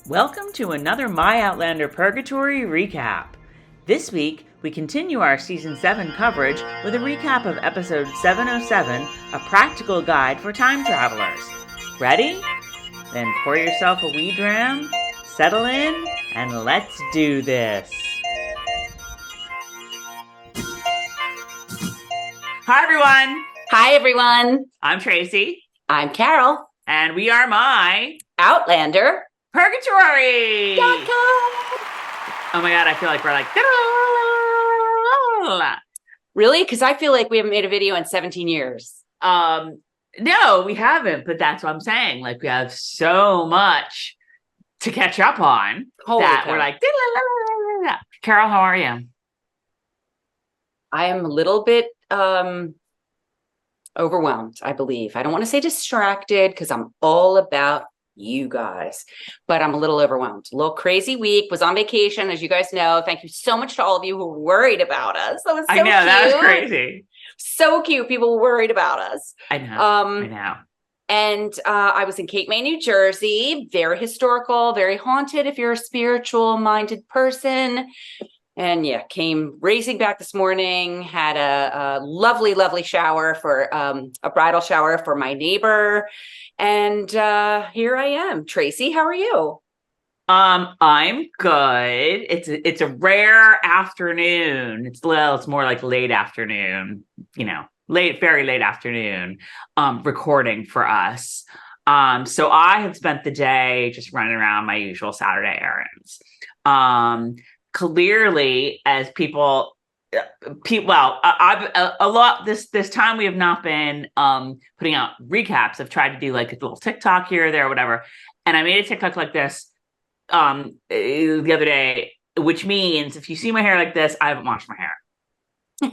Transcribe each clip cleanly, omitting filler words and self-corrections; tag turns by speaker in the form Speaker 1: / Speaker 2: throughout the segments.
Speaker 1: Welcome to another My Outlander Purgatory recap. This week, we continue our Season 7 coverage with a recap of Episode 707, A Practical Guide for Time Travelers. Ready? Then pour yourself a wee dram, settle in, and let's do this. Hi, everyone.
Speaker 2: Hi, everyone.
Speaker 1: I'm Tracy.
Speaker 2: I'm Carol.
Speaker 1: And we are My
Speaker 2: Outlander
Speaker 1: Purgatory. Oh my God, I feel like we're like...
Speaker 2: Really? Because I feel like we haven't made a video in 17 years.
Speaker 1: No, we haven't, but that's what I'm saying. Like, we have so much to catch up on we're like... Carol, how are you?
Speaker 2: I am a little bit overwhelmed, I believe. I don't want to say distracted because I'm all about you guys, but I'm a little overwhelmed. A little crazy week. Was on vacation, as you guys know. Thank you so much to all of you who were worried about us. That was so cute.
Speaker 1: I know, that was crazy.
Speaker 2: So cute. People were worried about us.
Speaker 1: I know.
Speaker 2: And I was in Cape May, New Jersey. Very historical, very haunted if you're a spiritual-minded person. And yeah, came racing back this morning, had a lovely, lovely shower for a bridal shower for my neighbor. And here I am. Tracy, how are you?
Speaker 1: I'm good. It's a rare afternoon. It's more like late afternoon, very late afternoon, recording for us. So I have spent the day just running around my usual Saturday errands. Clearly, as people, I've a lot this time we have not been putting out recaps. I've tried to do like a little TikTok here or there or whatever, and I made a TikTok like this the other day, which means if you see my hair like this, I haven't washed my hair.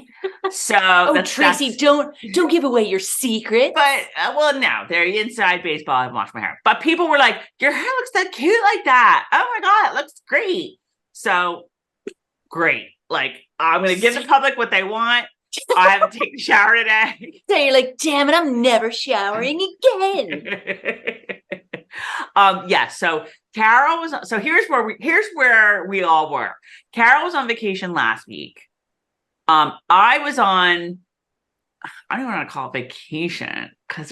Speaker 1: So
Speaker 2: Tracy, don't give away your secret.
Speaker 1: But no, they're inside baseball. I haven't washed my hair, but people were like, "Your hair looks that cute like that. Oh my God, it looks great." So great. Like, I'm going to give the public what they want. I haven't taken a shower today.
Speaker 2: So you're like, damn it, I'm never showering again.
Speaker 1: Yeah. So Carol was, here's where we all were. Carol was on vacation last week. I was on, I don't want to call it vacation because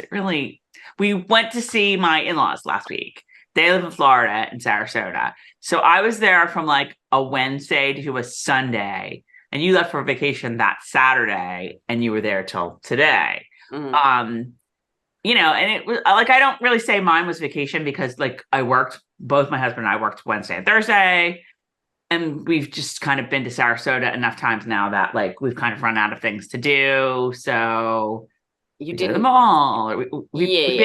Speaker 1: we went to see my in-laws last week. They live in Florida, in Saratoga. So I was there from like a Wednesday to a Sunday, and you left for vacation that Saturday, and you were there till today.
Speaker 2: Mm-hmm.
Speaker 1: And it was like, I don't really say mine was vacation because like both my husband and I worked Wednesday and Thursday, and we've just kind of been to Sarasota enough times now that like we've kind of run out of things to do. So you did them all. We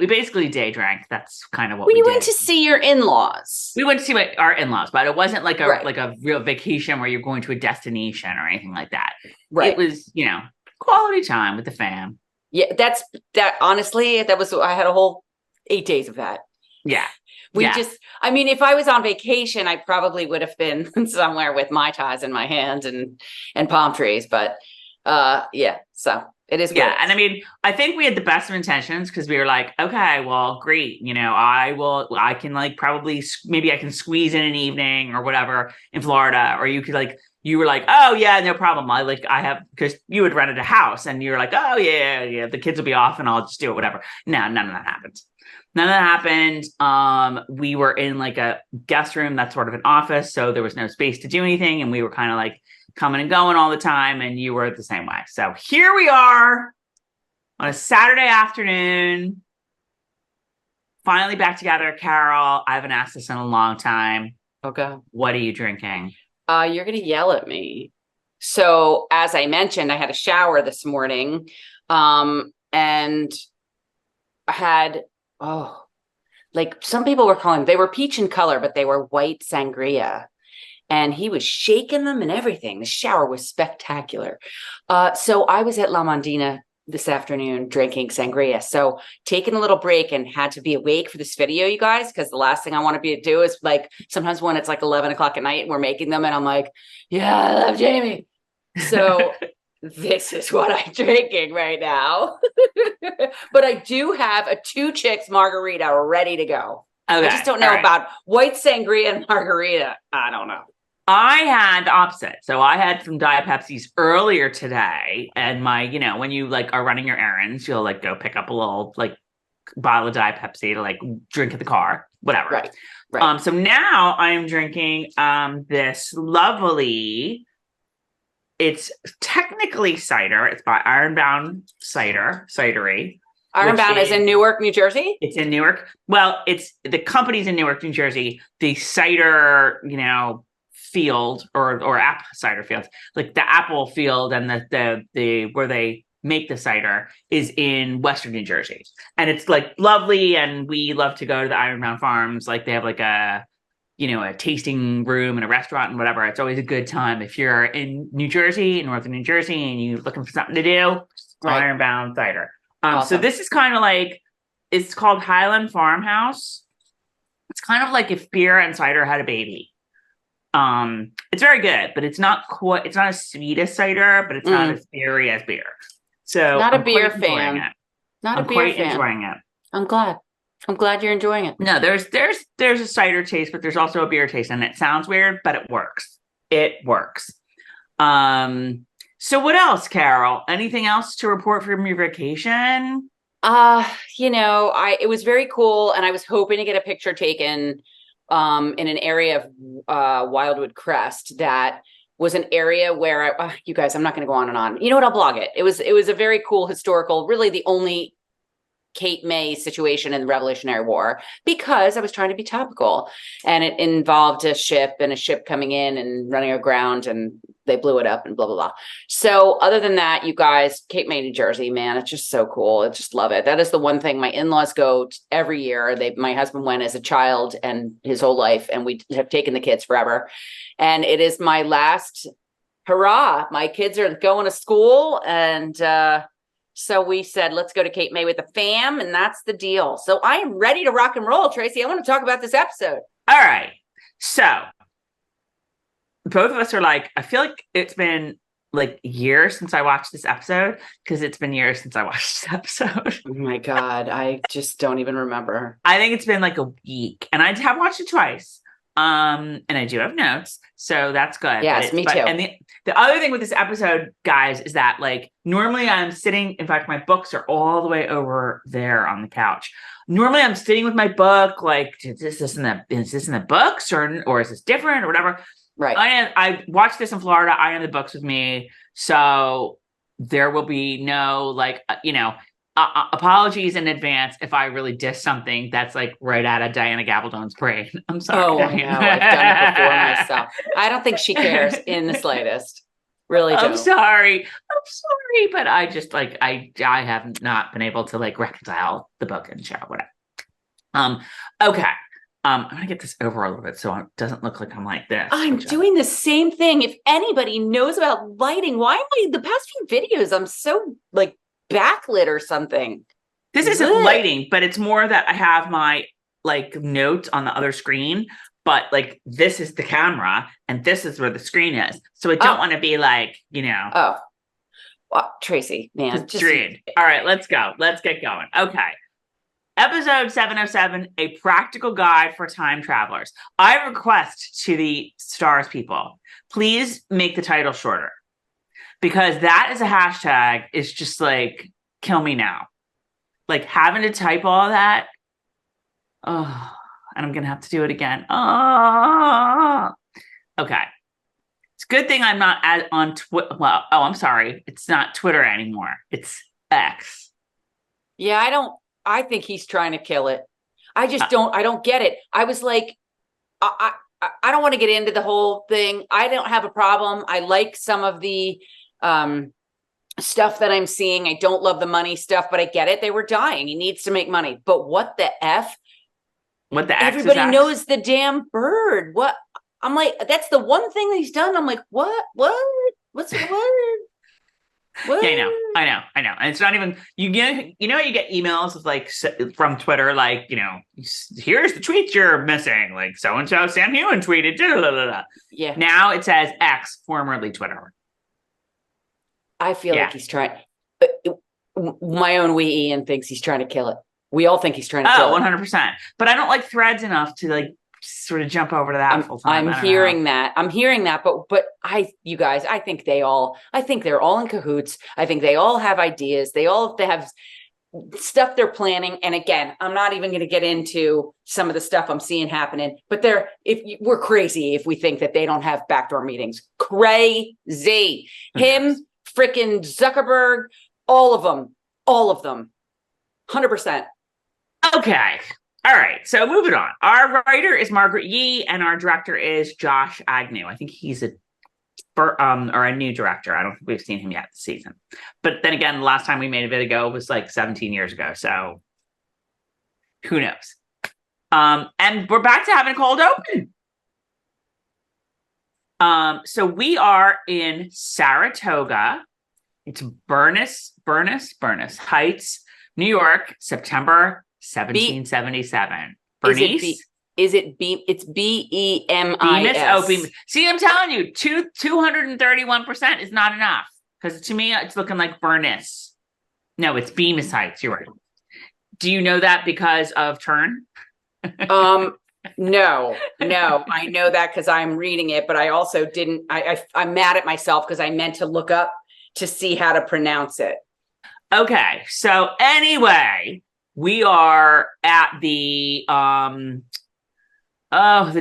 Speaker 1: basically day drank. That's kind of what we did.
Speaker 2: We went to see your in-laws.
Speaker 1: We went to see our in-laws, but it wasn't like a real vacation where you're going to a destination or anything like that.
Speaker 2: Right.
Speaker 1: It was, quality time with the fam.
Speaker 2: Yeah, honestly, I had a whole 8 days of that.
Speaker 1: Yeah.
Speaker 2: If I was on vacation, I probably would have been somewhere with Mai Tais in my hands and palm trees, but so it is.
Speaker 1: Yeah. And I think we had the best of intentions because we were like, okay, well, great. I can like probably, maybe I can squeeze in an evening or whatever in Florida, or you could you were like, oh yeah, no problem. Because you had rented a house and you were like, oh yeah, the kids will be off and I'll just do it, whatever. No, none of that happened. We were in like a guest room that's sort of an office, so there was no space to do anything, and we were kind of like coming and going all the time, and you were the same way. So here we are on a Saturday afternoon, finally back together. Carol, I haven't asked this in a long time.
Speaker 2: Okay.
Speaker 1: What are you drinking?
Speaker 2: You're going to yell at me. So as I mentioned, I had a shower this morning, and I had, like some people were calling, they were peach in color, but they were white sangria. And he was shaking them and everything. The shower was spectacular. So I was at La Mondina this afternoon drinking sangria. So taking a little break and had to be awake for this video, you guys, because the last thing I want to do is like sometimes when it's like 11 o'clock at night and we're making them and I'm like, yeah, I love Jamie. So this is what I'm drinking right now. But I do have a 2 Chicks margarita ready to go.
Speaker 1: Okay.
Speaker 2: I just don't know about white sangria and margarita. I don't know.
Speaker 1: I had the opposite. So I had some Diet Pepsis earlier today, and when you like are running your errands, you'll like go pick up a little like bottle of Diet Pepsi to like drink in the car, whatever.
Speaker 2: Right. Right.
Speaker 1: So now I am drinking this lovely. It's technically cider. It's by Ironbound Cidery.
Speaker 2: Ironbound is in Newark, New Jersey?
Speaker 1: It's in Newark. Well, it's the company's in Newark, New Jersey. The cider, field or apple cider field, like the apple field and the where they make the cider is in Western New Jersey. And it's like lovely. And we love to go to the Ironbound Farms. Like they have like a tasting room and a restaurant and whatever. It's always a good time. If you're in New Jersey, northern New Jersey, and you're looking for something to do, Ironbound cider.
Speaker 2: Awesome.
Speaker 1: So this is kind of like, it's called Highland Farmhouse. It's kind of like if beer and cider had a baby. It's very good, but it's not as sweet as cider, but it's not as beery as beer. So
Speaker 2: not a beer fan. Not a beer fan.
Speaker 1: Enjoying it.
Speaker 2: I'm glad you're enjoying it.
Speaker 1: No, there's a cider taste, but there's also a beer taste, and it sounds weird, but it works. It works. So what else, Carol? Anything else to report from your vacation?
Speaker 2: It was very cool, and I was hoping to get a picture taken in an area of Wildwood Crest that was an area where you guys, I'm not going to go on and on. You know what? I'll blog it. It was a very cool historical, really the only Cape May situation in the Revolutionary War, because I was trying to be topical, and it involved a ship coming in and running aground, and they blew it up and blah, blah, blah. So other than that, you guys, Cape May, New Jersey, man, it's just so cool. I just love it. That is the one thing my in-laws go every year. My husband went as a child and his whole life, and we have taken the kids forever. And it is my last hurrah. My kids are going to school, and so we said, let's go to Cape May with the fam, and that's the deal. So I am ready to rock and roll, Tracy. I want to talk about this episode.
Speaker 1: All right. So both of us are like, I feel like it's been like years since I watched this episode, because it's been years since I watched this episode.
Speaker 2: Oh my God. I just don't even remember.
Speaker 1: I think it's been like a week, and I have watched it twice. And I do have notes, so that's good.
Speaker 2: Yes, me too.
Speaker 1: And the other thing with this episode, guys, is that like normally I'm sitting. In fact, my books are all the way over there on the couch. Normally, I'm sitting with my book. Like, is this in the books, or is this different, or whatever?
Speaker 2: Right.
Speaker 1: I watched this in Florida. I am the books with me, so there will be no apologies in advance if I really diss something that's like right out of Diana Gabaldon's brain. I'm sorry.
Speaker 2: Oh, I know. I've done it before myself. I don't think she cares in the slightest. Really don't.
Speaker 1: I'm sorry, but I just like I have not been able to like reconcile the book and show, whatever. Okay. I'm gonna get this over a little bit so it doesn't look like I'm like this.
Speaker 2: I'm doing the same thing. If anybody knows about lighting, why am I the past few videos I'm so like backlit or something?
Speaker 1: This isn't lighting, but it's more that I have my like notes on the other screen, but like this is the camera and this is where the screen is. So I don't want to be like,
Speaker 2: Oh, well, Tracy, man.
Speaker 1: All right, let's go. Let's get going. Okay. Episode 707, A Practical Guide for Time Travelers. I request to the Stars people, please make the title shorter, because that is a hashtag. It's just like, kill me now. Like having to type all that. Oh, and I'm going to have to do it again. Oh, okay. It's a good thing I'm not on Twitter. Well, I'm sorry. It's not Twitter anymore. It's X.
Speaker 2: Yeah, I think he's trying to kill it. I don't get it. I was like, I don't want to get into the whole thing. I don't have a problem. I like some of the stuff that I'm seeing. I don't love the money stuff, but I get it. They were dying. He needs to make money. But what the F?
Speaker 1: What the F?
Speaker 2: Everybody knows the damn bird. What? I'm like, that's the one thing that he's done. I'm like, what? What's the word? What?
Speaker 1: Yeah, I know. And it's not even, you get emails of like from Twitter, like, here's the tweet you're missing. Like so-and-so Sam Hewen tweeted. Blah, blah, blah.
Speaker 2: Yeah.
Speaker 1: Now it says X, formerly Twitter.
Speaker 2: I feel like he's trying. My own wee Ian thinks he's trying to kill it. We all think he's trying to
Speaker 1: Oh,
Speaker 2: kill her.
Speaker 1: 100%. But I don't like Threads enough to like sort of jump over to that full time.
Speaker 2: I'm hearing that. I'm hearing that. But you guys, I think they're all in cahoots. I think they all have ideas. They all have stuff they're planning. And again, I'm not even going to get into some of the stuff I'm seeing happening, but we're crazy if we think that they don't have backdoor meetings. Crazy. Him, freaking Zuckerberg, all of them, 100%.
Speaker 1: Okay. All right. So moving on. Our writer is Margaret Yee and our director is Josh Agnew. I think he's a new director. I don't think we've seen him yet this season. But then again, the last time we made a video was like 17 years ago. So who knows? And we're back to having a cold open. So we are in Saratoga. It's Burness Heights, New York, September 1777. Bernice?
Speaker 2: It's BEMIS.
Speaker 1: Bemis. See, I'm telling you, 231% is not enough. Because to me, it's looking like Burness. No, it's Bemis Heights. You're right. Do you know that because of Turn?
Speaker 2: No. I know that because I'm reading it, but I also didn't. I'm mad at myself because I meant to look up to see how to pronounce it.
Speaker 1: Okay. So anyway, we are at the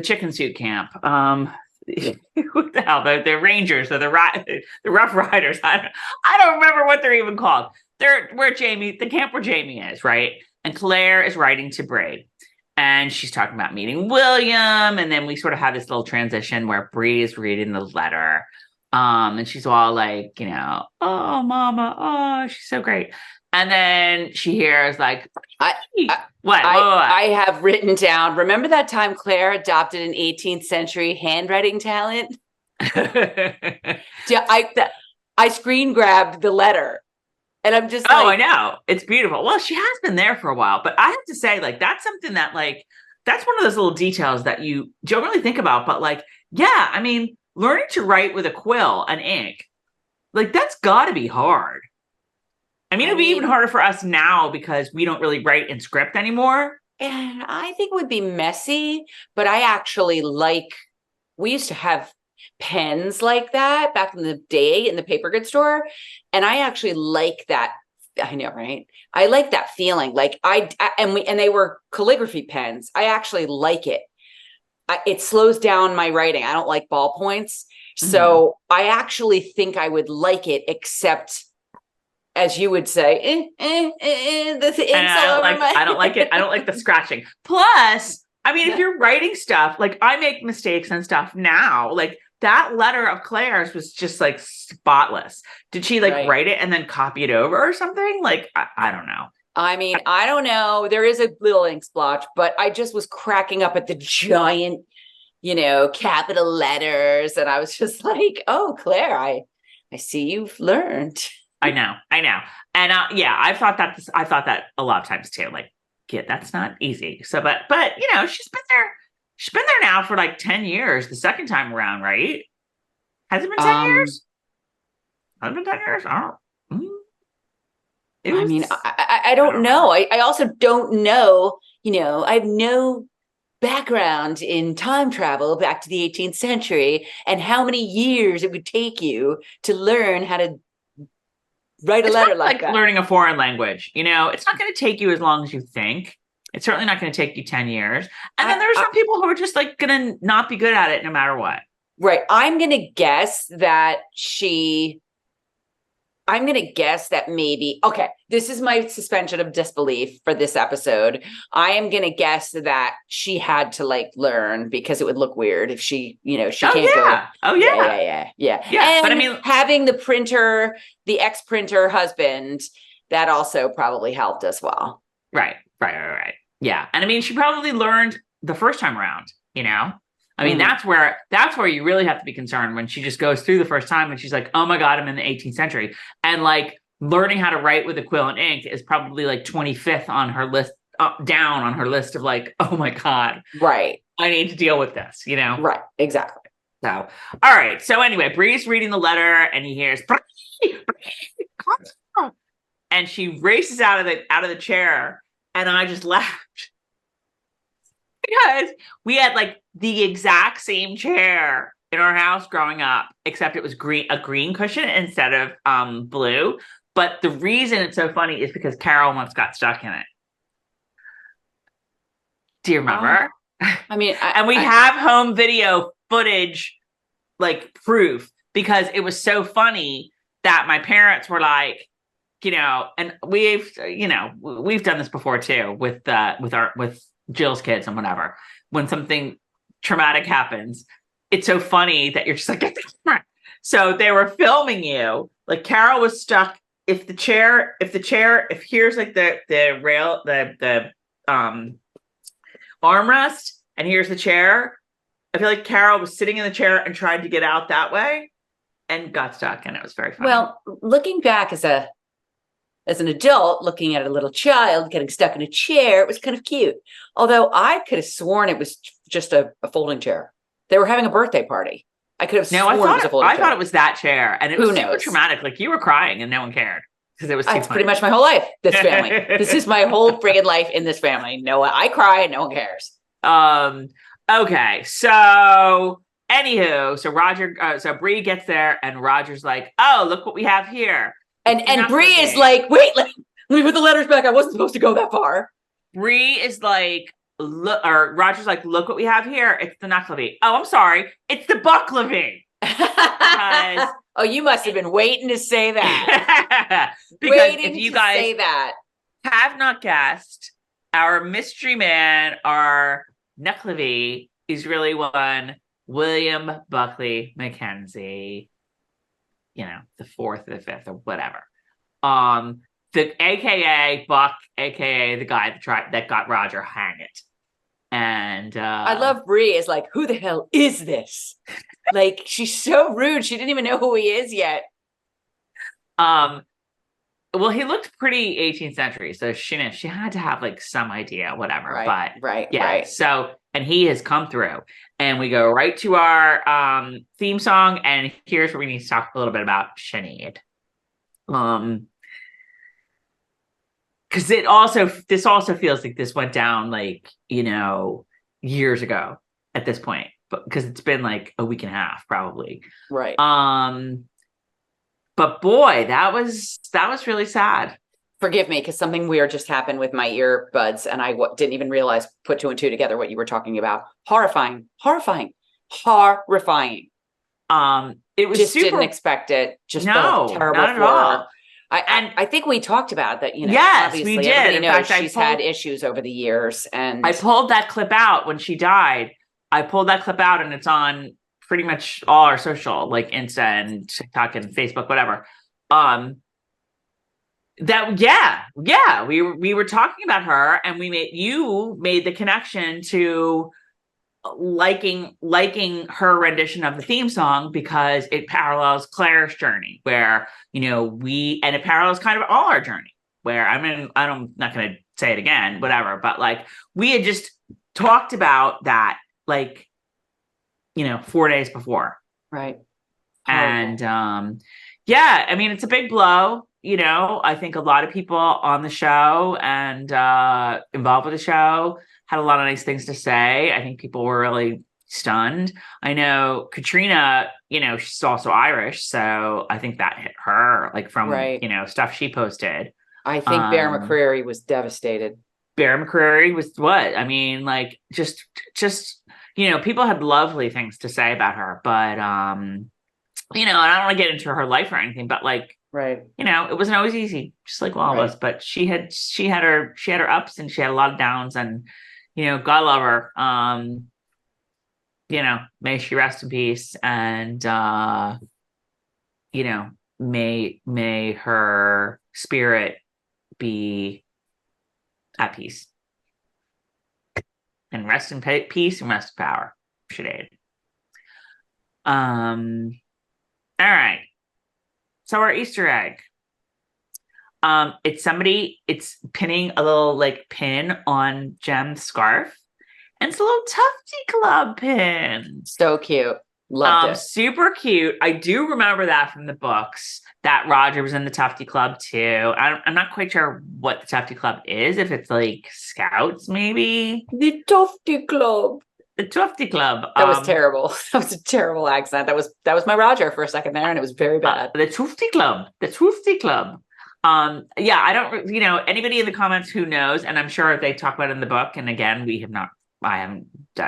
Speaker 1: chicken suit camp. What the hell? The Rangers or the Rough Riders. I don't remember what they're even called. They're the camp where Jamie is, right? And Claire is writing to Bree. And she's talking about meeting William. And then we sort of have this little transition where Bree is reading the letter. And she's all like, oh, mama, oh, she's so great. And then she hears like, what?
Speaker 2: I have written down, remember that time Claire adopted an 18th century handwriting talent? Yeah, I screen grabbed the letter. And I'm just
Speaker 1: I know. It's beautiful. Well, she has been there for a while, but I have to say, like, that's something that, like, that's one of those little details that you don't really think about. But, like, yeah, I mean, learning to write with a quill and ink, like, that's got to be hard. I mean, it'd be even harder for us now because we don't really write in script anymore.
Speaker 2: And I think it would be messy, but I actually we used to have pens like that back in the day in the paper goods store. And I actually like that. I know, right? I like that feeling. Like and they were calligraphy pens. I actually like it. It slows down my writing. I don't like ballpoints. So I actually think I would like it, except as you would say, I
Speaker 1: don't like it. I don't like the scratching. Plus, I mean, if you're writing stuff, like I make mistakes and stuff now, like that letter of Claire's was just like spotless. Did she write it and then copy it over or something? Like, I don't know.
Speaker 2: I mean, I don't know. There is a little ink splotch, but I just was cracking up at the giant, capital letters. And I was just like, oh, Claire, I see you've learned.
Speaker 1: I know. And I thought that a lot of times too. Like, yeah, that's not easy. So, but she's been there. She's been there now for like 10 years. The second time around, right? Has it been 10 years? Has it been 10 years? I don't know.
Speaker 2: I mean, I don't know. I also don't know. I have no background in time travel back to the 18th century and how many years it would take you to learn how to write a letter like that.
Speaker 1: Learning a foreign language, it's not going to take you as long as you think. It's certainly not going to take you 10 years. And then there are some people who are just like going to not be good at it no matter what.
Speaker 2: Right. I'm going to guess that maybe, okay, this is my suspension of disbelief for this episode. I am going to guess that she had to learn because it would look weird if she can't go.
Speaker 1: Oh, yeah.
Speaker 2: Yeah.
Speaker 1: And
Speaker 2: but I mean, having the ex-printer husband, that also probably helped as well.
Speaker 1: Right. Yeah. And I mean, she probably learned the first time around, I mean, that's where you really have to be concerned when she just goes through the first time and she's like, oh my God, I'm in the 18th century. And learning how to write with a quill and ink is probably 25th on her list, down on her list of oh my God.
Speaker 2: Right.
Speaker 1: I need to deal with this,
Speaker 2: Right. Exactly.
Speaker 1: So, all right. So anyway, Bree's reading the letter and he hears, Bree, and she races out of the chair And I just laughed because we had like the exact same chair in our house growing up, except it was a green cushion instead of blue. But the reason it's so funny is because Carol once got stuck in it. Do you remember?
Speaker 2: I mean,
Speaker 1: and we have home video footage, like proof, because it was so funny that my parents were like, and we've done this before too with Jill's kids and whatever. When something traumatic happens, it's so funny that you're just like, so they were filming you. Like Carol was stuck. If here's like the rail, the armrest, and here's the chair. I feel like Carol was sitting in the chair and tried to get out that way and got stuck, and it was very funny.
Speaker 2: Well, looking back as an adult, looking at a little child getting stuck in a chair, it was kind of cute. Although I could have sworn it was just a folding chair. They were having a birthday party. I could have sworn it was a folding chair.
Speaker 1: I thought it was that chair, and it was super
Speaker 2: knows?
Speaker 1: Traumatic. Like you were crying and no one cared because it was.
Speaker 2: That's pretty much my whole life. This family. This is my whole friggin' life in this family. No, I cry and no one cares.
Speaker 1: Okay. So, anywho, so Bree gets there, and Roger's like, "Oh, look what we have here."
Speaker 2: And Bree is like, "Wait, let me put the letters back. I wasn't supposed to go that far."
Speaker 1: Bree is like, look, or Roger's like, look what we have here. It's the Nucklevy. Oh, I'm sorry. It's the Bucklevy.
Speaker 2: Oh, you must have been waiting to say that.
Speaker 1: Because if you guys say that, have not guessed, our mystery man, our Nucklevy, is really one William Buckley Mackenzie. The fourth or the fifth or whatever. The AKA Buck, AKA the guy that got Roger hang it. And
Speaker 2: I love Bree is like, who the hell is this? Like, she's so rude. She didn't even know who he is yet.
Speaker 1: Well, he looked pretty 18th century, so she had to have like some idea, whatever.
Speaker 2: Right.
Speaker 1: So, and he has come through, and we go right to our theme song, and here's where we need to talk a little bit about Sinead. Because this also feels like this went down like, years ago at this point, but because it's been like a week and a half probably.
Speaker 2: Right.
Speaker 1: But boy, that was really sad.
Speaker 2: Forgive me, because something weird just happened with my earbuds, and I didn't even realize, put two and two together, what you were talking about. Horrifying. It was just didn't expect it. Just no, terrible
Speaker 1: not at all.
Speaker 2: I think we talked about that.
Speaker 1: Yes,
Speaker 2: obviously
Speaker 1: we did.
Speaker 2: Everybody knows she's had issues over the years, and
Speaker 1: I pulled that clip out when she died. I pulled that clip out, and it's on pretty much all our social, like Insta and TikTok and Facebook, whatever. We were talking about her, and you made the connection to liking her rendition of the theme song because it parallels Claire's journey, where and it parallels kind of all our journey, where I'm not going to say it again, whatever, but like we had just talked about that, like 4 days before,
Speaker 2: right?
Speaker 1: And I mean, it's a big blow. I think a lot of people on the show and involved with the show had a lot of nice things to say. I think people were really stunned. I know Katrina, she's also Irish, so I think that hit her, like from stuff she posted.
Speaker 2: I think Bear McCreary was devastated.
Speaker 1: Bear McCreary was what? I mean, like just people had lovely things to say about her, but and I don't want to get into her life or anything, but like,
Speaker 2: right.
Speaker 1: It wasn't always easy, just like all of us, but she had her ups and she had a lot of downs, and God love her. May she rest in peace, and may her spirit be at peace and rest in peace and rest in power. Sinead. All right. So our Easter egg. It's pinning a little like pin on Jem's scarf. And it's a little Tufty Club pin.
Speaker 2: So cute. Loved it.
Speaker 1: Super cute. I do remember that from the books, that Roger was in the Tufty Club too. I'm not quite sure what the Tufty Club is, if it's like scouts, maybe.
Speaker 2: The Tufty Club.
Speaker 1: The Tufty Club.
Speaker 2: That was terrible. That was a terrible accent. That was my Roger for a second there, and it was very bad.
Speaker 1: The Tufty Club. The Tufty Club. Yeah, I don't, anybody in the comments who knows, and I'm sure they talk about it in the book, and again, I haven't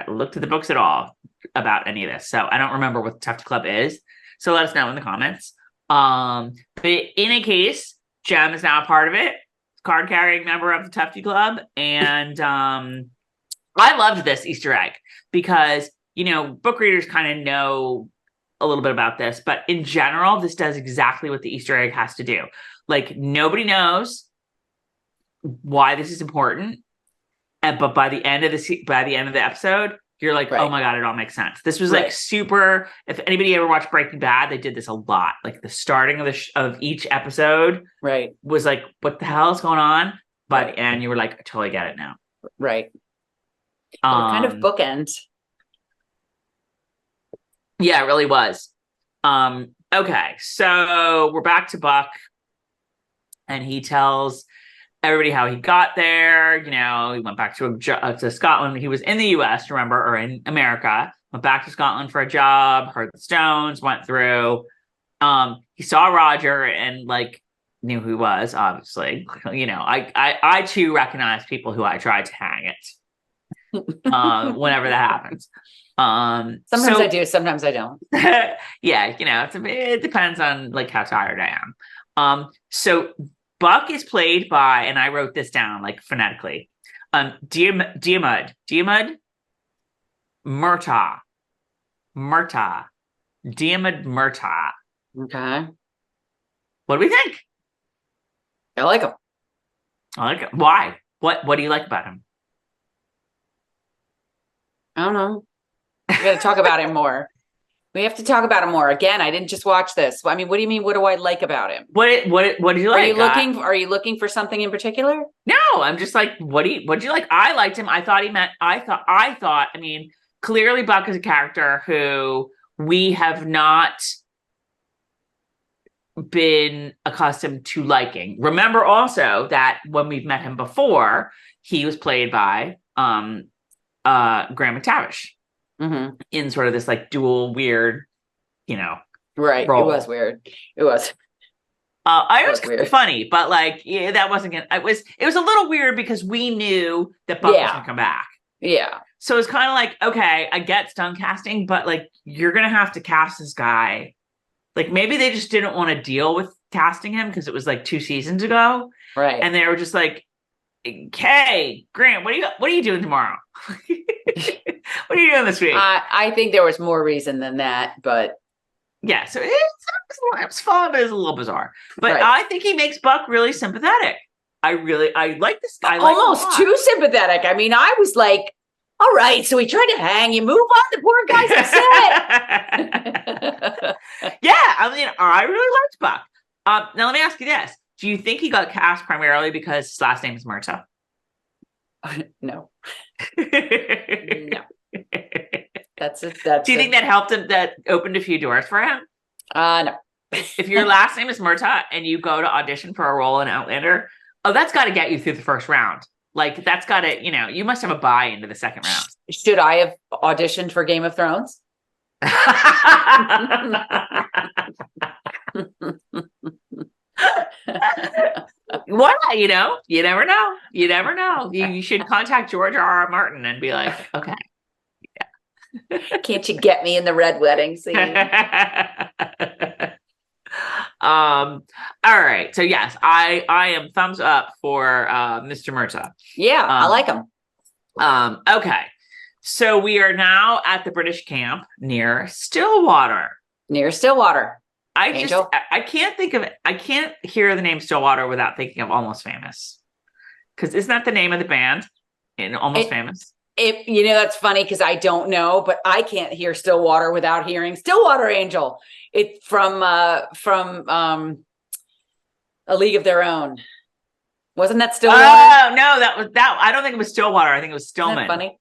Speaker 1: looked at the books at all about any of this, so I don't remember what the Tufty Club is. So let us know in the comments. But in any case, Jem is now a part of it, card carrying member of the Tufty Club, and I loved this Easter egg because book readers kind of know a little bit about this, but in general, this does exactly what the Easter egg has to do. Like, nobody knows why this is important, but by the end of the episode, you're like, right. Oh my God, it all makes sense. This was like super. If anybody ever watched Breaking Bad, they did this a lot. Like the starting of each episode, was like, what the hell is going on? By the end, you were like, I totally get it now.
Speaker 2: Right. Kind of bookend.
Speaker 1: Yeah, it really was. Okay, so we're back to Buck, and he tells everybody how he got there. He went back to Scotland. He was in the US, remember, or in America. Went back to Scotland for a job, heard the Stones, went through. He saw Roger and like knew who he was, obviously. I too recognize people who I tried to hang it whenever that happens.
Speaker 2: Sometimes I do, sometimes I don't.
Speaker 1: Yeah, it depends on like how tired I am. So Buck is played by, and I wrote this down like phonetically, Diarmuid Murtagh. Diarmuid Murtagh.
Speaker 2: Okay.
Speaker 1: What do we think?
Speaker 2: I like him.
Speaker 1: Why? What do you like about him?
Speaker 2: I don't know. We got to talk about him more. We have to talk about him more. Again, I didn't just watch this. I mean, what do you mean? What do I like about him?
Speaker 1: What do you like?
Speaker 2: Are you looking for something in particular?
Speaker 1: No, I'm just like, what do you like? I liked him. I mean, clearly Buck is a character who we have not been accustomed to liking. Remember also that when we've met him before, he was played by Graham McTavish.
Speaker 2: Mm-hmm.
Speaker 1: In sort of this like dual weird,
Speaker 2: right. Role. It was weird. It was.
Speaker 1: It was kind of funny, but like, yeah, that wasn't gonna. It was a little weird because we knew that Buck was gonna come back.
Speaker 2: Yeah.
Speaker 1: So it's kind of like, okay, I get stunt casting, but like, you're gonna have to cast this guy. Like, maybe they just didn't want to deal with casting him because it was like 2 seasons ago,
Speaker 2: right?
Speaker 1: And they were just like, "Hey, Grant, what are you doing tomorrow? What are you doing this week?"
Speaker 2: I think there was more reason than that, but
Speaker 1: yeah, so it was fun, but it's a little bizarre. But I think he makes Buck really sympathetic. I like this guy.
Speaker 2: Almost too sympathetic. I mean, I was like, all right, so he tried to hang you. Move on. The poor guy's upset.
Speaker 1: Yeah, I mean, I really liked Buck. Now let me ask you this. Do you think he got cast primarily because his last name is Murtagh?
Speaker 2: No. No. That's it.
Speaker 1: Do you think that helped him? That opened a few doors for him?
Speaker 2: No.
Speaker 1: If your last name is Murtagh and you go to audition for a role in Outlander, that's got to get you through the first round. Like, that's got to, you must have a buy into the second round.
Speaker 2: Should I have auditioned for Game of Thrones?
Speaker 1: What? You never know. You never know. You should contact George R.R. Martin and be like, okay.
Speaker 2: Yeah. Can't you get me in the red wedding scene?
Speaker 1: All right. So yes, I am thumbs up for Mr. Murtagh.
Speaker 2: Yeah, I like him.
Speaker 1: Okay. So we are now at the British camp near Stillwater. I can't think of it. I can't hear the name Stillwater without thinking of Almost Famous. Because isn't that the name of the band in Almost Famous?
Speaker 2: That's funny because I don't know, but I can't hear Stillwater without hearing Stillwater Angel. It's from A League of Their Own. Wasn't that Stillwater?
Speaker 1: Oh no, that was that. I don't think it was Stillwater. I think it was Stillman.
Speaker 2: Isn't that funny?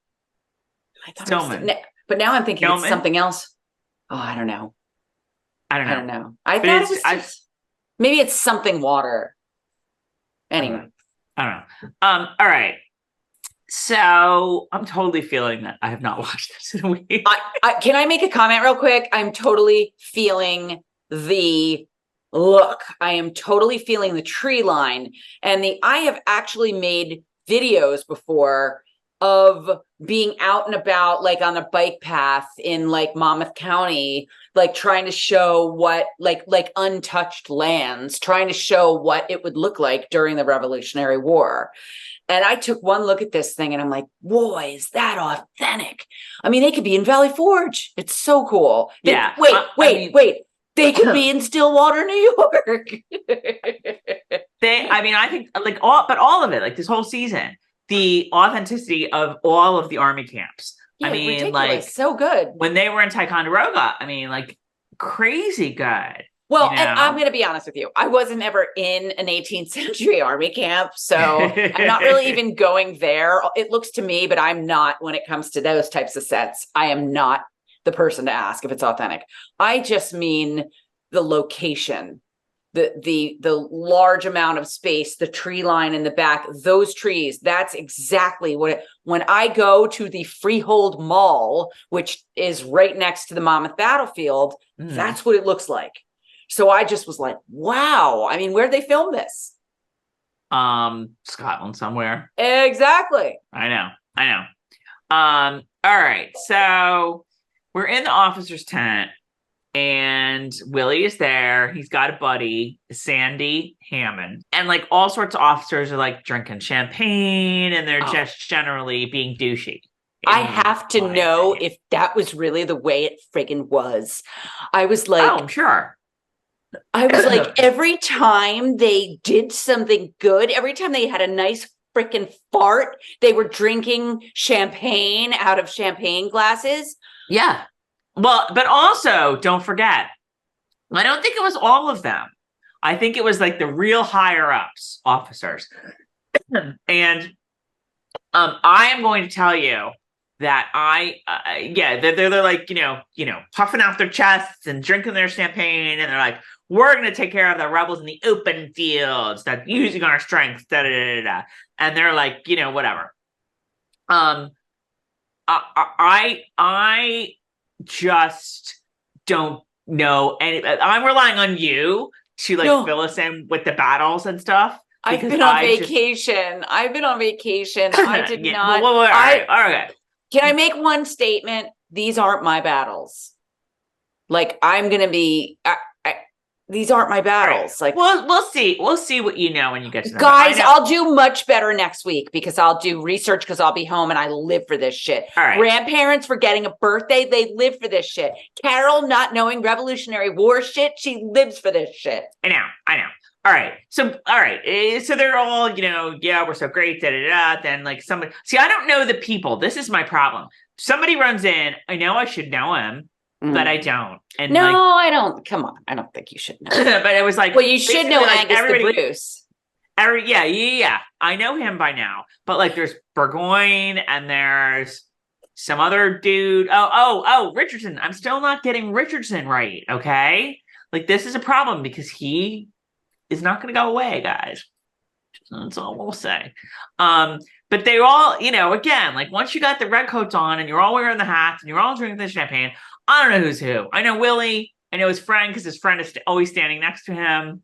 Speaker 1: Stillman.
Speaker 2: But now I'm thinking Stillman? It's something else. Oh, I don't know.
Speaker 1: I don't
Speaker 2: I don't
Speaker 1: know.
Speaker 2: know. I
Speaker 1: But
Speaker 2: thought it was just, maybe it's something water. Anyway.
Speaker 1: I don't know. All right. So I'm totally feeling that I have not watched this in a week.
Speaker 2: Can I make a comment real quick? I'm totally feeling the look. I am totally feeling the tree line. And I have actually made videos before of being out and about, like on a bike path in like Monmouth County, like trying to show what like untouched lands, trying to show what it would look like during the Revolutionary War. And I took one look at this thing and I'm like, boy, is that authentic? I mean, they could be in Valley Forge. It's so cool.
Speaker 1: Yeah.
Speaker 2: Wait. They could be in Stillwater, New York.
Speaker 1: I think like all of it, like this whole season, the authenticity of all of the army camps.
Speaker 2: Yeah,
Speaker 1: I mean,
Speaker 2: ridiculous.
Speaker 1: like
Speaker 2: so good.
Speaker 1: When they were in Ticonderoga, I mean, like crazy good.
Speaker 2: Well, and I'm going to be honest with you. I wasn't ever in an 18th century army camp, so I'm not really even going there. It looks to me, but I'm not when it comes to those types of sets. I am not the person to ask if it's authentic. I just mean the location, the large amount of space, the tree line in the back, those trees. That's exactly what when I go to the Freehold Mall, which is right next to the Monmouth battlefield, that's what it looks like. So I just was like, wow. I mean, where'd they film this?
Speaker 1: Scotland somewhere.
Speaker 2: Exactly.
Speaker 1: I know. All right. So we're in the officer's tent and Willie is there. He's got a buddy, Sandy Hammond. And like all sorts of officers are like drinking champagne and they're just generally being douchey.
Speaker 2: I have to know if that was really the way it friggin' was. I was like,
Speaker 1: oh, I'm sure.
Speaker 2: I was like, every time they did something good, every time they had a nice freaking fart, they were drinking champagne out of champagne glasses.
Speaker 1: Yeah. Well, but also don't forget, I don't think it was all of them. I think it was like the real higher ups officers. And I am going to tell you that they're like, puffing out their chests and drinking their champagne. And they're like, we're going to take care of the rebels in the open fields, that using our strength, da, da, da, da. And they're like, whatever. I just don't know any. I'm relying on you to fill us in with the battles and stuff.
Speaker 2: I've been on vacation. I did not.
Speaker 1: All right.
Speaker 2: Can I make one statement? These aren't my battles. Like I'm going to be. These aren't my battles.
Speaker 1: Right. Like, we'll see. We'll see what you know when you get to them.
Speaker 2: Guys, I'll do much better next week because I'll do research because I'll be home and I live for this shit.
Speaker 1: All right.
Speaker 2: Grandparents for getting a birthday, they live for this shit. Carol not knowing Revolutionary War shit, she lives for this shit.
Speaker 1: I know. All right. So they're all, yeah, we're so great, da da da. Then like somebody, see, I don't know the people. This is my problem. Somebody runs in. I know I should know him. But I don't. And
Speaker 2: no, I don't. Come on. I don't think you should know.
Speaker 1: But it was like,
Speaker 2: well, you should know Angus the Bruce.
Speaker 1: Yeah. I know him by now. But like there's Burgoyne and there's some other dude. Oh, Richardson. I'm still not getting Richardson right. Okay. Like this is a problem because he is not going to go away, guys. That's all we'll say. But they all, again, like once you got the red coats on and you're all wearing the hats and you're all drinking the champagne, I don't know who's who. I know Willie. I know his friend because his friend is always standing next to him.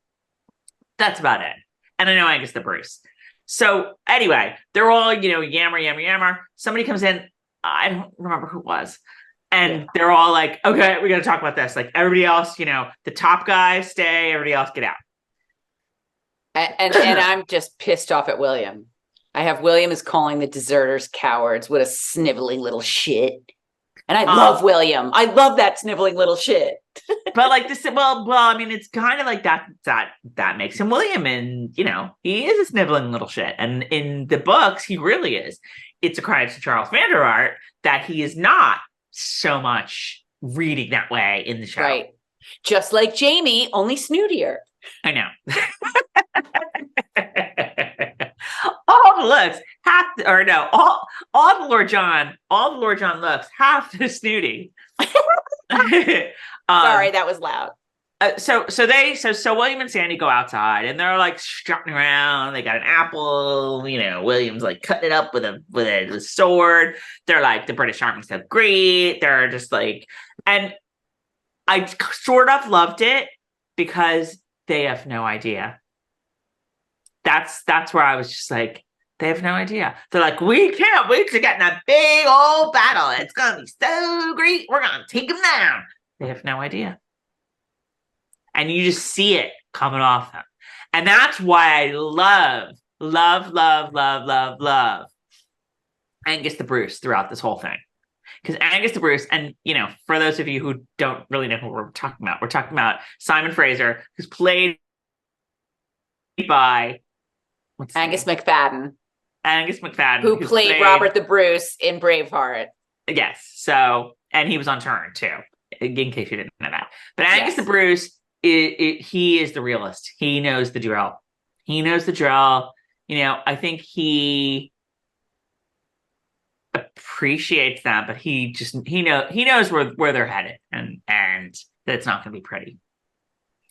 Speaker 1: That's about it. And I know Angus the Bruce. So anyway, they're all, yammer. Somebody comes in. I don't remember who it was. And they're all like, okay, we got to talk about this. Like everybody else, the top guys stay, everybody else get out.
Speaker 2: And I'm just pissed off at William. I have William is calling the deserters cowards. What a sniveling little shit. And I love William. I love that sniveling little shit.
Speaker 1: But like this, well, I mean, it's kind of like that makes him William. And, he is a sniveling little shit. And in the books, he really is. It's a credit to Charles Vander Art that he is not so much reading that way in the show.
Speaker 2: Right. Just like Jamie, only snootier.
Speaker 1: I know. All the looks all the Lord John looks half the snooty.
Speaker 2: Sorry, that was loud.
Speaker 1: So William and Sandy go outside and they're like strutting around. They got an apple, William's like cutting it up with a sword. They're like, the British Army's so great. They're just like, and I sort of loved it because they have no idea. That's where I was just like, they have no idea. They're like, we can't wait to get in a big old battle. It's gonna be so great. We're gonna take them down. They have no idea. And you just see it coming off them. And that's why I love Angus the Bruce throughout this whole thing. Because Angus the Bruce, and for those of you who don't really know who we're talking about Simon Fraser, who's played by
Speaker 2: Angus McFadden.
Speaker 1: Angus McFadden,
Speaker 2: who played Robert the Bruce in Braveheart.
Speaker 1: Yes. So, and he was on Turn too, in case you didn't know that. But Angus the Bruce, he is the realist. He knows the drill. I think he appreciates that, but he knows where they're headed, and that it's not going to be pretty.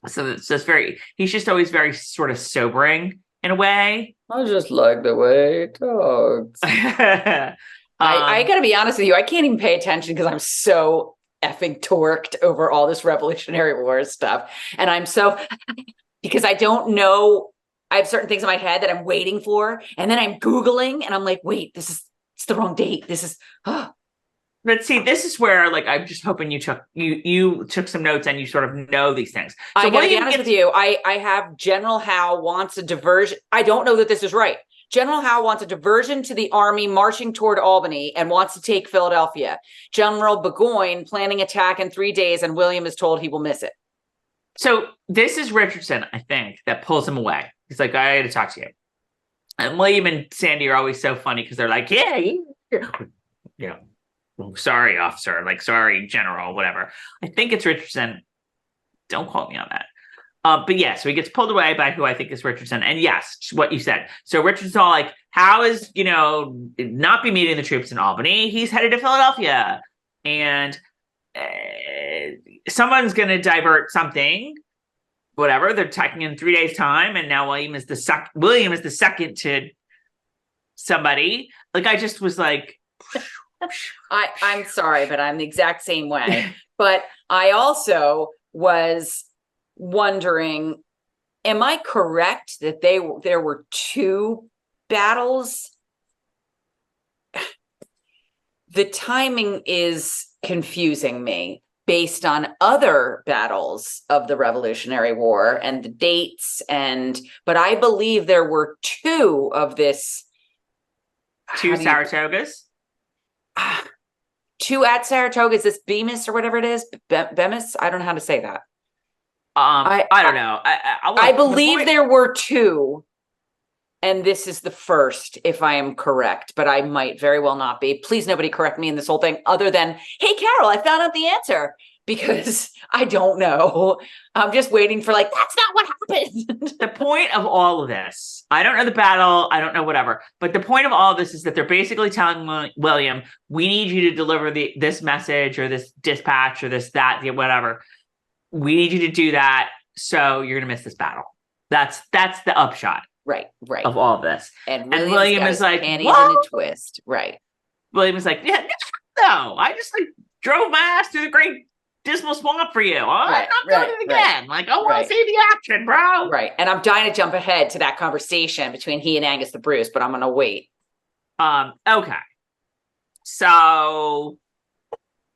Speaker 1: So it's just he's just always very sort of sobering in a way.
Speaker 2: I just like the way he talks. I gotta be honest with you, I can't even pay attention because I'm so effing torqued over all this Revolutionary War stuff. And I'm so, because I don't know, I have certain things in my head that I'm waiting for. And then I'm Googling and I'm like, wait, it's the wrong date.
Speaker 1: But see, this is where, like, I'm just hoping you took some notes and you sort of know these things. So
Speaker 2: I gotta be honest with you. I have General Howe wants a diversion. I don't know that this is right. General Howe wants a diversion to the army marching toward Albany and wants to take Philadelphia. General Burgoyne planning attack in 3 days, and William is told he will miss it.
Speaker 1: So this is Richardson, I think, that pulls him away. He's like, I got to talk to you. And William and Sandy are always so funny because they're like, sorry, officer, like, sorry, general, whatever. I think it's Richardson. Don't quote me on that. But yeah, so he gets pulled away by who I think is Richardson. And yes, what you said. So Richardson's all like, how is, not be meeting the troops in Albany? He's headed to Philadelphia. And someone's going to divert something, whatever. They're attacking in 3 days' time. And now William is the second to somebody. Like, I just was like...
Speaker 2: I'm sorry, but I'm the exact same way. But I also was wondering, am I correct that there were two battles? The timing is confusing me based on other battles of the Revolutionary War and the dates, but I believe there were two of this.
Speaker 1: Two Saratogas?
Speaker 2: Two at Saratoga. Is this Bemis or whatever it is? Bemis? I don't know how to say that.
Speaker 1: I don't know.
Speaker 2: I believe there were two, and this is the first, if I am correct, but I might very well not be. Please, nobody correct me in this whole thing other than, hey, Carol, I found out the answer, because I don't know. I'm just waiting for, like, that's not what happened.
Speaker 1: The point of all of this, I don't know the battle, I don't know whatever, but the point of all of this is that they're basically telling William, we need you to deliver this message or this dispatch or that, whatever. We need you to do that, so you're going to miss this battle. That's the upshot.
Speaker 2: Right.
Speaker 1: Of all of this.
Speaker 2: And William is like, panties
Speaker 1: what?
Speaker 2: In a twist. Right.
Speaker 1: William is like, yeah, no, I just drove my ass through the great dismal swamp for you. I'm not doing it again. Like, I want to see the action, bro.
Speaker 2: Right. And I'm dying to jump ahead to that conversation between he and Angus the Bruce, but I'm going to wait.
Speaker 1: Okay. So,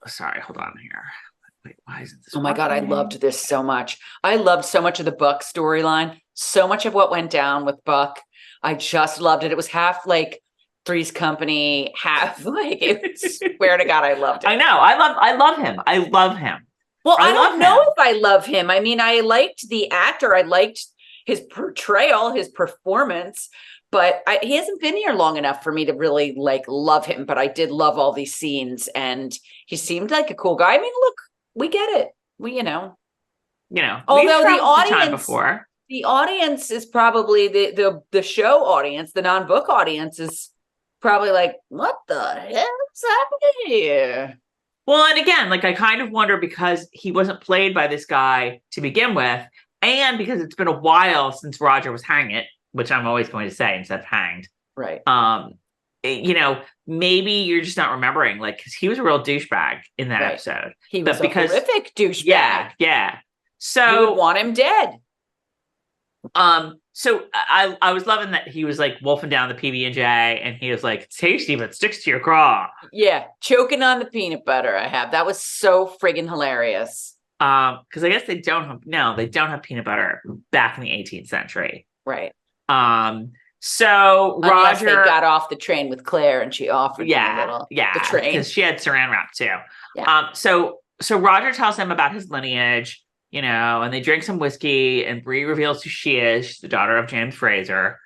Speaker 1: sorry, hold on here. Wait, why isn't this?
Speaker 2: Oh my God, I loved this so much. I loved so much of the Buck storyline. So much of what went down with Buck. I just loved it. It was half like Three's Company, half like, swear to God, I loved it.
Speaker 1: I know. I love him. I love him.
Speaker 2: Well, I don't know if I love him. I mean, I liked the actor. I liked his portrayal, his performance, but he hasn't been here long enough for me to really love him. But I did love all these scenes, and he seemed like a cool guy. I mean, look, we get it. Although the audience is probably the show audience, the non-book audience is probably like, what the hell's happening here?
Speaker 1: Well, and again, like I kind of wonder because he wasn't played by this guy to begin with, and because it's been a while since Roger was hanged, which I'm always going to say instead of hanged.
Speaker 2: Right.
Speaker 1: Maybe you're just not remembering, like, because he was a real douchebag in that episode.
Speaker 2: He was a horrific douchebag.
Speaker 1: Yeah. So
Speaker 2: you would want him dead.
Speaker 1: So I was loving that he was like wolfing down the PB&J, and he was like, it's tasty, but sticks to your craw.
Speaker 2: Yeah, choking on the peanut butter. That was so friggin' hilarious.
Speaker 1: Because I guess they don't have peanut butter back in the 18th century,
Speaker 2: right?
Speaker 1: So
Speaker 2: unless
Speaker 1: Roger
Speaker 2: they got off the train with Claire and she offered him the train
Speaker 1: because she had Saran wrap too.
Speaker 2: Yeah.
Speaker 1: So Roger tells him about his lineage. And they drink some whiskey, and Bree reveals who she is. She's the daughter of James Fraser.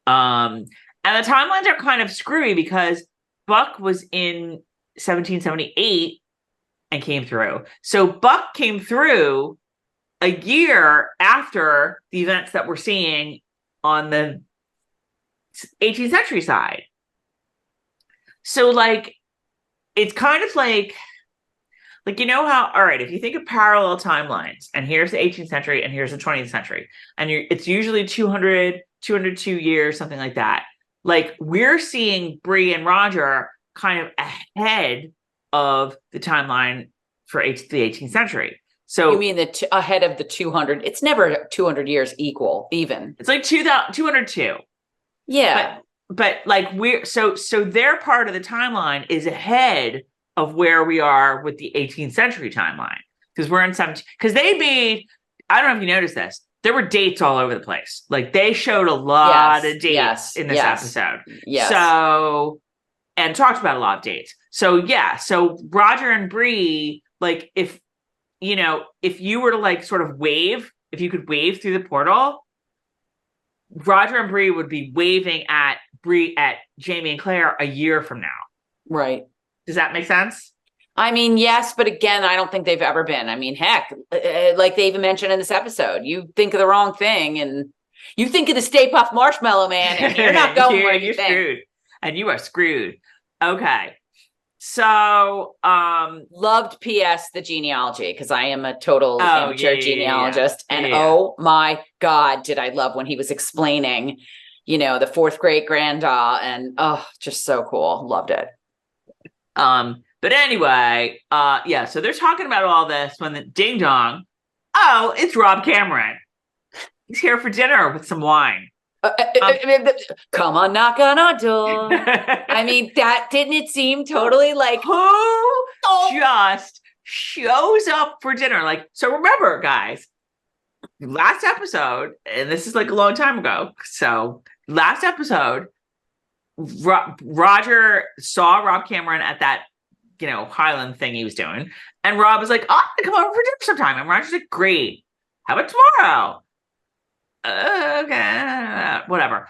Speaker 1: And the timelines are kind of screwy because Buck was in 1778 and came through. So Buck came through a year after the events that we're seeing on the 18th century side. So, like, it's kind of like how, all right, if you think of parallel timelines, and here's the 18th century and here's the 20th century, and it's usually 202 years, something like that. Like, we're seeing Bree and Roger kind of ahead of the timeline for the 18th century. So
Speaker 2: you mean ahead of the 200? It's never 200 years equal, even.
Speaker 1: It's like 202.
Speaker 2: Yeah.
Speaker 1: But like so their part of the timeline is ahead of where we are with the 18th century timeline, because we're in 17. Because they made, I don't know if you noticed this, there were dates all over the place. Like, they showed a lot of dates in this episode.
Speaker 2: Yes.
Speaker 1: So, and talked about a lot of dates. So so Roger and Bree, like, if you were to like sort of wave, if you could wave through the portal, Roger and Bree would be waving at Jamie and Claire a year from now.
Speaker 2: Right.
Speaker 1: Does that make sense?
Speaker 2: I mean, yes, but again, I don't think they've ever been. I mean, heck, like they even mentioned in this episode, you think of the wrong thing, and you think of the Stay Puft Marshmallow Man, and you're not going where you think.
Speaker 1: Screwed. And you are screwed. Okay. So,
Speaker 2: loved PS the genealogy, because I am a total amateur genealogist. And oh my God, did I love when he was explaining, the fourth great grandpa, and just so cool. Loved it.
Speaker 1: But anyway, so they're talking about all this when the ding dong, it's Rob Cameron. He's here for dinner with some wine.
Speaker 2: Come on, knock on our door. I mean, that didn't it seem totally like
Speaker 1: who just shows up for dinner? Like, so remember, guys, last episode, and this is like a long time ago. So last episode, Roger saw Rob Cameron at that, Highland thing he was doing. And Rob was like, I'm gonna come over for dinner sometime. And Roger's like, great. How about tomorrow? Okay, whatever.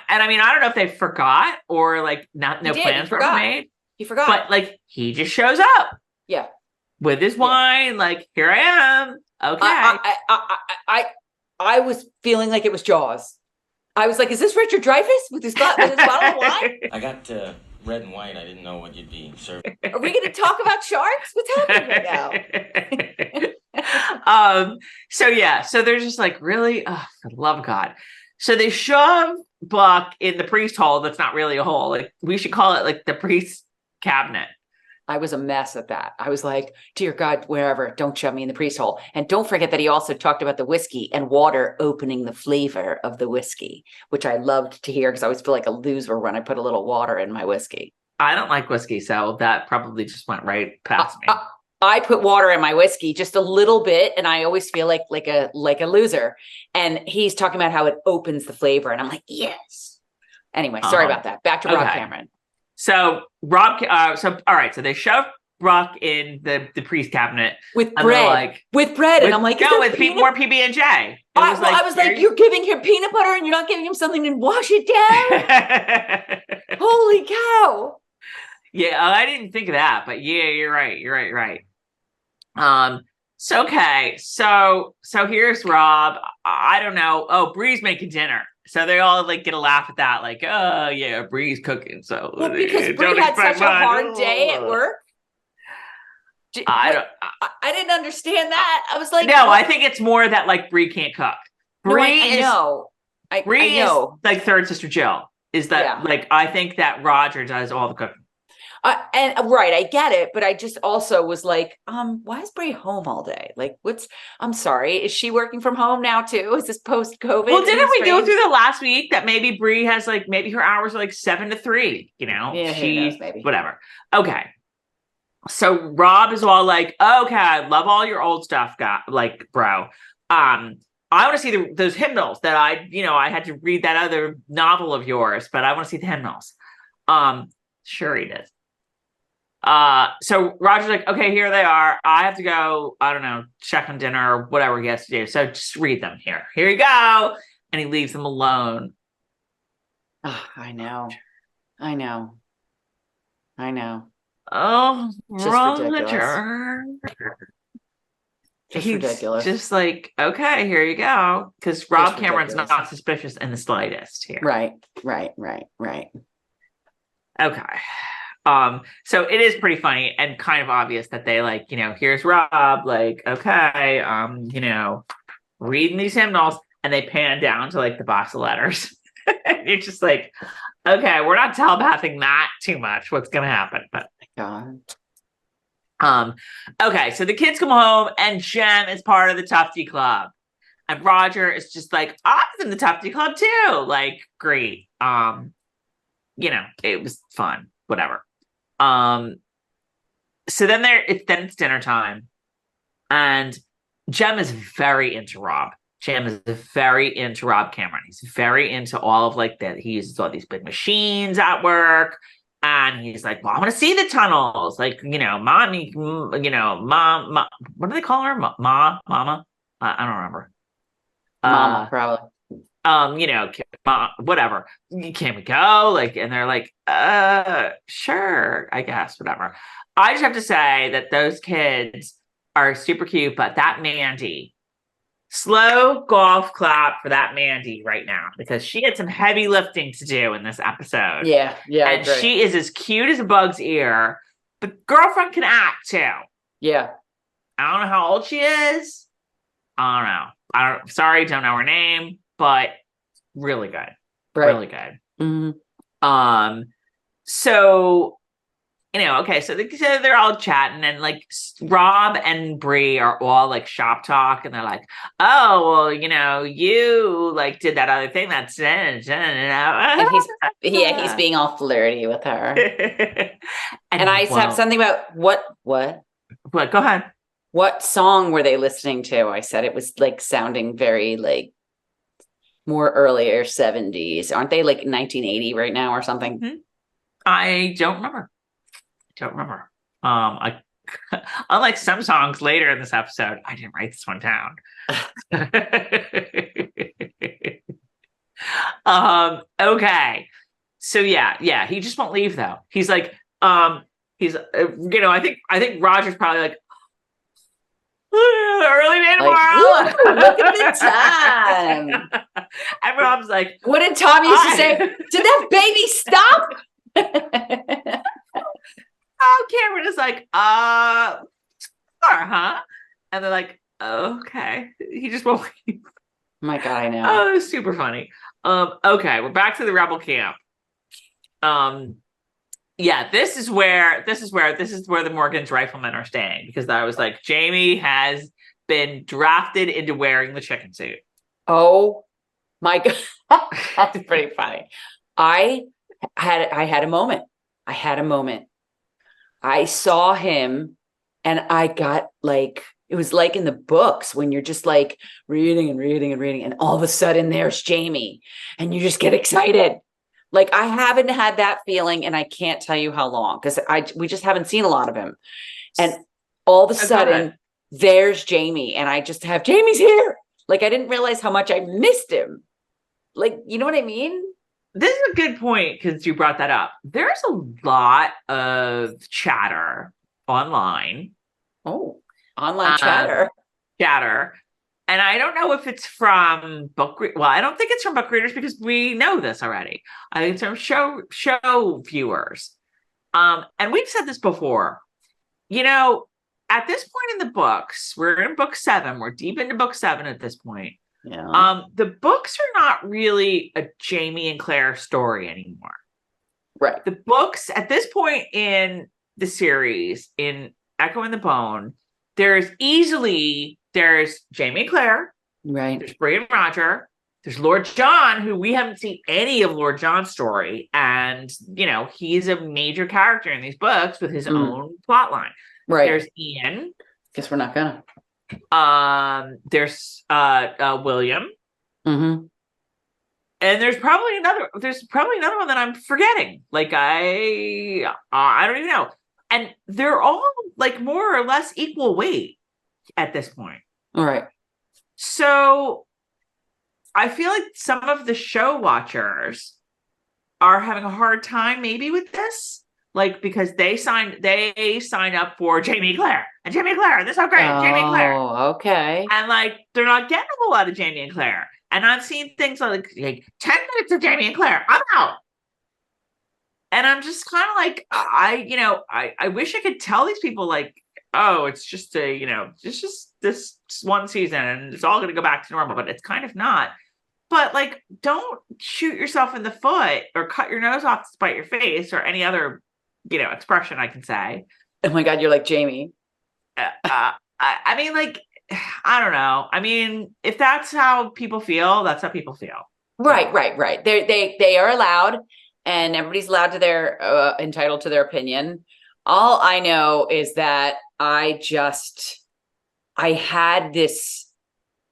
Speaker 1: And I mean, I don't know if they forgot or like no plans were made.
Speaker 2: He forgot.
Speaker 1: But like, he just shows up.
Speaker 2: Yeah.
Speaker 1: With his wine, like, here I am. Okay.
Speaker 2: I was feeling like it was Jaws. I was like, is this Richard Dreyfuss with his bottle of wine?
Speaker 3: I got red and white. I didn't know what you'd be serving.
Speaker 2: Are we going to talk about sharks? What's happening right
Speaker 1: now? So they're just like, really? Oh, for the love of God. So they shove Buck in the priest hole that's not really a hole. Like, we should call it like the priest cabinet.
Speaker 2: I was a mess at that. I was like, dear God, wherever, don't shove me in the priest hole. And don't forget that he also talked about the whiskey and water opening the flavor of the whiskey, which I loved to hear because I always feel like a loser when I put a little water in my whiskey.
Speaker 1: I don't like whiskey, so that probably just went right past me.
Speaker 2: I put water in my whiskey, just a little bit, and I always feel like a loser. And he's talking about how it opens the flavor, and I'm like, yes. Anyway, sorry about that. Back to Rob Cameron.
Speaker 1: So all right. So they shove Rock in the priest cabinet
Speaker 2: with bread, and I'm like,
Speaker 1: no, with more PB&J.
Speaker 2: I was like, you're giving him peanut butter, and you're not giving him something to wash it down. Holy cow!
Speaker 1: Yeah, I didn't think of that, but yeah, you're right. You're right. So here's Rob. I don't know. Oh, Bree's making dinner. So they all like get a laugh at that, like, oh yeah, Bree's cooking. So
Speaker 2: because Bree had such a hard day at work. I didn't understand that. I was like,
Speaker 1: no,
Speaker 2: what?
Speaker 1: I think it's more that like Bree can't cook. Bree
Speaker 2: I know. I know.
Speaker 1: Is like third sister Jill. Is that like I think that Roger does all the cooking.
Speaker 2: And right, I get it, but I just also was like, why is Bree home all day? Like, I'm sorry, is she working from home now too? Is this post-COVID?
Speaker 1: Well, didn't we go through the last week that maybe Bree has like, maybe her hours are like 7 to 3, you know?
Speaker 2: Yeah, who knows, maybe.
Speaker 1: Whatever. Okay. So Rob is all like, okay, I love all your old stuff, like, bro. I want to see those hymnals that I had to read that other novel of yours, but I want to see the hymnals. Sure he did. So Roger's like, okay, here they are. I have to go, I don't know, check on dinner or whatever he has to do. So just read them here. Here you go. And he leaves them alone.
Speaker 2: Oh, I know.
Speaker 1: Oh,
Speaker 2: just
Speaker 1: Roger.
Speaker 2: He's ridiculous.
Speaker 1: Just like, okay, here you go. Because Rob Cameron's not suspicious in the slightest here.
Speaker 2: Right.
Speaker 1: Okay. So it is pretty funny and kind of obvious that they like, here's Rob, like, okay, reading these hymnals, and they pan down to like the box of letters. You're just like, okay, we're not telepathing that too much. What's gonna happen? But okay, so the kids come home and Jem is part of the Tufty Club. And Roger is just like, I was in the Tufty Club too. Like, great. It was fun. Whatever. So then it's dinner time, and Jem is very into Rob. Jem is very into Rob Cameron. He's very into all of like that. He uses all these big machines at work, and he's like, well, I want to see the tunnels. Like, mommy, mom, what do they call her? Mama? I don't remember.
Speaker 2: Mama, probably.
Speaker 1: Whatever. Can we go? Like, and they're like, sure, I guess, whatever. I just have to say that those kids are super cute, but that Mandy, slow golf clap for that Mandy right now, because she had some heavy lifting to do in this episode.
Speaker 2: Yeah.
Speaker 1: And she is as cute as a bug's ear, but girlfriend can act too.
Speaker 2: Yeah. I
Speaker 1: don't know how old she is. I don't know. Sorry, don't know her name. But really good.
Speaker 2: Right.
Speaker 1: Really good.
Speaker 2: Mm-hmm.
Speaker 1: So, okay, so they're all chatting, and like Rob and Bree are all like shop talk, and they're like, oh, well, you like did that other thing that's and
Speaker 2: he's being all flirty with her. and I have something about what?
Speaker 1: Go ahead.
Speaker 2: What song were they listening to? I said it was like sounding very like more earlier 70s. Aren't they like 1980 right now or something?
Speaker 1: Mm-hmm. I don't remember. I unlike some songs later in this episode, I didn't write this one down. Okay. So yeah, he just won't leave though. He's like, I think Roger's probably like, early day tomorrow.
Speaker 2: Look at the time.
Speaker 1: And Rob's like,
Speaker 2: what did Tom used to say? Did that baby stop?
Speaker 1: Oh, Cameron is like, huh? And they're like, okay. He just won't leave.
Speaker 2: Oh my God, I know.
Speaker 1: Oh, it was super funny. Okay, we're back to the rebel camp. Yeah, this is where the Morgan's riflemen are staying, because I was like, Jamie has been drafted into wearing the chicken suit.
Speaker 2: Oh my God. That's pretty funny. I had a moment. I saw him and I got like, it was like in the books when you're just like reading, and all of a sudden there's Jamie and you just get excited. Like, I haven't had that feeling, and I can't tell you how long, because we just haven't seen a lot of him. And all of a sudden, there's Jamie, and I just have, Jamie's here. Like, I didn't realize how much I missed him. Like, you know what I mean?
Speaker 1: This is a good point, because you brought that up. There's a lot of chatter online.
Speaker 2: Oh, online chatter.
Speaker 1: And I don't know if it's from I don't think it's from book readers, because we know this already. I think it's from show viewers. And we've said this before. at this point in the books, we're in book 7. We're deep into book 7 at this point.
Speaker 2: Yeah.
Speaker 1: The books are not really a Jamie and Claire story anymore.
Speaker 2: Right.
Speaker 1: The books at this point in the series, in Echo and the Bone, there's Jamie and Claire,
Speaker 2: Right.
Speaker 1: there's Bray and Roger, there's Lord John, who we haven't seen any of Lord John's story, and he's a major character in these books with his own plot line.
Speaker 2: Right.
Speaker 1: There's Ian.
Speaker 2: Guess we're not gonna.
Speaker 1: There's William.
Speaker 2: Mm-hmm.
Speaker 1: And there's probably another one that I'm forgetting. Like I don't even know. And they're all like more or less equal weight at this point.
Speaker 2: All right.
Speaker 1: So I feel like some of the show watchers are having a hard time maybe with this. Like, because they signed up for Jamie and Claire. And Jamie and Claire, this is so great. Jamie and Claire.
Speaker 2: Oh, okay.
Speaker 1: And like they're not getting a whole lot of Jamie and Claire. And I've seen things like 10 minutes of Jamie and Claire. I'm out. And I'm just kind of like, I wish I could tell these people like, oh, it's just just this one season and it's all going to go back to normal, but it's kind of not. But like, don't shoot yourself in the foot or cut your nose off to spite your face or any other, expression I can say.
Speaker 2: Oh my God, you're like Jamie.
Speaker 1: I mean, like, I don't know. I mean, if that's how people feel, that's how people feel.
Speaker 2: Right. They are allowed, and everybody's allowed to their entitled to their opinion. All I know is that I had this.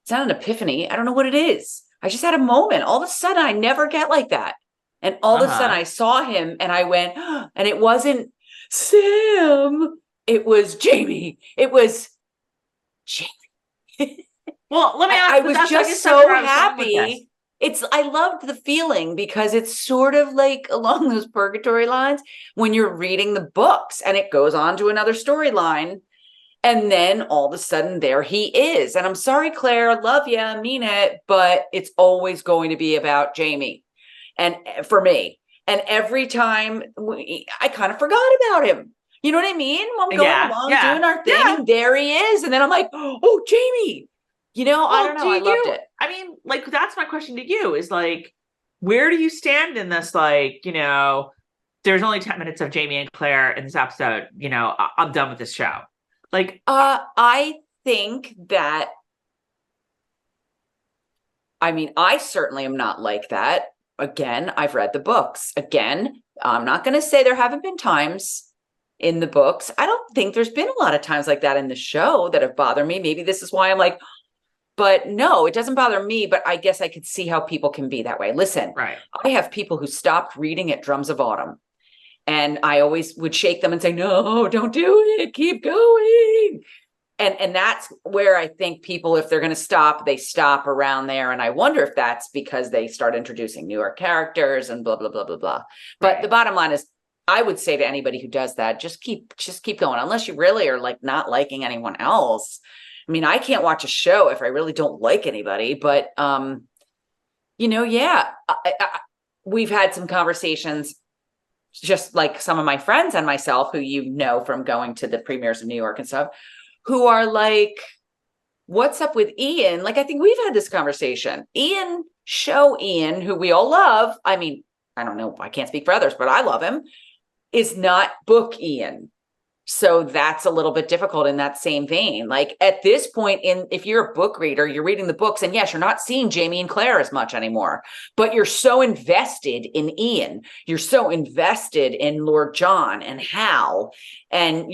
Speaker 2: It's not an epiphany. I don't know what it is. I just had a moment. All of a sudden, I never get like that. And all of a sudden I saw him and I went, oh, and it wasn't Sam. It was Jamie. It was Jamie.
Speaker 1: Well, let me ask.
Speaker 2: I was just so happy. I loved the feeling because it's sort of like along those purgatory lines when you're reading the books and it goes on to another storyline. And then all of a sudden there he is. And I'm sorry, Claire, I love you, I mean it, but it's always going to be about Jamie. And for me, and every time I kind of forgot about him. You know what I mean? I'm going along doing our thing, and there he is. And then I'm like, oh, Jamie. I don't know. I loved it.
Speaker 1: I mean, like, that's my question to you is like, where do you stand in this? Like, there's only 10 minutes of Jamie and Claire in this episode. I'm done with this show. Like,
Speaker 2: I think that, I certainly am not like that. Again, I've read the books. Again, I'm not going to say there haven't been times in the books. I don't think there's been a lot of times like that in the show that have bothered me. Maybe this is why I'm like, but no, it doesn't bother me. But I guess I could see how people can be that way. Listen,
Speaker 1: right.
Speaker 2: I have people who stopped reading at Drums of Autumn. And I always would shake them and say, no, don't do it. Keep going. And that's where I think people, if they're going to stop, they stop around there. And I wonder if that's because they start introducing newer characters and blah, blah, blah, blah, blah. But the bottom line is, I would say to anybody who does that, just keep going, unless you really are like not liking anyone else. I mean, I can't watch a show if I really don't like anybody, but, we've had some conversations, just like some of my friends and myself, who from going to the premieres of New York and stuff, who are like, what's up with Ian? Like, I think we've had this conversation. Ian, who we all love. I mean, I don't know, I can't speak for others, but I love him, is not book Ian. So that's a little bit difficult in that same vein. Like at this point if you're a book reader, you're reading the books, and yes, you're not seeing Jamie and Claire as much anymore, but you're so invested in Ian. You're so invested in Lord John and Hal and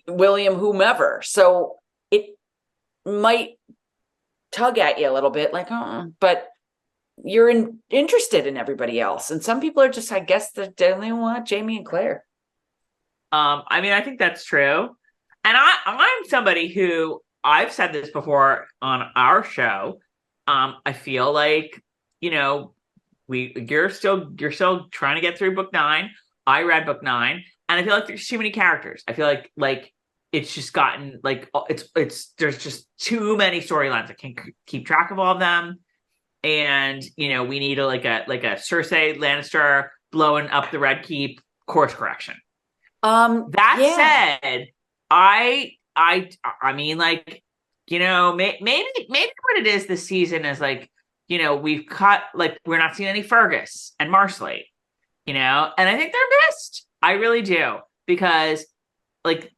Speaker 2: William, whomever. So it might tug at you a little bit like, but you're interested in everybody else. And some people are just, I guess, they only want Jamie and Claire.
Speaker 1: I think that's true. And I'm somebody who, I've said this before on our show. I feel like, you're still trying to get through book 9. I read book 9 and I feel like there's too many characters. I feel like it's just gotten like, there's just too many storylines. I can't keep track of all of them. And, we need a Cersei Lannister blowing up the Red Keep course correction. That said, I mean, like, maybe what it is this season is like, we've cut, like, we're not seeing any Fergus and Marsley, and I think they're missed. I really do, because like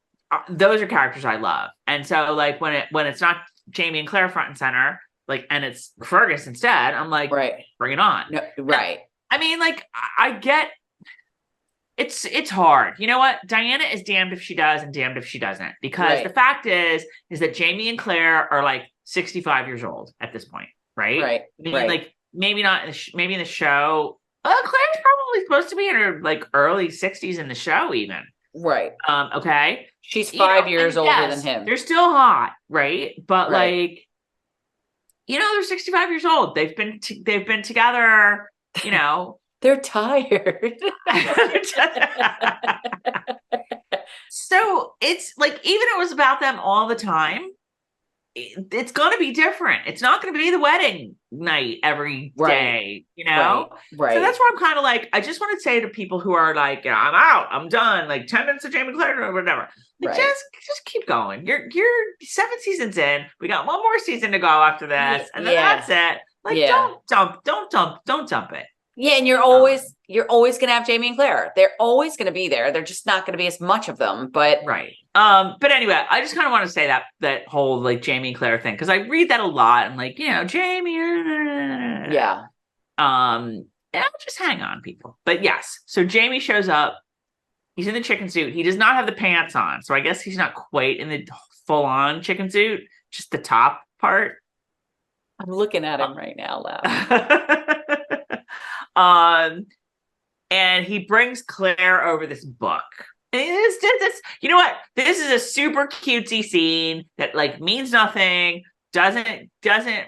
Speaker 1: those are characters I love, and so like when it's not Jamie and Claire front and center, like, and it's Fergus instead, I'm like,
Speaker 2: Right.
Speaker 1: bring it on.
Speaker 2: No, right.
Speaker 1: And, I mean, like, I get. It's hard. You know what? Diana is damned if she does and damned if she doesn't. Because the fact is that Jamie and Claire are like 65 years old at this point, right?
Speaker 2: Right.
Speaker 1: I mean, like, maybe not. Maybe in the show. Claire's probably supposed to be in her like early 60s in the show, even.
Speaker 2: Right.
Speaker 1: Okay.
Speaker 2: She's 5 years older than him.
Speaker 1: They're still hot, right? But like, they're 65 years old. They've been together.
Speaker 2: They're tired.
Speaker 1: So it's like, even if it was about them all the time, it's going to be different. It's not going to be the wedding night every day,
Speaker 2: Right.
Speaker 1: So that's where I'm kind of like, I just want to say to people who are like, I'm out, I'm done, like 10 minutes of Jamie Claire or whatever. Like, just keep going. You're 7 seasons in. We got one more season to go after this, and then that's it. Like, don't dump it.
Speaker 2: Yeah, and you're always gonna have Jamie and Claire. They're always gonna be there. They're just not gonna be as much of them. But
Speaker 1: right. But anyway, I just kind of want to say that whole like Jamie and Claire thing, because I read that a lot, and like, Jamie.
Speaker 2: Yeah.
Speaker 1: And I'll just hang on, people. But yes, so Jamie shows up. He's in the chicken suit. He does not have the pants on, so I guess he's not quite in the full on chicken suit, just the top part.
Speaker 2: I'm looking at him right now, laughing.
Speaker 1: And he brings Claire over this book. And this, you know what? This is a super cutesy scene that like means nothing, doesn't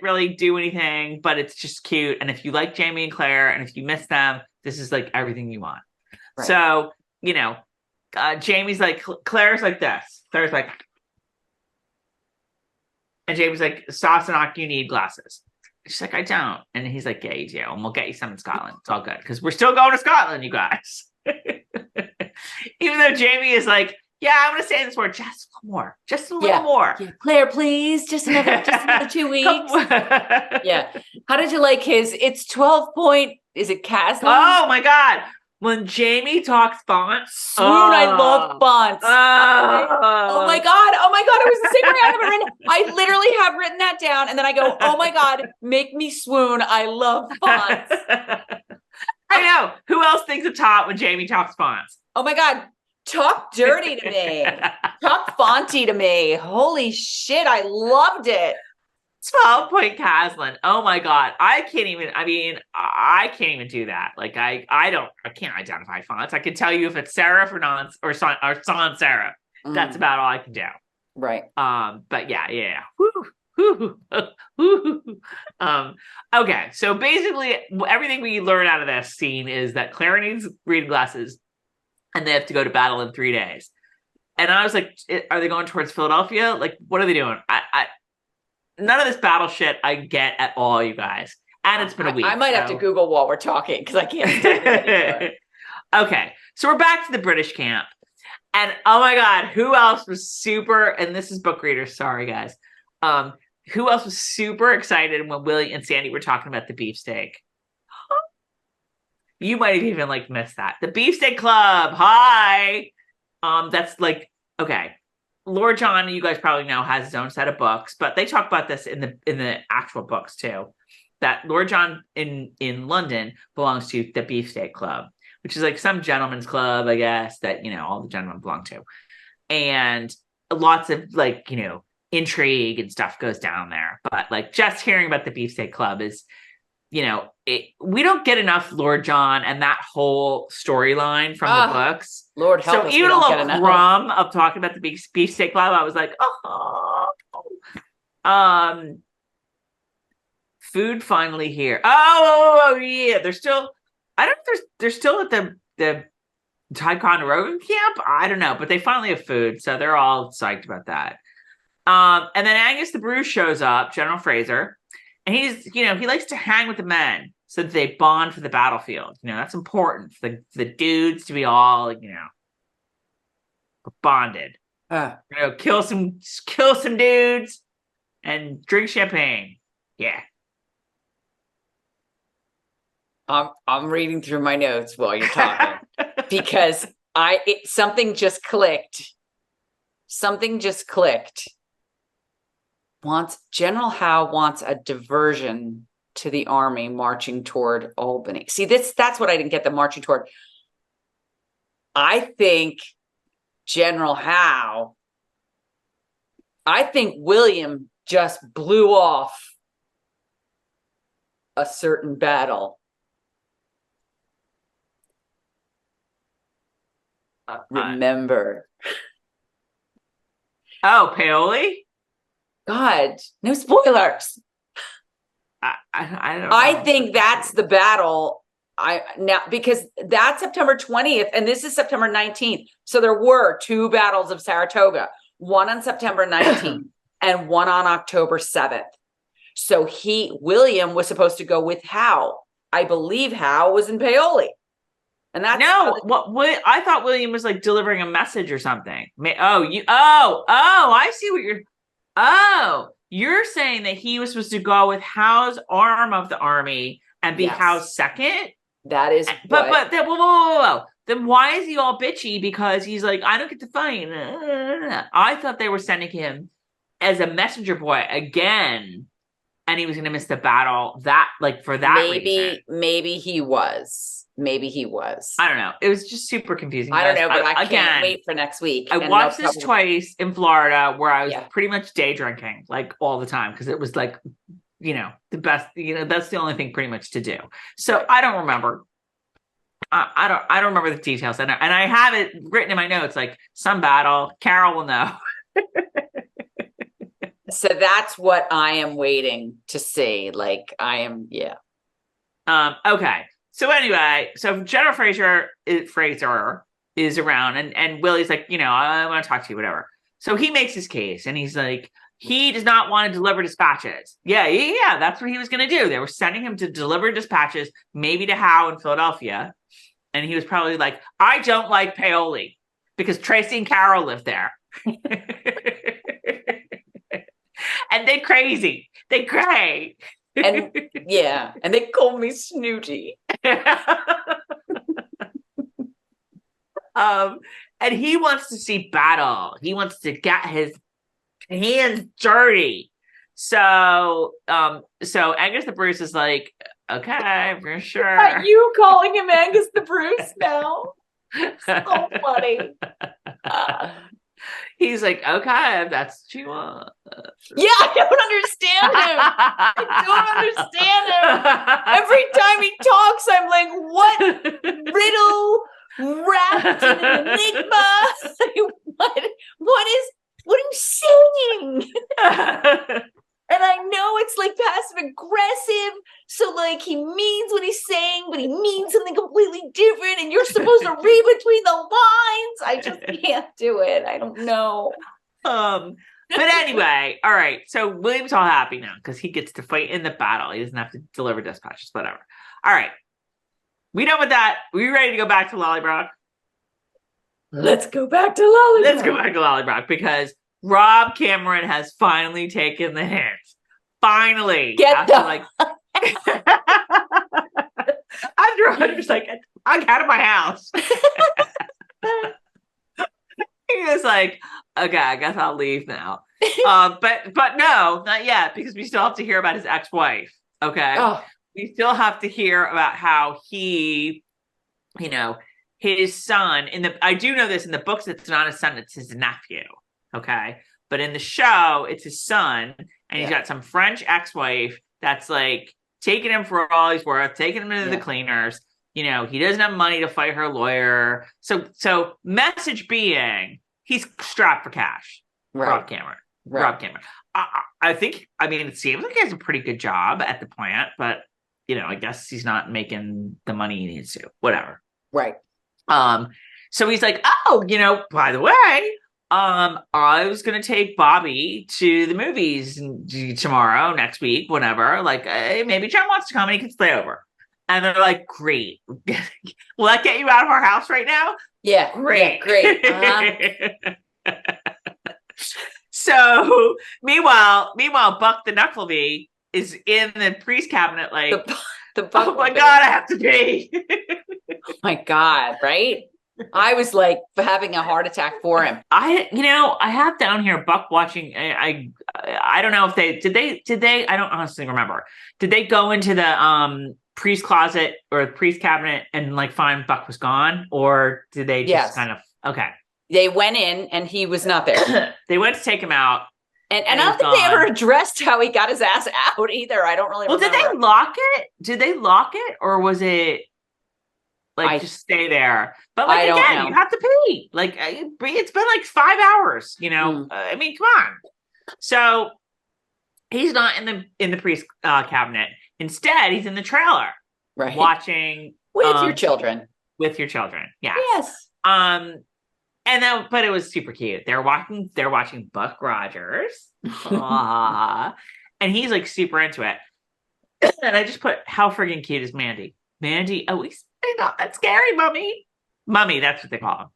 Speaker 1: really do anything, but it's just cute. And if you like Jamie and Claire, and if you miss them, this is like everything you want. Right. So, Jamie's like, Claire's like this. Claire's like, and Jamie's like, Sassenach, you need glasses. She's like, I don't. And he's like, yeah, you do. And we'll get you some in Scotland. It's all good. Because we're still going to Scotland, you guys. Even though Jamie is like, yeah, I'm going to stay in this for just a little more. Just a little more.
Speaker 2: Yeah. Claire, please. Just another 2 weeks. Yeah. How did you like it's 12 point? Is it Caslin?
Speaker 1: Oh, my God. When Jamie talks fonts.
Speaker 2: Swoon, I love fonts. Oh my God. It was the same way I have it written. I literally have written that down, and then I go, oh my God, make me swoon. I love fonts.
Speaker 1: I know. Who else thinks it's hot when Jamie talks fonts?
Speaker 2: Oh my God. Talk dirty to me. Talk fonty to me. Holy shit. I loved it.
Speaker 1: 12 point Caslin. Oh my God. I can't even do that. Like, I can't identify fonts. I can tell you if it's serif or sans serif. That's about all I can do.
Speaker 2: Right.
Speaker 1: But yeah. Okay. So basically everything we learn out of this scene is that Claire needs reading glasses, and they have to go to battle in 3 days. And I was like, are they going towards Philadelphia? Like, what are they doing? None of this battle shit I get at all, you guys. And it's been a week.
Speaker 2: I might have to Google while we're talking, because I can't.
Speaker 1: Okay. So we're back to the British camp. And oh my God, who else was super, and this is book readers, sorry guys. Who else was super excited when Willie and Sandy were talking about the beefsteak? You might have even like missed that. The Beefsteak Club. Hi. That's like, okay. Lord John, you guys probably know, has his own set of books, but they talk about this in the actual books too. That Lord John in London belongs to the Beefsteak Club, which is like some gentleman's club, I guess, that, all the gentlemen belong to. And lots of like, intrigue and stuff goes down there. But like, just hearing about the Beefsteak Club is, we don't get enough Lord John and that whole storyline from the books.
Speaker 2: Lord help us.
Speaker 1: So even a little crumb of talking about the Beefsteak Club, I was like, food finally here. Oh yeah, they're still. I don't know if they're still at the Ticonderoga camp. I don't know, but they finally have food, so they're all psyched about that. And then Angus the Bruce shows up, General Fraser. And he's, he likes to hang with the men so that they bond for the battlefield. That's important for the dudes to be all, bonded. kill some dudes and drink champagne. Yeah.
Speaker 2: I'm reading through my notes while you're talking because something just clicked. General Howe wants a diversion to the army marching toward Albany. See, that's what I didn't get, the marching toward. I think William just blew off a certain battle. Remember.
Speaker 1: Oh, Paoli?
Speaker 2: God, no spoilers.
Speaker 1: I don't know.
Speaker 2: I think that's the battle. Because that's September 20th and this is September 19th. So there were 2 battles of Saratoga, one on September 19th and one on October 7th. So William was supposed to go with Howe. I believe Howe was in Paoli. And that's
Speaker 1: what I thought William was like delivering a message or something. I see what you're saying that he was supposed to go with Howe's arm of the army and be Howe's second.
Speaker 2: That is,
Speaker 1: but then, whoa. Then why is he all bitchy? Because he's like, I don't get to fight. I thought they were sending him as a messenger boy again, and he was going to miss the battle. For that reason.
Speaker 2: Maybe he was.
Speaker 1: I don't know. It was just super confusing.
Speaker 2: I don't know, but I can't wait for next week.
Speaker 1: I watched this twice in Florida where I was pretty much day drinking like all the time because it was like, the best, that's the only thing pretty much to do. So I don't remember. I don't remember the details. And I have it written in my notes, like some battle, Carol will know.
Speaker 2: So that's what I am waiting to see. Like okay.
Speaker 1: So anyway, General Fraser is around and Willie's like, I want to talk to you, whatever. So he makes his case and he's like, he does not want to deliver dispatches. Yeah. That's what he was going to do. They were sending him to deliver dispatches, maybe to Howe in Philadelphia. And he was probably like, I don't like Paoli because Tracy and Carol live there. And they're crazy. They cray.
Speaker 2: And and they call me Snooty.
Speaker 1: And he wants to see battle. He wants to get his hands dirty. So Angus the Bruce is like, okay, for sure.
Speaker 2: Are you calling him Angus the Bruce now? So funny.
Speaker 1: He's like, okay, if that's what you want.
Speaker 2: Yeah, I don't understand him. Every time he talks, I'm like, what riddle wrapped in an enigma? What are you saying? And I know it's like passive aggressive. So like he means what he's saying, but he means something completely different. And you're supposed to read between the lines. I just can't do it. I don't know.
Speaker 1: But anyway, all right. So William's all happy now because he gets to fight in the battle. He doesn't have to deliver dispatches, whatever. All right. We done with that. We ready to go back to Lollybrock?
Speaker 2: Let's go back to Lollybrock.
Speaker 1: Let's go back to Lollybrock because Rob Cameron has finally taken the hint. Finally. After 100 seconds, I got out of my house. He was like, okay, I guess I'll leave now. But no, not yet, because we still have to hear about his ex-wife. Okay.
Speaker 2: Oh.
Speaker 1: We still have to hear about how he, his son I do know this in the books, it's not his son, it's his nephew. Okay. But in the show, it's his son, and he's got some French ex-wife that's like taking him for all he's worth, taking him into the cleaners. He doesn't have money to fight her lawyer. So message being, he's strapped for cash. Right. Rob Cameron. Right. Rob Cameron. I think, it seems like he has a pretty good job at the plant, but, I guess he's not making the money he needs to. Whatever.
Speaker 2: Right.
Speaker 1: So he's like, oh, by the way, I was going to take Bobby to the movies tomorrow, next week, whenever. Like, maybe John wants to come and he can stay over. And they're like, great. Will that get you out of our house right now?
Speaker 2: Yeah.
Speaker 1: Great.
Speaker 2: Yeah, great. Uh-huh.
Speaker 1: So meanwhile, Buck the Knucklebee is in the priest cabinet, like,
Speaker 2: the
Speaker 1: oh my
Speaker 2: Bucklebee.
Speaker 1: God, I have to pee.
Speaker 2: Oh my God, right? I was like having a heart attack for him.
Speaker 1: I have down here Buck watching. I don't know if did they. I don't honestly remember. Did they go into the priest closet or the priest cabinet and like find Buck was gone, or did they just kind of okay?
Speaker 2: They went in and he was not there.
Speaker 1: They went to take him out.
Speaker 2: And I don't think they ever addressed how he got his ass out either. I don't really remember.
Speaker 1: Did they lock it? Did they lock it, or was it like just stay there? But like again, you have to pee. Like it's been like 5 hours. I mean, come on. So he's not in the priest cabinet. Instead, he's in the trailer,
Speaker 2: right,
Speaker 1: watching
Speaker 2: with your children.
Speaker 1: With your children, yes.
Speaker 2: Yes.
Speaker 1: And then, but it was super cute. They're watching Buck Rogers. And he's like super into it. And I just put, how friggin' cute is Mandy? Mandy, oh, he's not that scary, Mummy. Mummy, that's what they call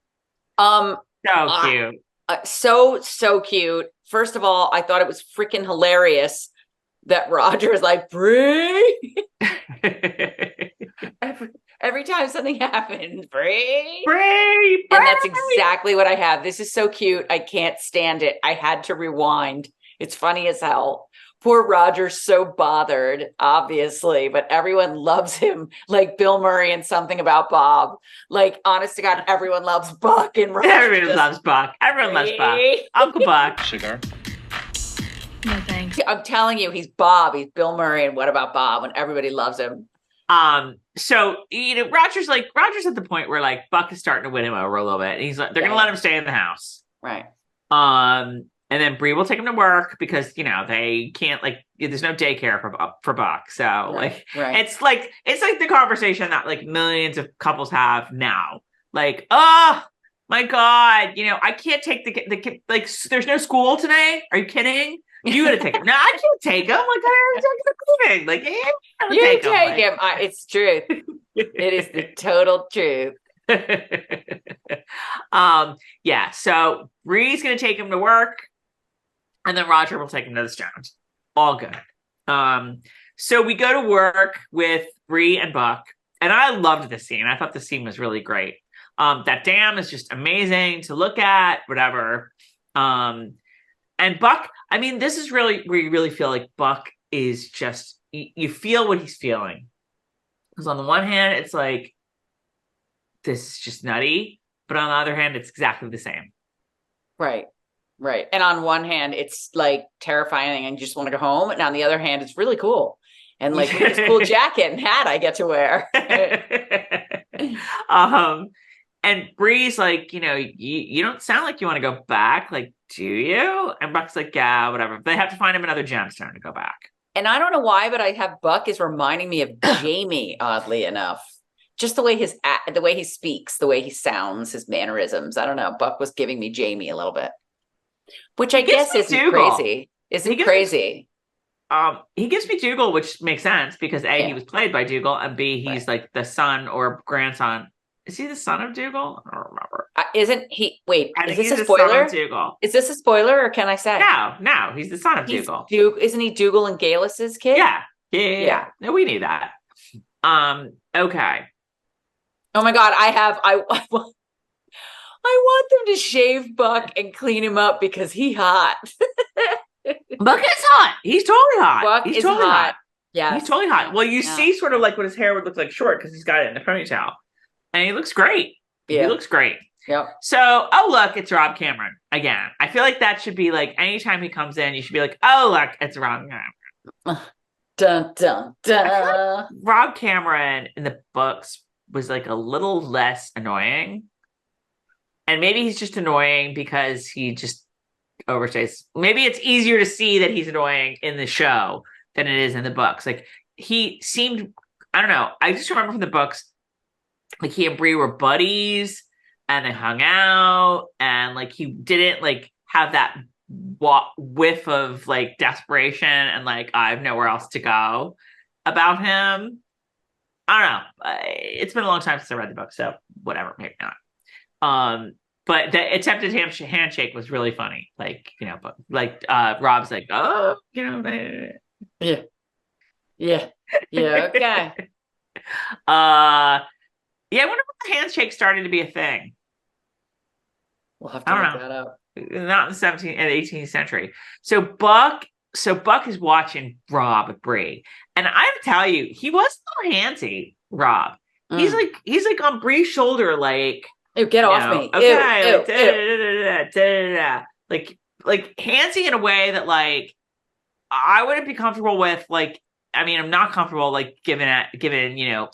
Speaker 1: him. So cute.
Speaker 2: So cute. First of all, I thought it was freaking hilarious that Roger is like, Bree. Every time something happens, Bree.
Speaker 1: Bree.
Speaker 2: And that's exactly what I have. This is so cute. I can't stand it. I had to rewind. It's funny as hell. Poor Roger's so bothered, obviously, but everyone loves him. Like Bill Murray and Something About Bob. Like, honest to God, everyone loves Buck and Roger.
Speaker 1: Everyone loves Buck. Everyone loves Buck. Uncle Buck.
Speaker 3: Cigar?
Speaker 4: No, thanks.
Speaker 2: I'm telling you, he's Bob. He's Bill Murray and What About Bob? And everybody loves him.
Speaker 1: So Roger's at the point where like Buck is starting to win him over a little bit. And he's like, they're gonna let him stay in the house.
Speaker 2: Right.
Speaker 1: And then Bree will take him to work because they can't, like, there's no daycare for Buck. So it's like the conversation that like millions of couples have now. Like, oh my God, I can't take the kid. Like, there's no school today. Are you kidding? You gotta take him. No, I can't take him. Like, I'm moving. Like,
Speaker 2: you take him. It's truth. It is the total truth.
Speaker 1: Yeah. So Bree's gonna take him to work, and then Roger will take him to the Stones. All good. So we go to work with Bree and Buck, and I loved this scene. I thought the scene was really great. That dam is just amazing to look at. Whatever. And Buck, I mean, this is really where you really feel like Buck is just, you feel what he's feeling. Because on the one hand, it's like, this is just nutty. But on the other hand, it's exactly the same.
Speaker 2: Right. Right. And on one hand, it's like terrifying and you just want to go home. And on the other hand, it's really cool. And like this cool jacket and hat I get to wear.
Speaker 1: And Bree's like, you don't sound like you want to go back. Like, do you? And Buck's like, yeah, whatever. They have to find him another gemstone to go back.
Speaker 2: And I don't know why, but I have Buck is reminding me of Jamie, oddly enough. Just the way the way he speaks, the way he sounds, his mannerisms. I don't know. Buck was giving me Jamie a little bit, which I guess isn't crazy. Isn't crazy.
Speaker 1: He gives me Dougal, which makes sense because A, he was played by Dougal, and B, he's like the son or grandson. Is he the son of Dougal? I don't remember.
Speaker 2: Isn't he? Wait,
Speaker 1: I
Speaker 2: is this a spoiler? Is this a spoiler, or can I say?
Speaker 1: No, he's the son of Dougal.
Speaker 2: Isn't he Dougal and Gaelus's kid?
Speaker 1: Yeah. No, we knew that. Okay.
Speaker 2: Oh my God, I want them to shave Buck and clean him up because he's hot.
Speaker 1: Buck is hot. He's totally hot.
Speaker 2: Buck is totally hot. Yeah,
Speaker 1: he's totally hot. Well, you see sort of like what his hair would look like short because he's got it in a ponytail. And he looks great. Yeah. He looks great.
Speaker 2: Yep.
Speaker 1: So, look, it's Rob Cameron again. I feel like that should be like anytime he comes in, you should be like, oh, look, it's Rob Cameron.
Speaker 2: Dun, dun, dun.
Speaker 1: Like Rob Cameron in the books was like a little less annoying. And maybe he's just annoying because he just overstays. Maybe it's easier to see that he's annoying in the show than it is in the books. Like he seemed, I don't know. I just remember from the books, like he and Bree were buddies and they hung out and like he didn't like have that whiff of like desperation and like I have nowhere else to go about him. I don't know. It's been a long time since I read the book, so whatever, maybe not. But the attempted handshake was really funny. Like, but like Rob's like, oh,
Speaker 2: Yeah. Yeah. Yeah. Okay.
Speaker 1: Yeah, I wonder if the handshake started to be a thing.
Speaker 2: We'll have
Speaker 1: I
Speaker 2: to
Speaker 1: don't
Speaker 2: look
Speaker 1: know.
Speaker 2: that up.
Speaker 1: Not in the 17th and 18th century. So Buck is watching Rob with Bree. And I have to tell you, he was a little handsy, Rob. He's like on Bree's shoulder, like,
Speaker 2: Ew, get off me.
Speaker 1: Okay,
Speaker 2: Ew,
Speaker 1: like,
Speaker 2: ew, ew.
Speaker 1: like handsy in a way that like I wouldn't be comfortable with. Like, I mean, I'm not comfortable like given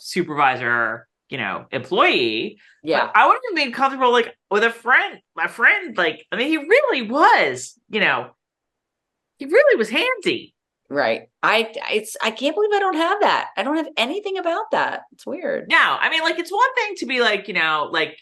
Speaker 1: supervisor, employee.
Speaker 2: Yeah.
Speaker 1: But I wouldn't have been comfortable like with a friend. My friend, like, I mean, he really was, he really was handsy.
Speaker 2: Right. I can't believe I don't have that. I don't have anything about that. It's weird.
Speaker 1: No, I mean, like, it's one thing to be like, like,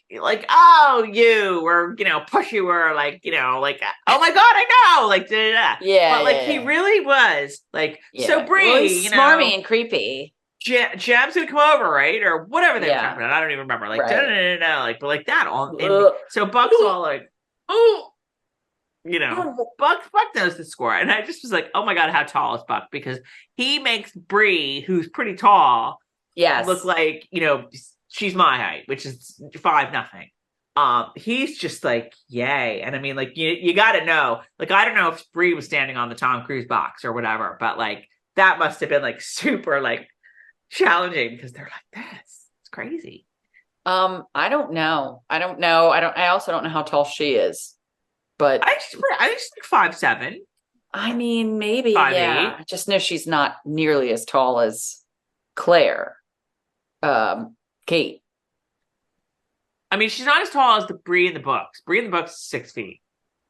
Speaker 1: oh, you, or, push you, or like, like, oh my God, I know, like, da, da, da.
Speaker 2: Yeah.
Speaker 1: But like, he really was like, so Bree,
Speaker 2: well, he's smarmy and creepy.
Speaker 1: Jam's gonna come over, right? Or whatever they were talking about. I don't even remember. Like, da, da, da, da, like, but like that all. So Buck's all like, oh. Buck knows the score. And I just was like, oh my God, how tall is Buck? Because he makes Bree, who's pretty tall, look like, she's my height, which is 5-0. He's just like, yay. And I mean, like, you got to know, like, I don't know if Bree was standing on the Tom Cruise box or whatever, but like, that must have been like super like challenging because they're like, this, it's crazy.
Speaker 2: I don't know. I also don't know how tall she is. But
Speaker 1: I think she's like 5'7".
Speaker 2: I mean, maybe
Speaker 1: 5'8".
Speaker 2: yeah. I just know she's not nearly as tall as Claire. Kate.
Speaker 1: I mean, she's not as tall as the Bree in the books. Bree in the books is 6 feet.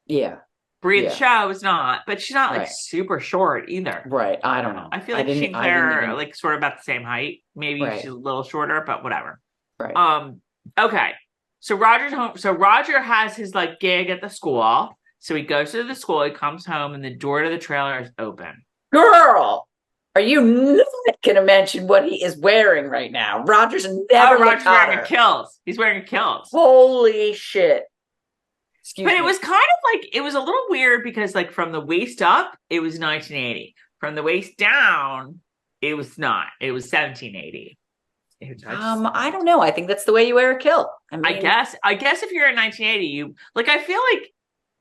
Speaker 2: Yeah.
Speaker 1: Bree in the show is not, but she's not like super short either.
Speaker 2: Right. I don't know.
Speaker 1: I feel like she and Claire are like sort of about the same height. Maybe she's a little shorter, but whatever.
Speaker 2: Right.
Speaker 1: Okay. So Roger's home. So Roger has his like gig at the school. So he goes to the school. He comes home, and the door to the trailer is open.
Speaker 2: Girl, are you not going to mention what he is wearing right now? Roger's
Speaker 1: Roger's wearing a kilt. He's wearing a kilt.
Speaker 2: Holy shit!
Speaker 1: Excuse me. It was kind of like it was a little weird because like from the waist up, it was 1980. From the waist down, it was not. It was 1780.
Speaker 2: I don't know. I think that's the way you wear a kilt. I mean,
Speaker 1: I guess if you're in 1980, you like. I feel like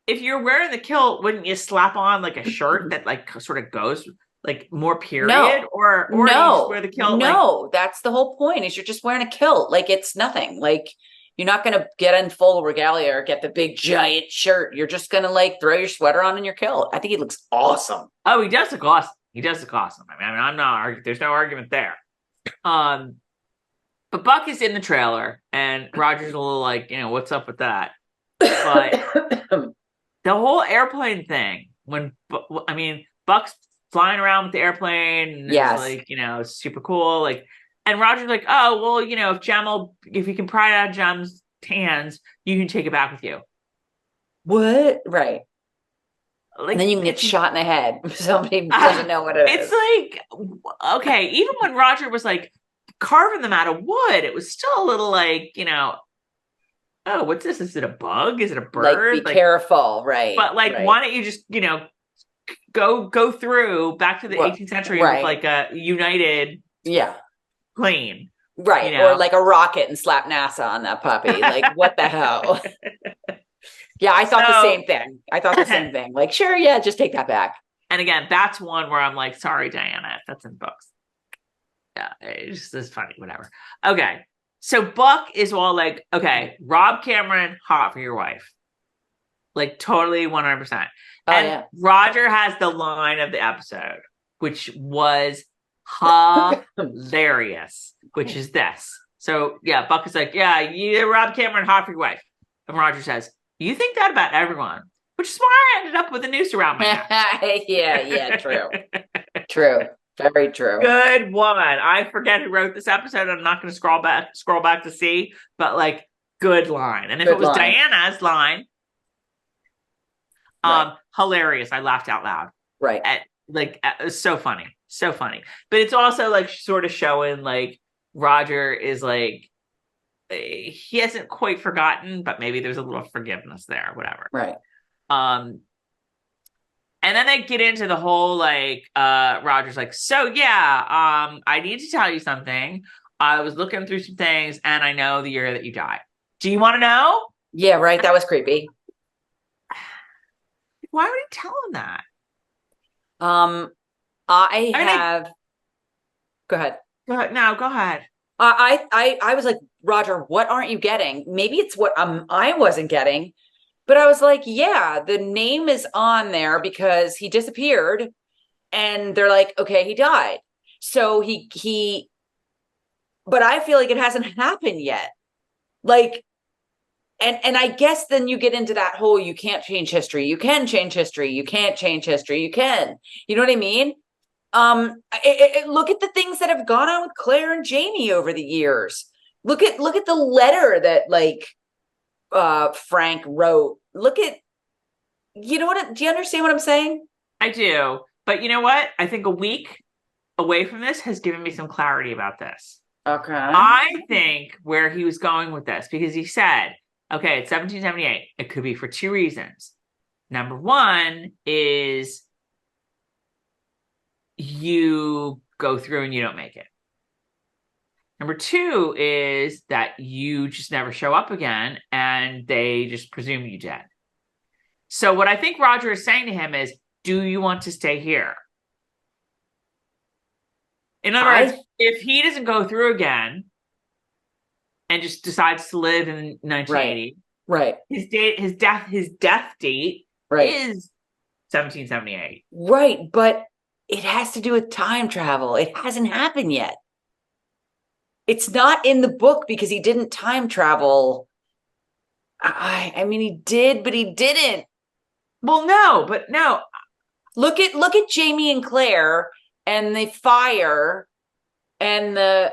Speaker 1: if you're wearing the kilt, wouldn't you slap on like a shirt that like sort of goes like more period?
Speaker 2: No.
Speaker 1: Or
Speaker 2: no,
Speaker 1: you just wear the kilt?
Speaker 2: No, that's the whole point. Is you're just wearing a kilt. Like it's nothing. Like you're not going to get in full regalia or get the big giant shirt. You're just going to like throw your sweater on in your kilt. I think he looks awesome.
Speaker 1: Oh, he does look awesome. He does look awesome. I mean, I'm not. There's no argument there. But Buck is in the trailer, and Roger's a little like, what's up with that? But the whole airplane thing, Buck's flying around with the airplane, and it's like, it's super cool. Like, and Roger's like, oh, well, if you can pry it out of Gem's hands, you can take it back with you.
Speaker 2: What? Right.
Speaker 1: Like,
Speaker 2: and then you can get shot in the head if somebody doesn't know what it is.
Speaker 1: It's like, okay, even when Roger was like, carving them out of wood, it was still a little like, oh, what's this? Is it a bug? Is it a bird?
Speaker 2: Like, be careful, right?
Speaker 1: But like, why don't you just, go through back to the 18th century with like a United plane.
Speaker 2: Right. Or like a rocket and slap NASA on that puppy. Like, what the hell? Yeah, I thought the same thing. Like, sure, yeah, just take that back.
Speaker 1: And again, that's one where I'm like, sorry, Diana, if that's in books. Yeah, it's funny, whatever. Okay, so Buck is all like, okay, Rob Cameron, hot for your wife. Like, totally 100%. And Roger has the line of the episode, which was hilarious, which is this. So, yeah, Buck is like, yeah, Rob Cameron, hot for your wife. And Roger says, you think that about everyone, which is why I ended up with a noose around my neck.
Speaker 2: Yeah, true. True. Very true.
Speaker 1: Good woman. I forget who wrote this episode. I'm not going to scroll back to see, but like, good line. And if it was Diana's line, hilarious. I laughed out loud.
Speaker 2: Right.
Speaker 1: It was so funny. So funny. But it's also like sort of showing like Roger is like, he hasn't quite forgotten, but maybe there's a little forgiveness there, whatever.
Speaker 2: Right.
Speaker 1: And then they get into the whole like Roger's like, so yeah, I need to tell you something. I was looking through some things and I know the year that you died. Do you want to know?
Speaker 2: Yeah, right. That was creepy.
Speaker 1: Why would he tell him that?
Speaker 2: Go ahead.
Speaker 1: Go ahead. No, go ahead.
Speaker 2: I was like, Roger, what aren't you getting? Maybe it's what I wasn't getting, but I was like, yeah, the name is on there because he disappeared, and they're like, okay, he died. So he, but I feel like it hasn't happened yet. Like, and I guess then you get into that whole, you can't change history. You can change history. You can't change history. You can. You know what I mean? Look at the things that have gone on with Claire and Jamie over the years. Look at the letter that like Frank wrote. Look at, you know what? Do you understand what I'm saying?
Speaker 1: I do. But you know what? I think a week away from this has given me some clarity about this.
Speaker 2: Okay.
Speaker 1: I think where he was going with this, because he said, okay, it's 1778. It could be for two reasons. Number one is you go through and you don't make it. Number two is that you just never show up again and they just presume you dead. So what I think Roger is saying to him is, do you want to stay here? In other words, if he doesn't go through again and just decides to live in 1980,
Speaker 2: right.
Speaker 1: His death date is 1778.
Speaker 2: Right, but it has to do with time travel. It hasn't happened yet. It's not in the book because he didn't time travel. I mean, he did, but he didn't.
Speaker 1: Well, no.
Speaker 2: Look at Jamie and Claire and the fire and the.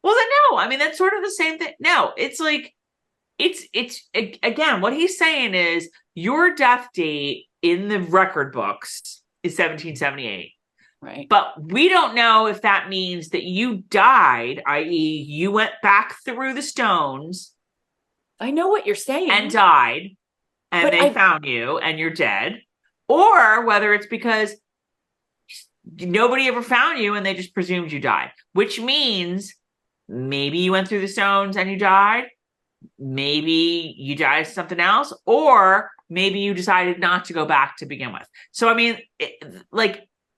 Speaker 1: Well, then no. I mean, that's sort of the same thing. No, it's like, it's again, what he's saying is your death date in the record books is 1778.
Speaker 2: Right.
Speaker 1: But we don't know if that means that you died, i.e., you went back through the stones.
Speaker 2: I know what you're saying.
Speaker 1: And died, and they found you, and you're dead. Or whether it's because nobody ever found you, and they just presumed you died. Which means maybe you went through the stones and you died. Maybe you died of something else. Or maybe you decided not to go back to begin with. So, I mean,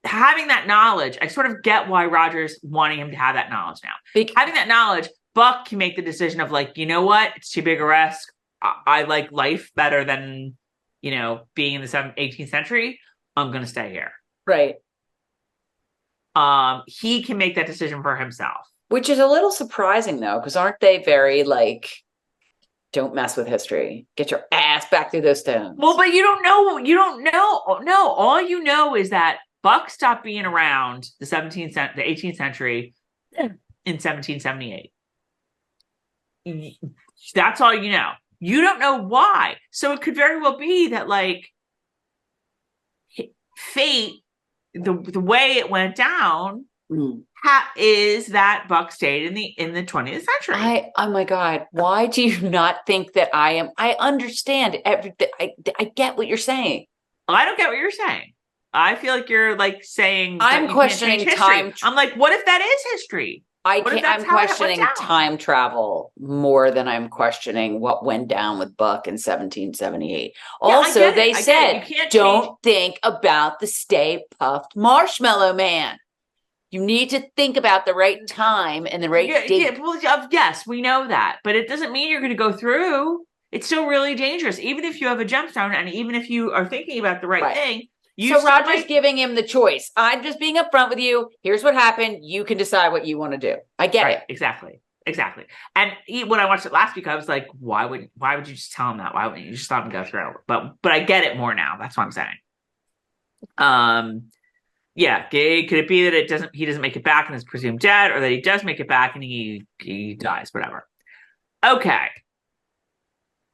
Speaker 1: having that knowledge, I sort of get why Roger's wanting him to have that knowledge now. Having that knowledge, Buck can make the decision of like, you know what? It's too big a risk. I like life better than, being in the 18th century. I'm going to stay here.
Speaker 2: Right.
Speaker 1: He can make that decision for himself. Which
Speaker 2: is a little surprising though, because aren't they very like, don't mess with history. Get your ass back through those stones.
Speaker 1: Well, but you don't know. No, all you know is that Buck stopped being around the 18th century in 1778. That's all you know. You don't know why. So it could very well be that like fate, the way it went down is that Buck stayed in the 20th century.
Speaker 2: Oh my God. Why do you not think that I understand everything. I get what you're saying.
Speaker 1: I don't get what you're saying. I feel like you're like saying
Speaker 2: I'm questioning time.
Speaker 1: I'm like, what if that is history?
Speaker 2: I'm questioning time travel more than I'm questioning what went down with Buck in 1778. Yeah, also, they said, don't think about the Stay Puft Marshmallow Man. You need to think about the right time and the right date.
Speaker 1: Yeah, well, yes, we know that. But it doesn't mean you're going to go through. It's still really dangerous. Even if you have a gemstone and even if you are thinking about the right thing.
Speaker 2: So Roger's giving him the choice. I'm just being upfront with you. Here's what happened. You can decide what you want to do. I get it.
Speaker 1: Exactly. And when I watched it last week, I was like, why would you just tell him that? Why wouldn't you just let him go through? But I get it more now. That's what I'm saying. Yeah. Could it be that he doesn't make it back and is presumed dead, or that he does make it back and he dies, whatever. Okay.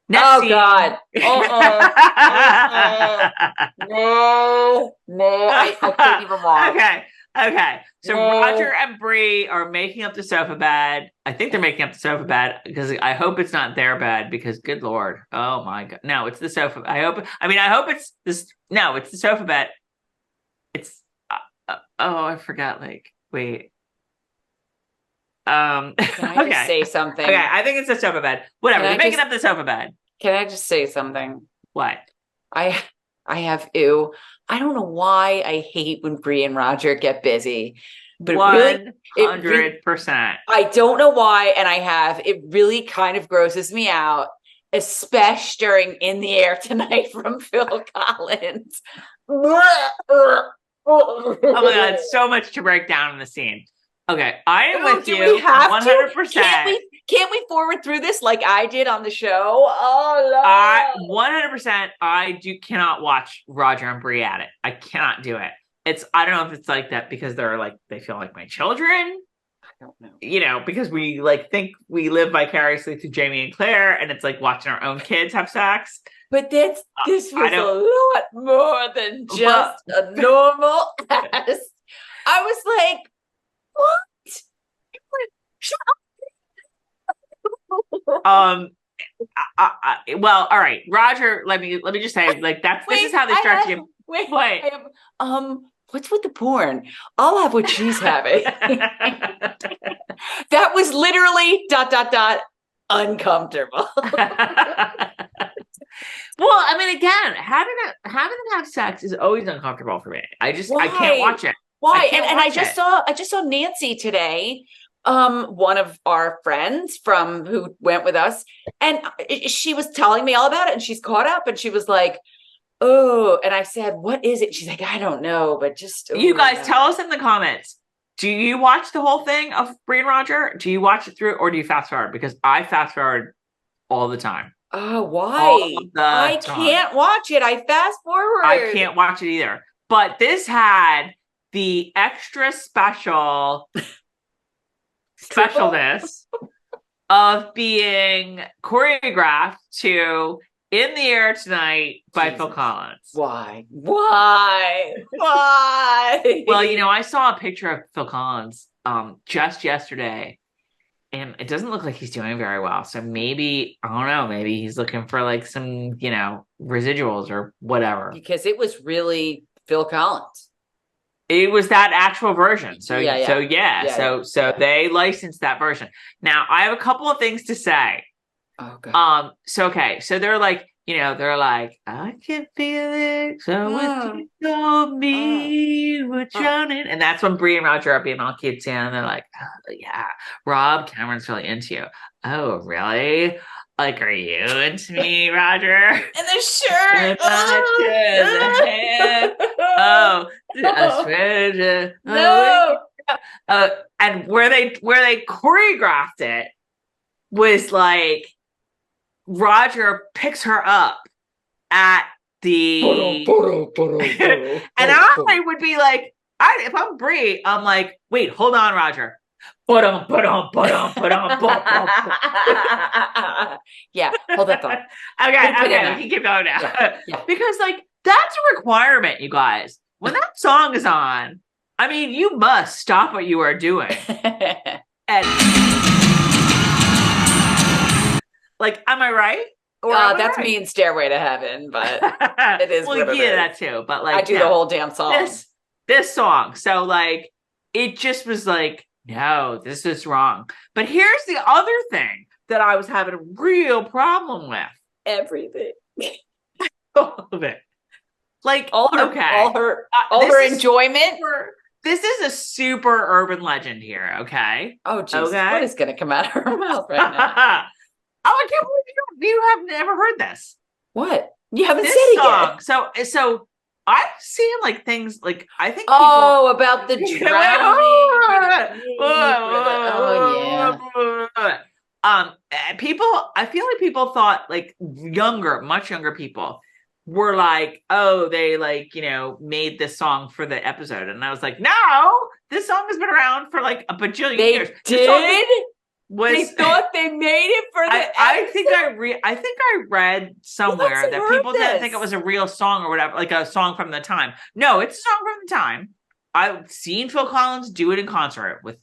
Speaker 1: Next scene.
Speaker 2: God. No. I couldn't even watch.
Speaker 1: Okay. Okay. So
Speaker 2: Whoa.
Speaker 1: Roger and Bree are making up the sofa bed. I think they're making up the sofa bed because I hope it's not their bed because good Lord. Oh my God. No, it's the sofa. I hope it's this. No, it's the sofa bed. It's, oh, I forgot. Like, wait.
Speaker 2: Can I
Speaker 1: Okay.
Speaker 2: just say something?
Speaker 1: Okay. I think it's the sofa bed. Whatever. They're making up the sofa bed.
Speaker 2: Can I just say something?
Speaker 1: What?
Speaker 2: I have ew. I don't know why I hate when Bree and Roger get busy, but
Speaker 1: 100%.
Speaker 2: I don't know why, and it really kind of grosses me out, especially during "In the Air Tonight" from Phil Collins.
Speaker 1: Oh my God, so much to break down in the scene. Okay, I am with you.
Speaker 2: We have
Speaker 1: 100%.
Speaker 2: Can't we forward through this like I did on the show? Oh no.
Speaker 1: 100%. I cannot watch Roger and Bree at it. I cannot do it. I don't know if it's like that because they feel like my children.
Speaker 2: I don't know.
Speaker 1: Because we think we live vicariously through Jamie and Claire, and it's like watching our own kids have sex.
Speaker 2: But this was a lot more than just a normal ass. I was like, what?
Speaker 1: Well, all right, Roger. Let me just say, like this is how they start to.
Speaker 2: Wait, what's with the porn? I'll have what she's having. That was literally ... uncomfortable.
Speaker 1: Well, I mean, again, having them have sex is always uncomfortable for me. I can't watch it.
Speaker 2: Why? And I just saw Nancy today, one of our friends who went with us, and she was telling me all about it, and she's caught up, and she was like, "Oh," and I said, "What is it?" She's like, "I don't know, but just..."
Speaker 1: You guys tell us in the comments. Do you watch the whole thing of Bree and Roger? Do you watch it through, or do you fast forward? Because I fast forward all the time.
Speaker 2: Oh, why? I can't watch it. I fast forward.
Speaker 1: I can't watch it either. But this had the extra specialness of being choreographed to "In the Air Tonight" by Phil Collins.
Speaker 2: Why?
Speaker 1: Well, I saw a picture of Phil Collins just yesterday, and it doesn't look like he's doing very well. So maybe, I don't know, maybe he's looking for like some, residuals or whatever.
Speaker 2: Because it was really Phil Collins.
Speaker 1: It was that actual version. So they licensed that version. Now, I have a couple of things to say.
Speaker 2: Oh, God.
Speaker 1: So they're like, I can feel it. So what you told me, we're drowning. And that's when Bree and Roger are being all cutesy, and they're like, oh, yeah, Rob Cameron's really into you. Oh, really? Like, are you into me, Roger?
Speaker 2: And the shirt.
Speaker 1: I swear to...
Speaker 2: No.
Speaker 1: And where they choreographed it was like, Roger picks her up at the and I would be like, if I'm Bree, I'm like, wait, hold on, Roger. Yeah,
Speaker 2: hold that thought.
Speaker 1: Okay, we can keep going now. Yeah. Because that's a requirement, you guys. When that song is on, I mean, you must stop what you are doing. And am I right? Or
Speaker 2: that's me in Stairway to Heaven, but it is.
Speaker 1: Well, that too. But
Speaker 2: I do the whole damn song.
Speaker 1: This song. So it just was like, no, this is wrong. But here's the other thing that I was having a real problem with.
Speaker 2: Everything.
Speaker 1: All of it.
Speaker 2: All her enjoyment.
Speaker 1: This is a super urban legend here, okay?
Speaker 2: Oh, Jesus. Okay. What is going to come out of her mouth right now?
Speaker 1: I can't believe you have never heard this.
Speaker 2: What? You haven't said it yet.
Speaker 1: So I've seen things I think.
Speaker 2: About the drowning.
Speaker 1: People. I feel like people thought much younger people were like, oh, they made this song for the episode, and I was like, no, this song has been around for a bajillion years.
Speaker 2: They thought they made it for the episode?
Speaker 1: I think I read somewhere that people didn't think it was a real song or whatever, like a song from the time. No, it's a song from the time. I've seen Phil Collins do it in concert with.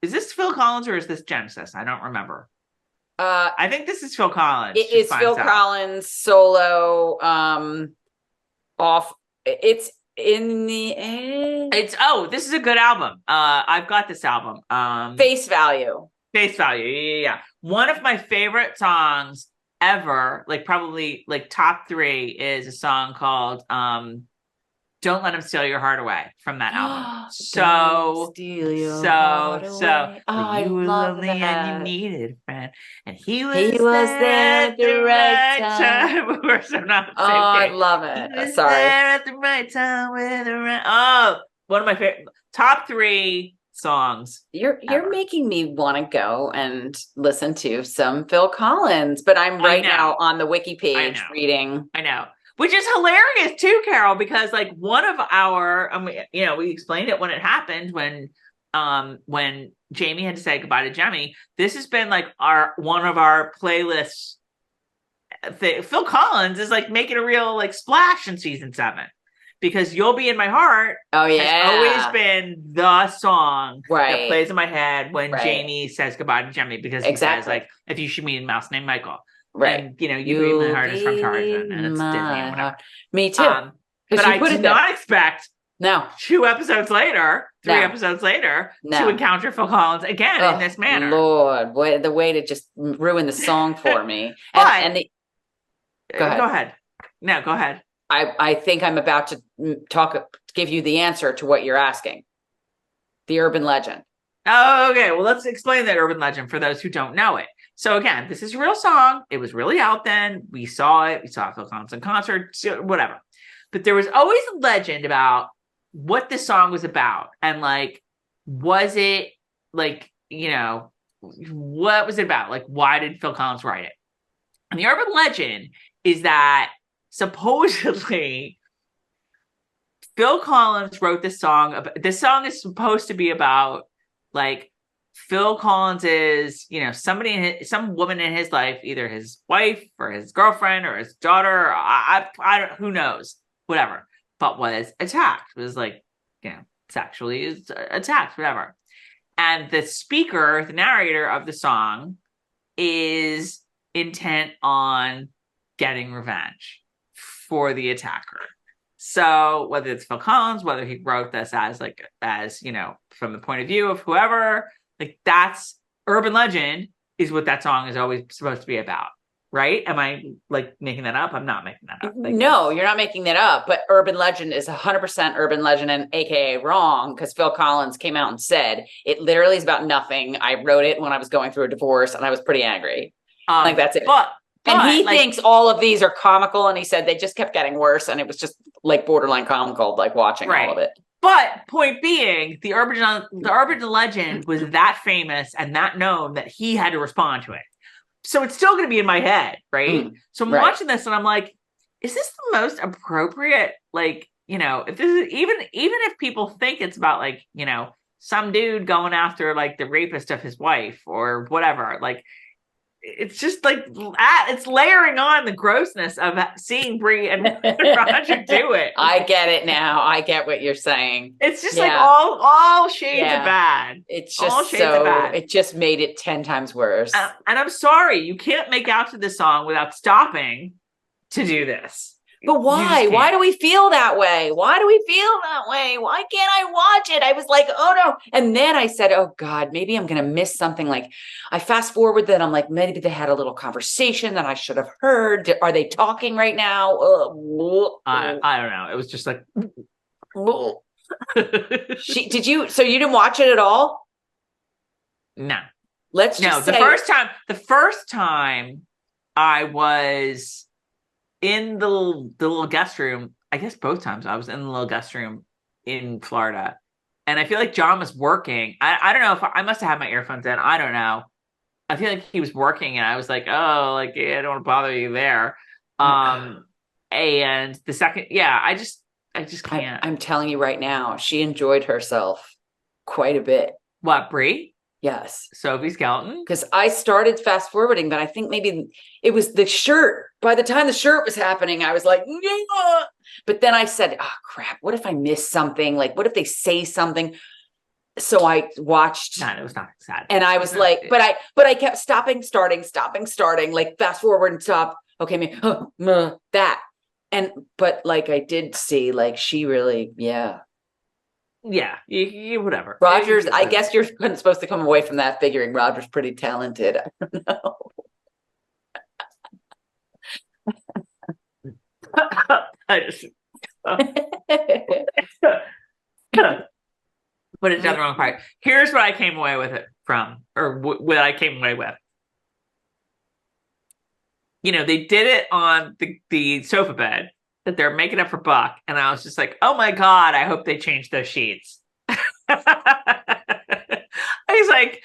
Speaker 1: Is this Phil Collins or is this Genesis? I don't remember. I think this is Phil Collins.
Speaker 2: It is Phil Collins solo. Off. It's in the end.
Speaker 1: This is a good album. I've got this album.
Speaker 2: Face Value.
Speaker 1: Face Value. Yeah. One of my favorite songs ever, like probably like top 3, is a song called Don't Let Him Steal Your Heart Away from that album. You were lonely and you needed a friend, and he was there at the right time.
Speaker 2: I love it.
Speaker 1: He was
Speaker 2: Sorry.
Speaker 1: there at the right time with a right. One of my favorite top 3 songs.
Speaker 2: You're making me want to go and listen to some Phil Collins, but I'm right now on the wiki page reading.
Speaker 1: I know. Which is hilarious too, Carol, because like one of our, we explained it when it happened when Jamie had to say goodbye to Jemmy. This has been like one of our playlists. Phil Collins is like making a real like splash in season 7, because You'll Be in My Heart.
Speaker 2: Oh yeah,
Speaker 1: has always been the song that plays in my head when Jamie says goodbye to Jemmy, because he says like, if you should meet a mouse named Michael.
Speaker 2: Right.
Speaker 1: And, You Be in My Heart is from Tarzan, and it's Disney and whatever.
Speaker 2: Me too.
Speaker 1: But I did not expect 2 episodes later, 3 episodes later, to encounter Phil Collins again in this manner.
Speaker 2: Lord, the way to just ruin the song for me. Go ahead.
Speaker 1: Go ahead. No, go ahead.
Speaker 2: I think I'm about to give you the answer to what you're asking. The urban legend.
Speaker 1: Oh, okay. Well, let's explain the urban legend for those who don't know it. So again, this is a real song. It was really out then. We saw it. We saw Phil Collins in concert, whatever. But there was always a legend about what this song was about. And like, was it like, what was it about? Like, why did Phil Collins write it? And the urban legend is that supposedly Phil Collins wrote this song. This song is supposed to be about like Phil Collins is, some woman in his life, either his wife or his girlfriend or his daughter, I don't, who knows, whatever, but was attacked. It was like, sexually attacked, whatever. And the speaker, the narrator of the song, is intent on getting revenge for the attacker. So whether it's Phil Collins, whether he wrote this as from the point of view of whoever, like that's urban legend is what that song is always supposed to be about, right? Am I like making that up? I'm not making that up.
Speaker 2: No, you're not making that up, but urban legend is 100% urban legend and AKA wrong, because Phil Collins came out and said it literally is about nothing. I wrote it when I was going through a divorce and I was pretty angry. Like that's it. And he thinks all of these are comical, and he said they just kept getting worse, and it was just like borderline comical, like watching all of it.
Speaker 1: But point being, the urban legend was that famous and that known that he had to respond to it. So it's still going to be in my head, right? So I'm watching this and I'm like, is this the most appropriate? Like, if this is even if people think it's about like, some dude going after like the rapist of his wife or whatever, like. It's just like it's layering on the grossness of seeing Brie and Roger do it.
Speaker 2: I get it now. I get what you're saying.
Speaker 1: It's just like all shades of bad.
Speaker 2: It's just all shades of bad. It just made it 10 times worse.
Speaker 1: And I'm sorry, you can't make out to this song without stopping to do this.
Speaker 2: But why? Why do we feel that way? Why do we feel that way? Why can't I watch it? I was like, oh no. And then I said, oh God, maybe I'm going to miss something. Like I fast forward that I'm like, maybe they had a little conversation that I should have heard. Are they talking right now?
Speaker 1: I don't know. It was just like,
Speaker 2: so you didn't watch it at all?
Speaker 1: No.
Speaker 2: The
Speaker 1: first time I was in the little guest room, I guess both times I was in the little guest room in Florida, and I feel like John was working. I don't know if I must have had my earphones in. I don't know. I feel like he was working, and I was like, oh, like I don't want to bother you there. And the second, I just can't.
Speaker 2: I'm telling you right now, she enjoyed herself quite a bit.
Speaker 1: What, Brie?
Speaker 2: Yes.
Speaker 1: Sophie Skelton?
Speaker 2: Because I started fast forwarding, but I think maybe it was the shirt. By the time the shirt was happening, I was like, But then I said, oh crap, what if I miss something? Like, what if they say something? So I watched.
Speaker 1: No, it was not sad.
Speaker 2: And I was like, but I kept stopping, starting, like fast forward and stop. Okay, that. But like I did see, like she really, yeah.
Speaker 1: Yeah, whatever.
Speaker 2: Roger's, I guess you're supposed to come away from that figuring Roger's pretty talented. I don't know.
Speaker 1: I just put it down the wrong part. Here's what I came away with it from, or what I came away with. You know, they did it on the sofa bed that they're making up for Buck, and I was just like, oh my God, I hope they change those sheets. I was like,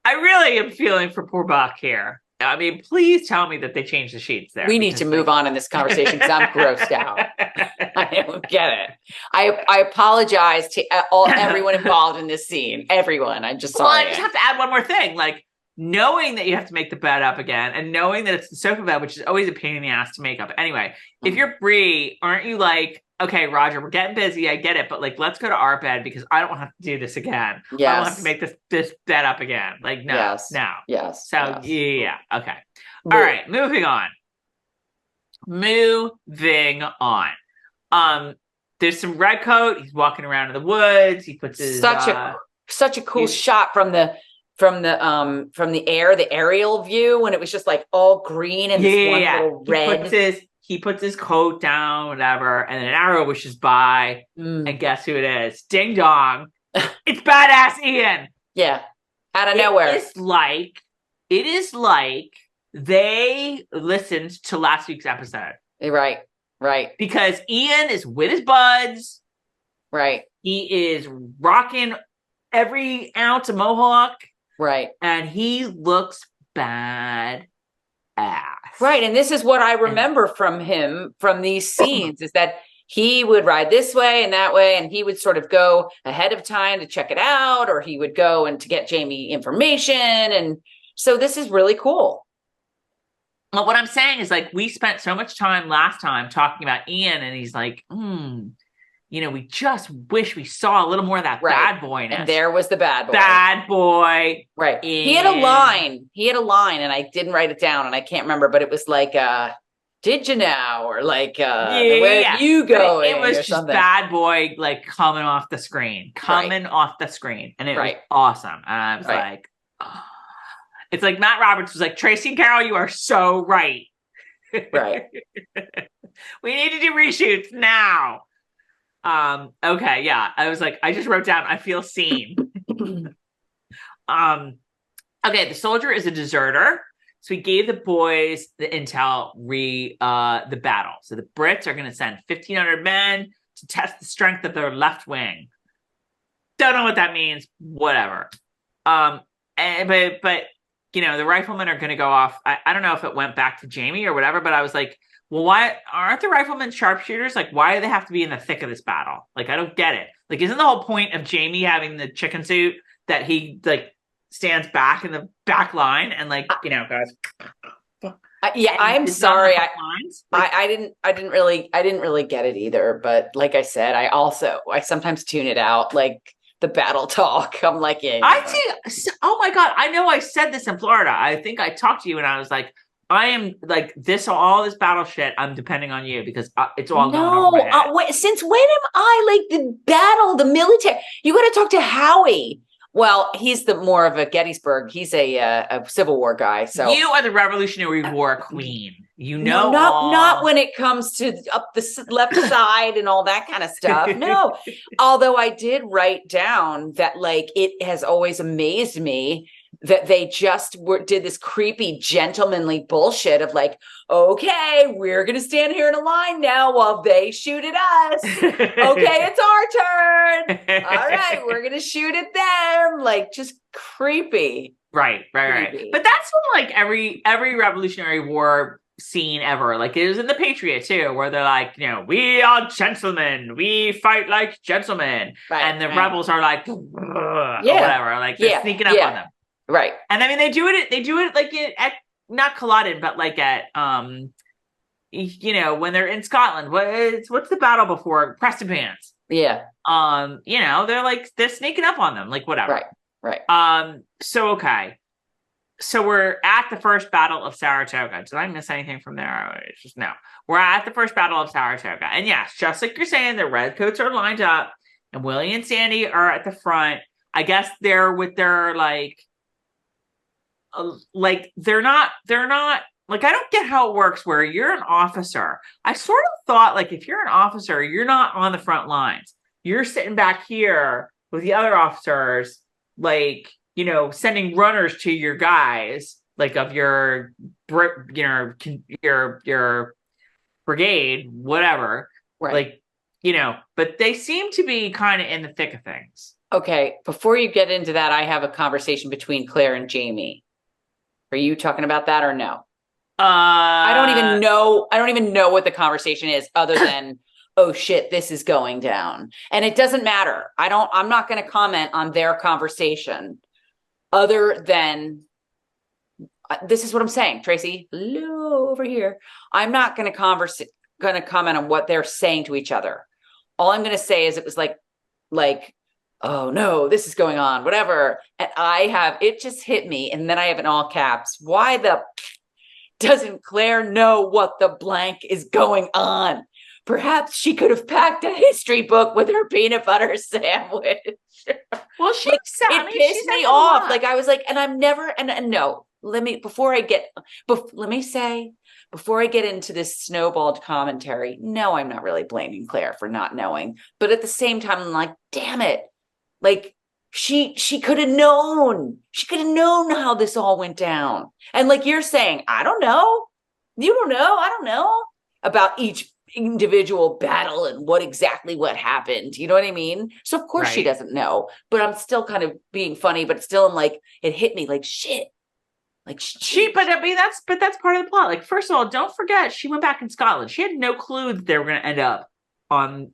Speaker 1: I really am feeling for poor Buck here. I mean, please tell me that they changed the sheets there.
Speaker 2: We need to move on in this conversation because I'm grossed out. I don't get it. I apologize to everyone involved in this scene. Everyone. I'm just sorry.
Speaker 1: Well, I just have to add one more thing. Like, knowing that you have to make the bed up again and knowing that it's the sofa bed, which is always a pain in the ass to make up. Anyway, if you're Bree, aren't you like, okay, Roger, we're getting busy. I get it. But like, let's go to our bed because I don't have to do this again.
Speaker 2: Yes.
Speaker 1: I don't have to make this bed up again. Like, no,
Speaker 2: yes.
Speaker 1: no.
Speaker 2: Yes.
Speaker 1: So,
Speaker 2: yes.
Speaker 1: yeah. Okay. All right. Moving on. There's some redcoat. He's walking around in the woods. He puts his
Speaker 2: such a cool shot from the air, the aerial view when it was just like all green and this one little red.
Speaker 1: He puts his coat down, whatever, and an arrow wishes by. And guess who it is? Ding dong. It's badass Ian.
Speaker 2: Yeah. Out of nowhere.
Speaker 1: It is like they listened to last week's episode.
Speaker 2: Right.
Speaker 1: Because Ian is with his buds.
Speaker 2: Right.
Speaker 1: He is rocking every ounce of mohawk.
Speaker 2: Right.
Speaker 1: And he looks bad ass.
Speaker 2: Right. And this is what I remember from him from these scenes is that he would ride this way and that way, and he would sort of go ahead of time to check it out, or he would go and to get Jamie information. And so this is really cool.
Speaker 1: Well, what I'm saying is, like, we spent so much time last time talking about Ian, and he's like, you know, we just wish we saw a little more of that bad boyness.
Speaker 2: And there was the bad boy.
Speaker 1: Bad boy.
Speaker 2: Right. He had a line, and I didn't write it down, and I can't remember, but it was like, did you now? Or like, where you go?
Speaker 1: It was just
Speaker 2: something.
Speaker 1: bad boy, like, coming off the screen. And it was awesome. And I was like, oh. It's like Matt Roberts was like, Tracy and Carol, you are so right.
Speaker 2: Right.
Speaker 1: We need to do reshoots now. Okay, yeah. I was like, I just wrote down, I feel seen. Okay, the soldier is a deserter. So he gave the boys the intel the battle. So the Brits are gonna send 1,500 men to test the strength of their left wing. Don't know what that means, whatever. But you know, the riflemen are going to go off. I don't know if it went back to Jamie or whatever, but I was like, well, why aren't the riflemen sharpshooters? Like, why do they have to be in the thick of this battle? Like, I don't get it. Like, isn't the whole point of Jamie having the chicken suit that he like stands back in the back line and like, you know, goes.
Speaker 2: I'm sorry. I didn't really get it either. But like I said, I sometimes tune it out. Like, the battle talk. I'm like, yeah.
Speaker 1: I see. Oh my God. I know I said this in Florida. I think I talked to you and I was like, I am like all this battle shit. I'm depending on you because it's all going over my head.
Speaker 2: Since when am I like the military? You got to talk to Howie. Well, he's more of a Gettysburg. He's a Civil War guy. So
Speaker 1: you are the Revolutionary War queen. You know,
Speaker 2: not when it comes to up the left side and all that kind of stuff. No, although I did write down that like it has always amazed me that they just did this creepy gentlemanly bullshit of like, okay, we're gonna stand here in a line now while they shoot at us. Okay, it's our turn. All right, we're gonna shoot at them. Like, just creepy.
Speaker 1: Right. But that's what, like, every Revolutionary War scene ever. Like, it was in the Patriot too, where they're like, you know, we are gentlemen, we fight like gentlemen, and the rebels are like, or whatever, like they're sneaking up on them.
Speaker 2: Right.
Speaker 1: And I mean, they do it like at not Culloden, but like at when they're in Scotland, what's the battle before Preston Pans?
Speaker 2: Yeah.
Speaker 1: They're sneaking up on them, like whatever.
Speaker 2: Right.
Speaker 1: So okay. So we're at the first battle of Saratoga. Did I miss anything from there? It's just no. We're at the first battle of Saratoga. And yes, just like you're saying, the redcoats are lined up and Willie and Sandy are at the front. I guess they're with their they're not like, I don't get how it works where you're an officer. I sort of thought like if you're an officer, you're not on the front lines. You're sitting back here with the other officers, sending runners to your guys, like of your brigade, whatever.
Speaker 2: Right.
Speaker 1: But they seem to be kind of in the thick of things.
Speaker 2: Okay. Before you get into that, I have a conversation between Claire and Jamie. Are you talking about that or no? I don't even know what the conversation is other than, oh shit, this is going down. And it doesn't matter. I'm not going to comment on their conversation other than this is what I'm saying, Tracy. Hello over here. I'm not going to comment on what they're saying to each other. All I'm going to say is it was like, oh no, this is going on, whatever. And it just hit me. And then I have in all caps, why the doesn't Claire know what the blank is going on? Perhaps she could have packed a history book with her peanut butter sandwich.
Speaker 1: Well,
Speaker 2: it pissed me off. Like I was like, and I'm never, and no, before I get into this snowballed commentary, no, I'm not really blaming Claire for not knowing. But at the same time, I'm like, damn it. Like she could have known. She could have known how this all went down. And like you're saying, I don't know. You don't know. I don't know about each individual battle and what happened. You know what I mean? So of course she doesn't know, but I'm still kind of being funny, but still I'm like, it hit me like shit. But that's part of the plot. Like, first of all, don't forget she went back in Scotland. She had no clue that they were going to end up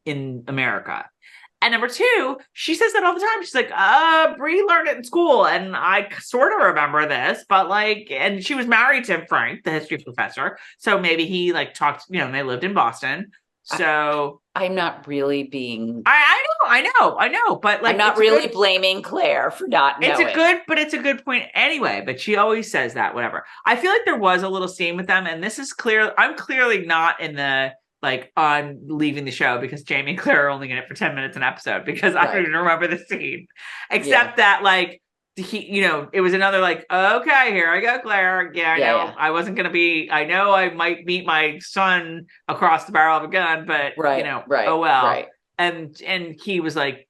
Speaker 2: in America. And number two, she says that all the time. She's like, Bree learned it in school. And I sort of remember this, but and she was married to Frank, the history professor. So maybe he talked, they lived in Boston. So I'm not really being,
Speaker 1: I know. But
Speaker 2: I'm not really blaming Claire for not knowing.
Speaker 1: It's a good point anyway, but she always says that, whatever. I feel like there was a little scene with them. And this is clear. I'm clearly not in the, on leaving the show because Jamie and Claire are only in it for 10 minutes an episode because I don't even remember the scene. Except that he, it was another okay, here I go, Claire. I wasn't going to be, I know I might meet my son across the barrel of a gun, but oh well.
Speaker 2: Right.
Speaker 1: And he was like,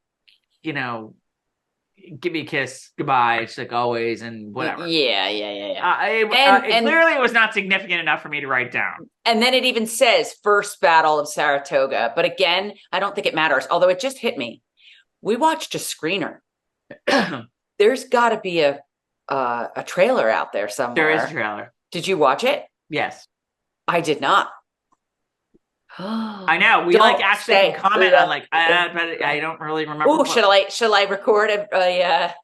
Speaker 1: give me a kiss, goodbye. It's like always and whatever.
Speaker 2: Yeah.
Speaker 1: And clearly it was not significant enough for me to write down.
Speaker 2: And then it even says first battle of Saratoga. But again, I don't think it matters. Although it just hit me. We watched a screener. There's got to be a trailer out there somewhere.
Speaker 1: There is a trailer.
Speaker 2: Did you watch it?
Speaker 1: Yes.
Speaker 2: I did not.
Speaker 1: I know. We actually comment on but I don't really remember.
Speaker 2: Oh, shall I record a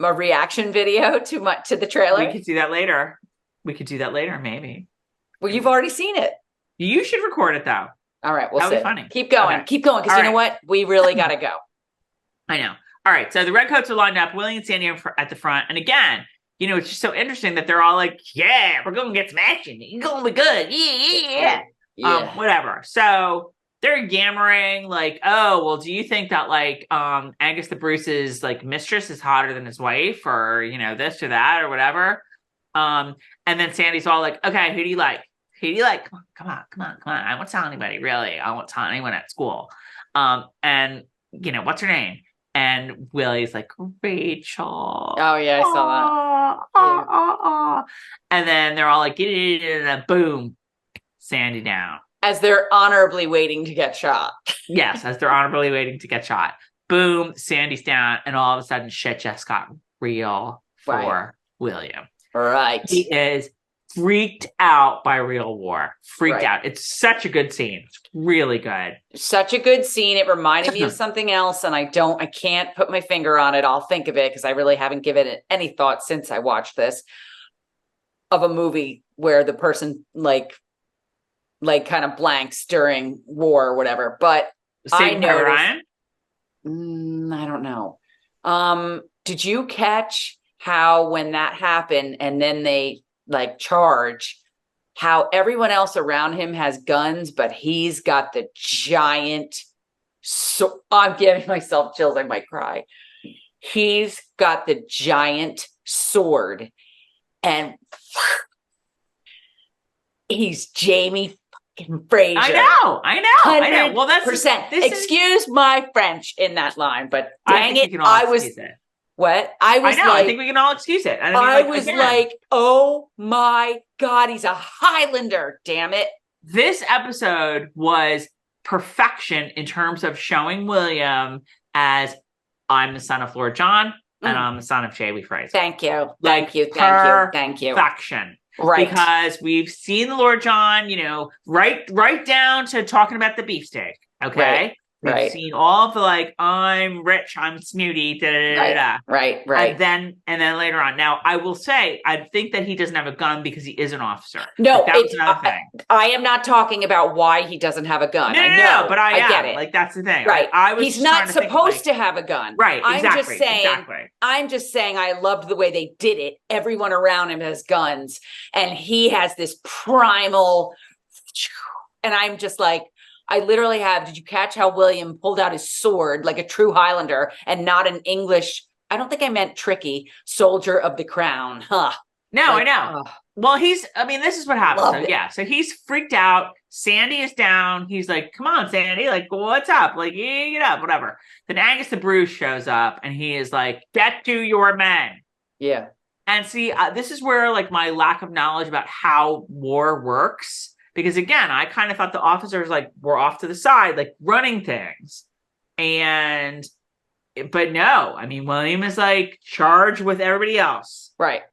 Speaker 2: reaction video to the trailer?
Speaker 1: We could do that later. Maybe.
Speaker 2: Well, you've already seen it.
Speaker 1: You should record it though.
Speaker 2: All right, we'll
Speaker 1: That'd
Speaker 2: see.
Speaker 1: Be funny.
Speaker 2: Keep going, because you know what? We really got to go.
Speaker 1: I know. All right, so the redcoats are lined up. Willie and Sandy at the front, and again, it's just so interesting that they're all like, "Yeah, we're going to get some action. You're going to be good. Yeah. Whatever." So they're yammering "Oh, well, do you think that Angus the Bruce's mistress is hotter than his wife, or this or that or whatever?" And then Sandy's all like, "Okay, who do you like? Who do you like? Come on. I won't tell anybody, really. I won't tell anyone at school. And what's her name?" And Willie's like, "Rachel."
Speaker 2: Oh yeah, I saw
Speaker 1: that. And then they're all like, and boom, Sandy down.
Speaker 2: As they're honorably waiting to get shot.
Speaker 1: Yes, as they're honorably waiting to get shot. Boom, Sandy's down, and all of a sudden shit just got real for William.
Speaker 2: Right.
Speaker 1: He is freaked out by real war. Freaked out. It's such a good scene. It's really good.
Speaker 2: Such a good scene. It reminded me of something else, and I can't put my finger on it. I'll think of it because I really haven't given it any thought since I watched this, of a movie where the person like kind of blanks during war or whatever. But I
Speaker 1: Saving Private
Speaker 2: noticed.
Speaker 1: Ryan?
Speaker 2: I don't know. Did you catch how when that happened and then they like charge, how everyone else around him has guns, but he's got the giant. So I'm giving myself chills. I might cry. He's got the giant sword, and he's Jamie fucking Fraser.
Speaker 1: I know. Well, that's
Speaker 2: Excuse my French in that line, but dang it,
Speaker 1: I was.
Speaker 2: What? I
Speaker 1: think we can all excuse it.
Speaker 2: I was like, oh my God, he's a Highlander. Damn it.
Speaker 1: This episode was perfection in terms of showing William as I'm the son of Lord John and I'm the son of Jamie Fraser.
Speaker 2: Thank you.
Speaker 1: Thank you. Perfection.
Speaker 2: Right.
Speaker 1: Because we've seen the Lord John, right down to talking about the beefsteak. Okay. We've seen all of the like, I'm rich, I'm snooty,
Speaker 2: Right.
Speaker 1: And then later on. Now, I will say, I think that he doesn't have a gun because he is an officer.
Speaker 2: No,
Speaker 1: that was another thing.
Speaker 2: I am not talking about why he doesn't have a gun. No,
Speaker 1: but I
Speaker 2: get it.
Speaker 1: Like, that's the thing.
Speaker 2: Right.
Speaker 1: He's
Speaker 2: not supposed to have a gun.
Speaker 1: Right. Exactly.
Speaker 2: I'm just saying I loved the way they did it. Everyone around him has guns and he has this primal, and I'm just like, I literally did you catch how William pulled out his sword like a true Highlander and not an English, I don't think I meant tricky, soldier of the crown, huh?
Speaker 1: No, I know. Well, this is what happens. So he's freaked out. Sandy is down. He's like, come on, Sandy. Like, what's up? Like, get up, whatever. Then Angus the Bruce shows up and he is like, get to your men.
Speaker 2: Yeah.
Speaker 1: And see, this is where like my lack of knowledge about how war works. Because again, I kind of thought the officers like were off to the side, like running things. But no, William is like charged with everybody else.
Speaker 2: Right.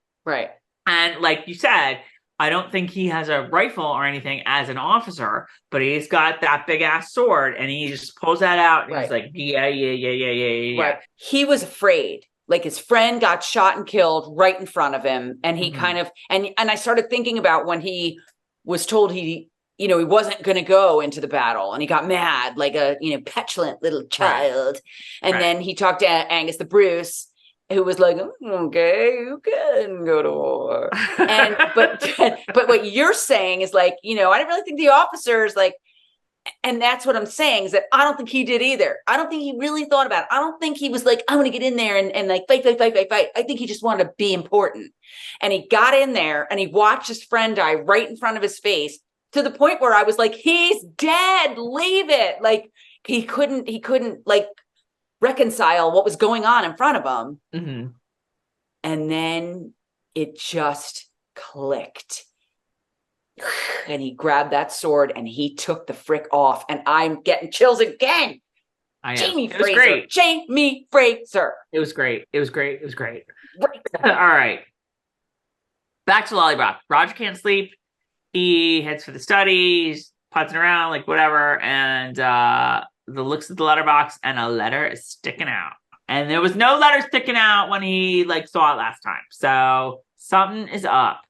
Speaker 1: And like you said, I don't think he has a rifle or anything as an officer, but he's got that big ass sword and he just pulls that out and he's like, yeah.
Speaker 2: Right. He was afraid. Like his friend got shot and killed right in front of him. And he kind of, and I started thinking about when he was told he wasn't going to go into the battle and he got mad like a, petulant little child. And then he talked to Angus the Bruce, who was like, okay, you can go to war. But what you're saying is like, I didn't really think the officers like, and that's what I'm saying is that I don't think he did either. I don't think he really thought about it. I don't think he was like, I'm going to get in there and like fight. I think he just wanted to be important. And he got in there and he watched his friend die right in front of his face to the point where I was like, he's dead. Leave it. Like he couldn't like reconcile what was going on in front of him.
Speaker 1: Mm-hmm.
Speaker 2: And then it just clicked. And he grabbed that sword and he took the frick off. And I'm getting chills again. Jamie Fraser. Jamie Fraser.
Speaker 1: It was great. All right. Back to Lollybrock. Roger can't sleep. He heads for the study. He's putzing around, like whatever. And looks at the letterbox and a letter is sticking out. And there was no letter sticking out when he like saw it last time. So something is up.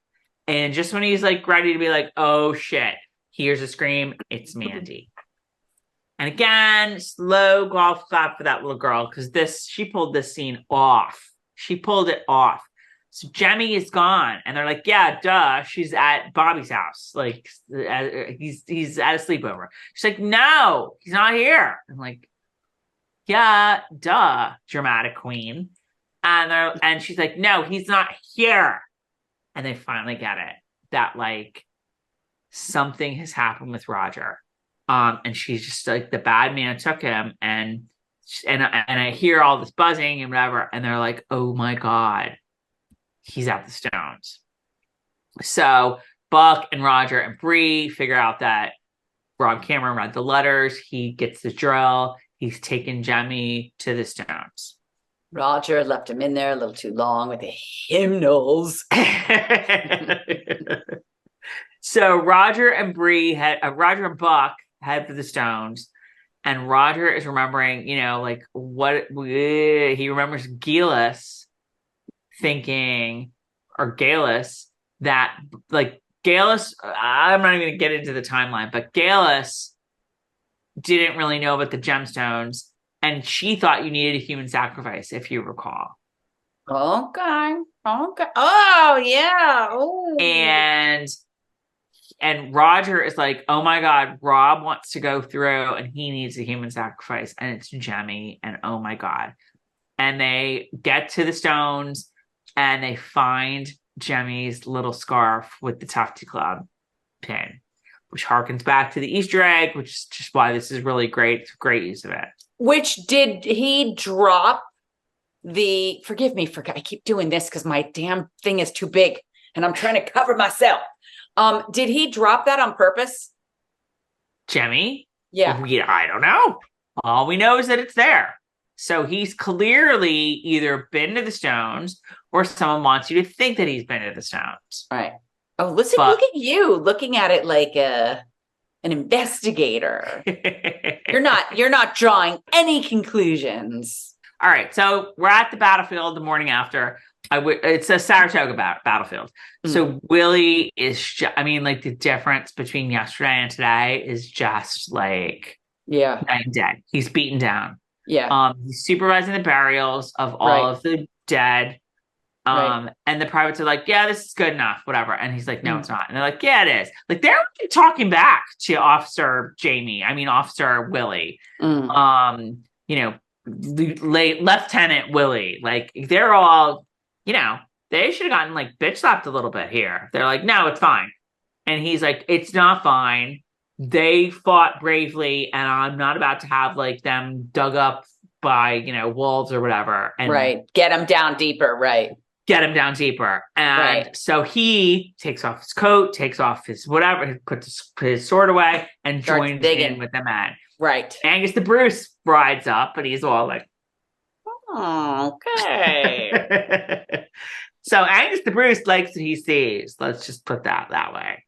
Speaker 1: And just when he's like ready to be like, oh shit, here's a scream. It's Mandy. And again, slow golf clap for that little girl because she pulled this scene off. She pulled it off. So Jemmy is gone, and they're like, "Yeah, duh, she's at Bobby's house. Like, he's at a sleepover." She's like, "No, he's not here." I'm like, "Yeah, duh, dramatic queen." And she's like, "No, he's not here." And they finally get it that like something has happened with Roger. And she's just like, the bad man took him, and I hear all this buzzing and whatever, and they're like, oh my God, he's at the Stones. So Buck and Roger and Bree figure out that Rob Cameron read the letters. He gets the drill. He's taken Jemmy to the Stones.
Speaker 2: Roger left him in there a little too long with the hymnals.
Speaker 1: So Roger and Buck head for the Stones, and Roger is remembering, like he remembers Geillis thinking, or Geillis, that like Galus, I'm not even going to get into the timeline, but Galus didn't really know about the gemstones, and she thought you needed a human sacrifice, if you recall.
Speaker 2: Okay. Oh, yeah. Oh.
Speaker 1: And Roger is like, oh my God, Rob wants to go through and he needs a human sacrifice. And it's Jemmy. And oh my God. And they get to the stones and they find Jemmy's little scarf with the Tufty Club pin, which harkens back to the Easter egg, which is just why this is really great. It's a great use of it.
Speaker 2: Which did he drop forgive me for, I keep doing this because my damn thing is too big and I'm trying to cover myself. Did he drop that on purpose?
Speaker 1: Jemmy?
Speaker 2: Yeah.
Speaker 1: I don't know. All we know is that it's there. So he's clearly either been to the stones or someone wants you to think that he's been to the stones.
Speaker 2: Right. Oh, look at you looking at it like an investigator. You're not drawing any conclusions.
Speaker 1: All right. So we're at the battlefield the morning after. It's a Saratoga battlefield. Mm. So Willie is, like the difference between yesterday and today is just like night and day. He's beaten down.
Speaker 2: Yeah.
Speaker 1: He's supervising the burials of all of the dead. And the privates are like, yeah, this is good enough, whatever. And he's like, no, it's not. And they're like, yeah, it is. Like they're talking back to Officer Willie. Lieutenant Willie. Like they're all, they should have gotten like bitch slapped a little bit here. They're like, no, it's fine. And he's like, it's not fine. They fought bravely, and I'm not about to have like them dug up by, wolves or whatever. And
Speaker 2: get them down deeper.
Speaker 1: Get him down deeper. And so he takes off his coat, takes off his whatever, puts his sword away and joins in with the men.
Speaker 2: Right.
Speaker 1: Angus the Bruce rides up, and he's all like,
Speaker 2: oh, okay.
Speaker 1: So Angus the Bruce likes what he sees. Let's just put that way.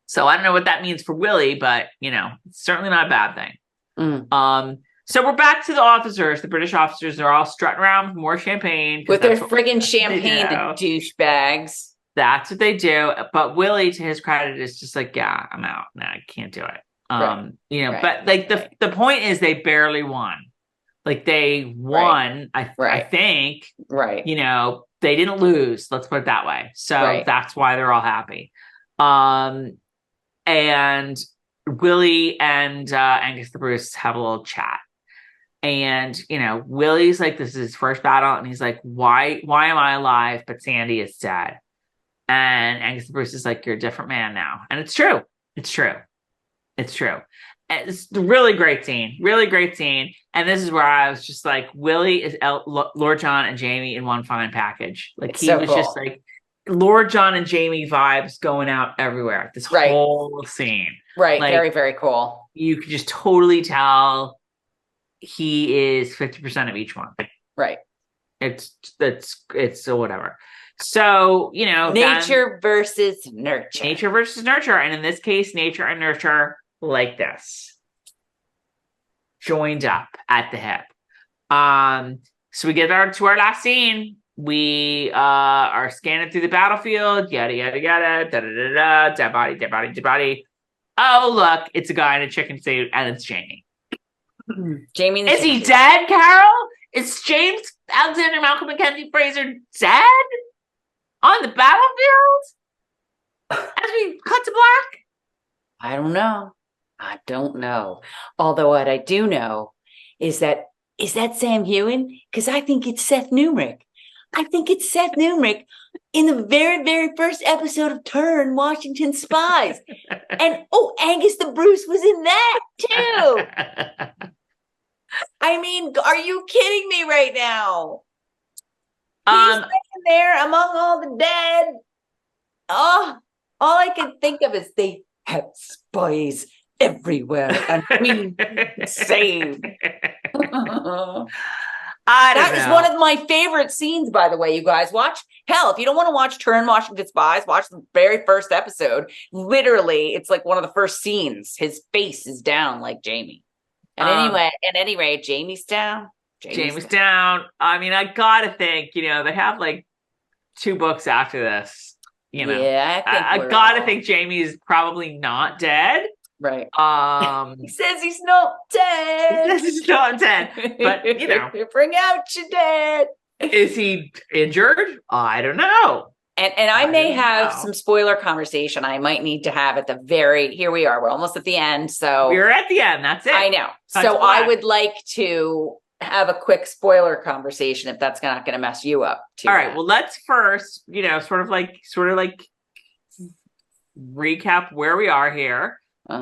Speaker 1: So I don't know what that means for Willie, but it's certainly not a bad thing.
Speaker 2: Mm.
Speaker 1: So we're back to the officers. The British officers are all strutting around with more champagne.
Speaker 2: With their friggin' champagne, the douchebags.
Speaker 1: That's what they do. But Willie, to his credit, is just like, yeah, I'm out. No, I can't do it. But like the point is they barely won. Like they won, I think.
Speaker 2: Right.
Speaker 1: They didn't lose. Let's put it that way. So that's why they're all happy. And Willie and Angus the Bruce have a little chat. And, Willie's like, this is his first battle. And he's like, why am I alive? But Sandy is dead. And Angus the Bruce is like, you're a different man now. And it's true. It's true. It's a really great scene. Really great scene. And this is where I was just like, Willie is Lord John and Jamie in one fine package. Like
Speaker 2: it's
Speaker 1: he
Speaker 2: so
Speaker 1: was
Speaker 2: cool.
Speaker 1: Just like Lord John and Jamie vibes going out everywhere. This whole scene.
Speaker 2: Right.
Speaker 1: Like,
Speaker 2: very, very cool.
Speaker 1: You could just totally tell he is 50% of each one.
Speaker 2: Right.
Speaker 1: It's whatever. So,
Speaker 2: nature versus nurture.
Speaker 1: Nature versus nurture. And in this case, nature and nurture like this. Joined up at the hip. So we get to our last scene. We are scanning through the battlefield. Yada, yada, yada. Da, da, da, da. Dead body, dead body, dead body. Oh, look, it's a guy in a chicken suit, and it's Jamie.
Speaker 2: Jamie.
Speaker 1: Is he dead, Carol? Is James Alexander Malcolm Mackenzie Fraser dead on the battlefield? As we cut to black?
Speaker 2: I don't know. Although what I do know is that Sam Heughan? Because I think it's Seth Numrick. In the very, very first episode of Turn, Washington Spies. And, Angus the Bruce was in that, too. I mean, are you kidding me right now? He's sitting there among all the dead. Oh, all I can think of is they have spies everywhere and we saved. That is one of my favorite scenes, by the way, you guys. Watch. Hell, if you don't want to watch Turn Washington Spies, watch the very first episode. Literally, it's like one of the first scenes. His face is down like Jamie. And at any rate, Jamie's down.
Speaker 1: Jamie's down. I mean, I gotta think, they have like 2 books after this. you know,
Speaker 2: Yeah, I think
Speaker 1: I
Speaker 2: we're
Speaker 1: gotta
Speaker 2: all-
Speaker 1: think Jamie is probably not dead.
Speaker 2: right.
Speaker 1: He
Speaker 2: says he's not dead.
Speaker 1: says he's not dead, but you know,
Speaker 2: bring out your dad.
Speaker 1: is he injured? I don't know.
Speaker 2: And I may
Speaker 1: don't
Speaker 2: have
Speaker 1: know.
Speaker 2: some spoiler conversation I might need to have at the here we are. We're almost at the end. So
Speaker 1: We're at the end. That's it.
Speaker 2: I know.
Speaker 1: Touch
Speaker 2: So
Speaker 1: black.
Speaker 2: I would like to have a quick spoiler conversation if that's not going to mess you up too.
Speaker 1: All right.
Speaker 2: bad.
Speaker 1: Well, let's first, sort of like recap where we are here. We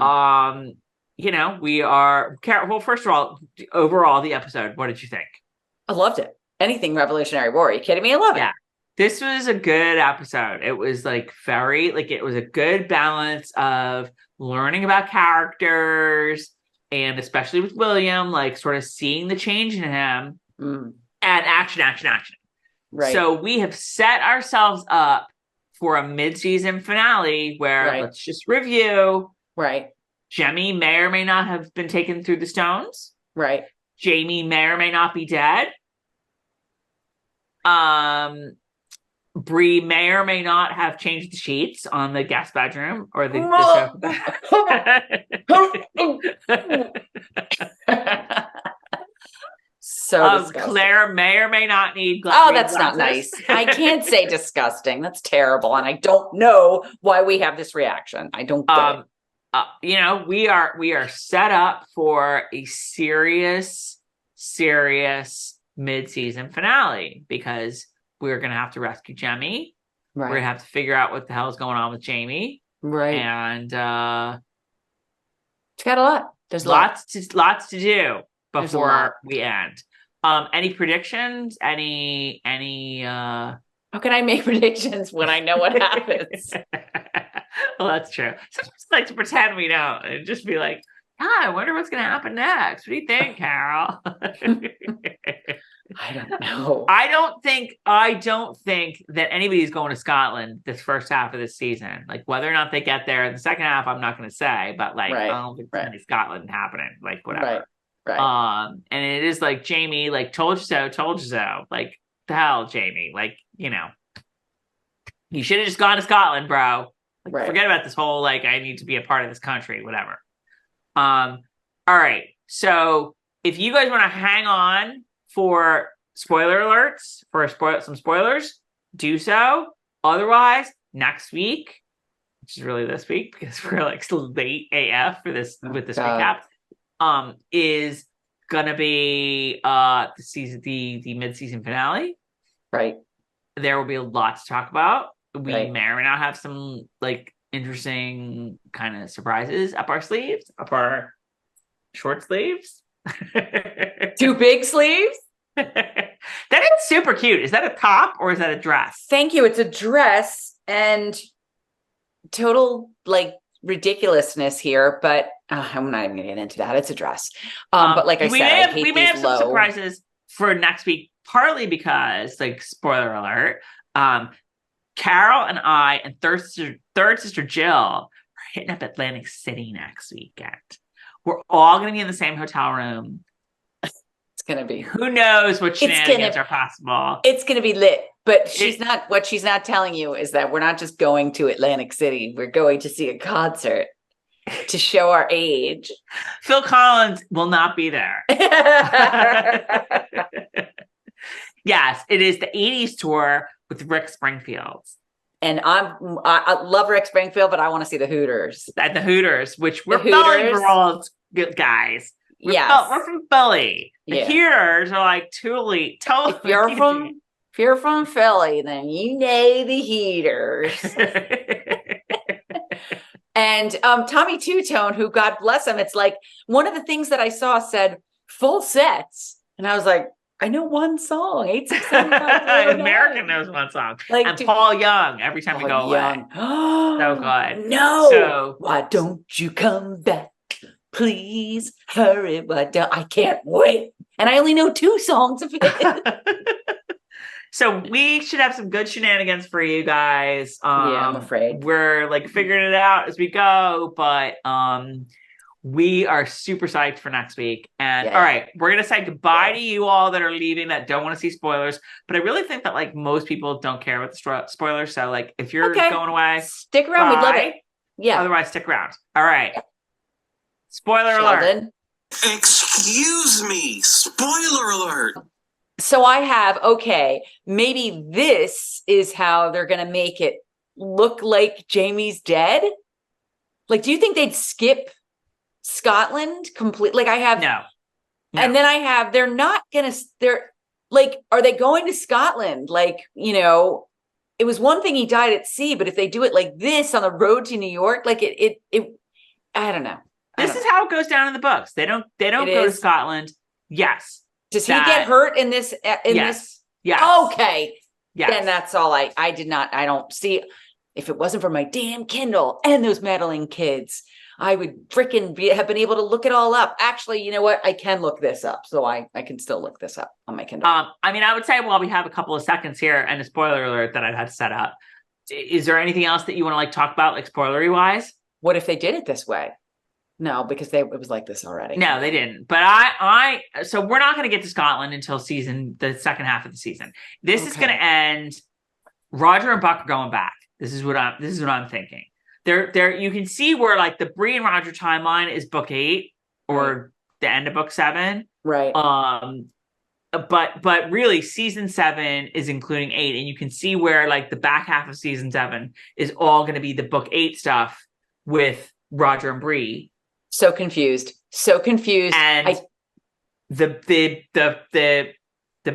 Speaker 1: are well, first of all, overall the episode, what did you think?
Speaker 2: I loved it. Anything Revolutionary War. Are you kidding me? I love it.
Speaker 1: This was a good episode. It was like it was a good balance of learning about characters and especially with William, like sort of seeing the change in him and action.
Speaker 2: Right.
Speaker 1: So we have set ourselves up for a mid-season finale where let's just review.
Speaker 2: Right.
Speaker 1: Jemmy may or may not have been taken through the stones.
Speaker 2: Right.
Speaker 1: Jamie may or may not be dead. Bree may or may not have changed the sheets on the guest bedroom or the
Speaker 2: So disgusting.
Speaker 1: Claire may or may not need
Speaker 2: that's not nice. I can't say disgusting. That's terrible. And I don't know why we have this reaction. I don't get it.
Speaker 1: We are set up for a serious mid-season finale because we're going to have to rescue Jemmy.
Speaker 2: Right.
Speaker 1: We're going to have to figure out what the hell is going on with Jamie.
Speaker 2: Right.
Speaker 1: And
Speaker 2: it's got a lot. There's
Speaker 1: lots to do before we end. Any predictions? Any
Speaker 2: how can I make predictions when I know what happens?
Speaker 1: Well, that's true. Sometimes I like to pretend we don't and just be like, I wonder what's going to happen next. What do you think, Carol?
Speaker 2: I don't know.
Speaker 1: I don't think that anybody's going to Scotland this first half of this season. Like whether or not they get there in the second half, I'm not going to say, but like I don't think there's any Scotland happening. Like whatever.
Speaker 2: Right.
Speaker 1: And it is like Jamie, like told you so. Like the hell, Jamie. Like, you should have just gone to Scotland, bro. Like, forget about this whole like I need to be a part of this country, whatever. All right. So if you guys want to hang on for spoiler alerts, for some spoilers, do so. Otherwise, next week, which is really this week because we're like late AF for this recap, is gonna be the mid-season finale.
Speaker 2: Right.
Speaker 1: There will be a lot to talk about. We may or may not have some like interesting kind of surprises up our short sleeves.
Speaker 2: 2 big sleeves.
Speaker 1: That is super cute. Is that a top or is that a dress?
Speaker 2: Thank you. It's a dress and total like ridiculousness here, but I'm not even gonna get into that. It's a dress. But like I said,
Speaker 1: we may have some surprises for next week, partly because, like, spoiler alert, Carol and I and third sister Jill are hitting up Atlantic City next weekend. We're all going to be in the same hotel room.
Speaker 2: It's going to be.
Speaker 1: Who knows what shenanigans are possible.
Speaker 2: It's going to be lit. But what she's not telling you is that we're not just going to Atlantic City. We're going to see a concert to show our age.
Speaker 1: Phil Collins will not be there. Yes, it is the 80s tour with Rick Springfield.
Speaker 2: And I love Rick Springfield, but I want to see the Hooters.
Speaker 1: At the Hooters, which we're Philly girls, guys. We're from Philly. The Hooters are like totally.
Speaker 2: If you're from Philly, then you know the Hooters. And Tommy Two-Tone, who, God bless him, it's like one of the things that I saw said full sets, and I was like, I know one song, 867.
Speaker 1: American knows one song. Like, and Paul Young, every time we go away. So good.
Speaker 2: No. So, why don't you come back? Please hurry. I can't wait. And I only know 2 songs of it.
Speaker 1: So we should have some good shenanigans for you guys.
Speaker 2: I'm afraid.
Speaker 1: We're like figuring it out as we go, but We are super psyched for next week. And
Speaker 2: Yeah.
Speaker 1: all right, we're going to say goodbye to you all that are leaving that don't want to see spoilers. But I really think that like most people don't care about the spoilers. So like if you're going away,
Speaker 2: stick around. We'd love it.
Speaker 1: bye.
Speaker 2: Yeah.
Speaker 1: Otherwise, stick around. All right. Spoiler alert.
Speaker 2: Sheldon.
Speaker 5: Excuse me. Spoiler alert.
Speaker 2: So I have, okay, maybe this is how they're going to make it look like Jamie's dead. Like, do you think they'd skip Scotland completely? Like I have,
Speaker 1: No.
Speaker 2: and then I have, they're like, are they going to Scotland? Like, you know, it was one thing he died at sea, but if they do it like this on the road to New York, like it I don't know.
Speaker 1: This is how it goes down in the books. They don't go to Scotland. Yes.
Speaker 2: Does he get hurt in this?
Speaker 1: Yes.
Speaker 2: Okay.
Speaker 1: Yes.
Speaker 2: Then that's all I don't see. If it wasn't for my damn Kindle and those meddling kids, I would freaking have been able to look it all up. Actually, you know what? I can look this up. So I can still look this up on my Kindle.
Speaker 1: I mean, I would say while we have a couple of seconds here and a spoiler alert that I've had to set up, is there anything else that you want to like talk about, like spoilery wise?
Speaker 2: What if they did it this way? No, because it was like this already.
Speaker 1: No, they didn't. But so we're not going to get to Scotland until the second half of the season. This is going to end. Roger and Buck are going back. This is what I'm thinking. There you can see where like the Bree and Roger timeline is book 8 or the end of book 7.
Speaker 2: Right.
Speaker 1: But really season 7 is including 8, and you can see where like the back half of season 7 is all going to be the book 8 stuff with Roger and Bree.
Speaker 2: So confused.
Speaker 1: And the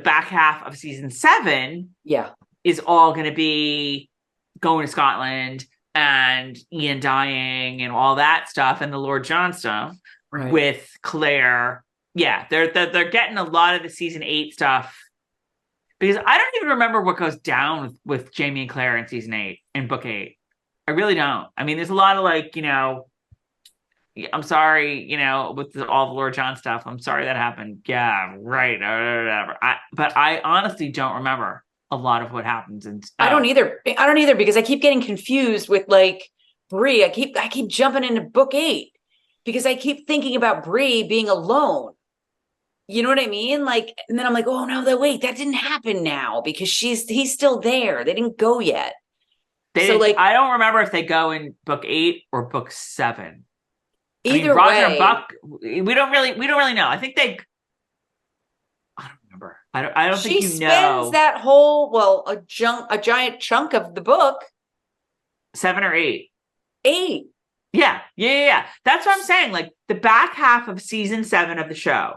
Speaker 1: back half of season 7 is all going to be going to Scotland and Ian dying and all that stuff and the Lord John stuff with Claire. Yeah, they're getting a lot of the season 8 stuff because I don't even remember what goes down with Jamie and Claire in season 8 in book 8. I really don't. I mean, there's a lot of like, you know, I'm sorry, you know, with all the Lord John stuff. I'm sorry that happened. Yeah, right. Whatever. But I honestly don't remember a lot of what happens. And
Speaker 2: I don't either because I keep getting confused with like Bree. I keep jumping into book 8 because I keep thinking about Bree being alone. You know what I mean? Like, and then I'm like, oh no, wait, that didn't happen now because he's still there. They didn't go yet.
Speaker 1: I don't remember if they go in book 8 or book 7.
Speaker 2: Either
Speaker 1: Roger
Speaker 2: way,
Speaker 1: and Buck, we don't really know. I think I don't remember. I don't think you know.
Speaker 2: She spends that whole a giant chunk of the book.
Speaker 1: 7 or 8.
Speaker 2: 8.
Speaker 1: Yeah. That's what I'm saying. Like the back half of season 7 of the show,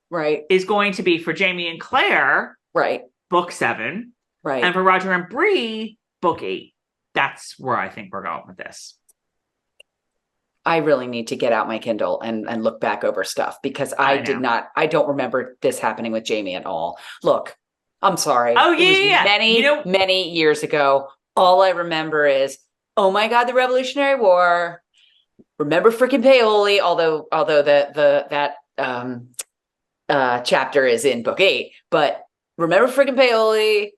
Speaker 2: right,
Speaker 1: is going to be for Jamie and Claire,
Speaker 2: right,
Speaker 1: book 7,
Speaker 2: right,
Speaker 1: and for Roger and Bree, book 8. That's where I think we're going with this.
Speaker 2: I really need to get out my Kindle and look back over stuff because I don't remember this happening with Jamie at all. Look, I'm sorry.
Speaker 1: Oh, yeah.
Speaker 2: Many years ago. All I remember is, oh my God, the Revolutionary War. Remember freaking Paoli, although that chapter is in book 8, but remember freaking Paoli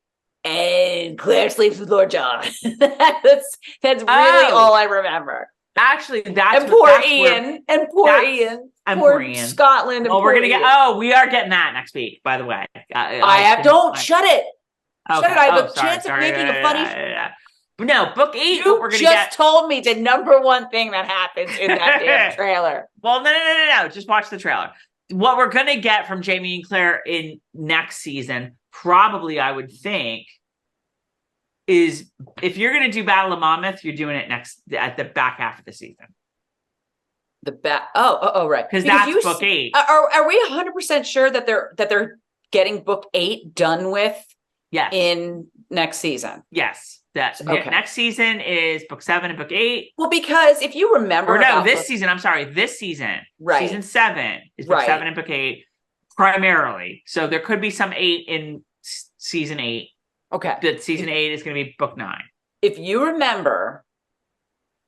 Speaker 2: and Claire sleeps with Lord John. That's really all I remember.
Speaker 1: Actually, that's
Speaker 2: poor Ian. Scotland.
Speaker 1: We are getting that next week, by the way.
Speaker 2: Shut it.
Speaker 1: Okay.
Speaker 2: Shut it. I have a chance of making a funny.
Speaker 1: No, book 8.
Speaker 2: You just told me the number one thing that happens in that damn trailer.
Speaker 1: Well, no. Just watch the trailer. What we're going to get from Jamie and Claire in next season, probably, I would think, is if you're going to do Battle of Monmouth, you're doing it at the back half of the season.
Speaker 2: Right.
Speaker 1: Because that's book 8.
Speaker 2: Are we 100% sure that they're getting book 8 done with?
Speaker 1: Yes.
Speaker 2: In next season.
Speaker 1: Yes. Next season is book 7 and book 8.
Speaker 2: Well, because if you remember,
Speaker 1: this season. I'm sorry, this season.
Speaker 2: Right.
Speaker 1: Season 7 is book 7 and book 8 primarily. So there could be some 8 in season 8.
Speaker 2: Okay.
Speaker 1: But season 8 is going to be book 9.
Speaker 2: If you remember,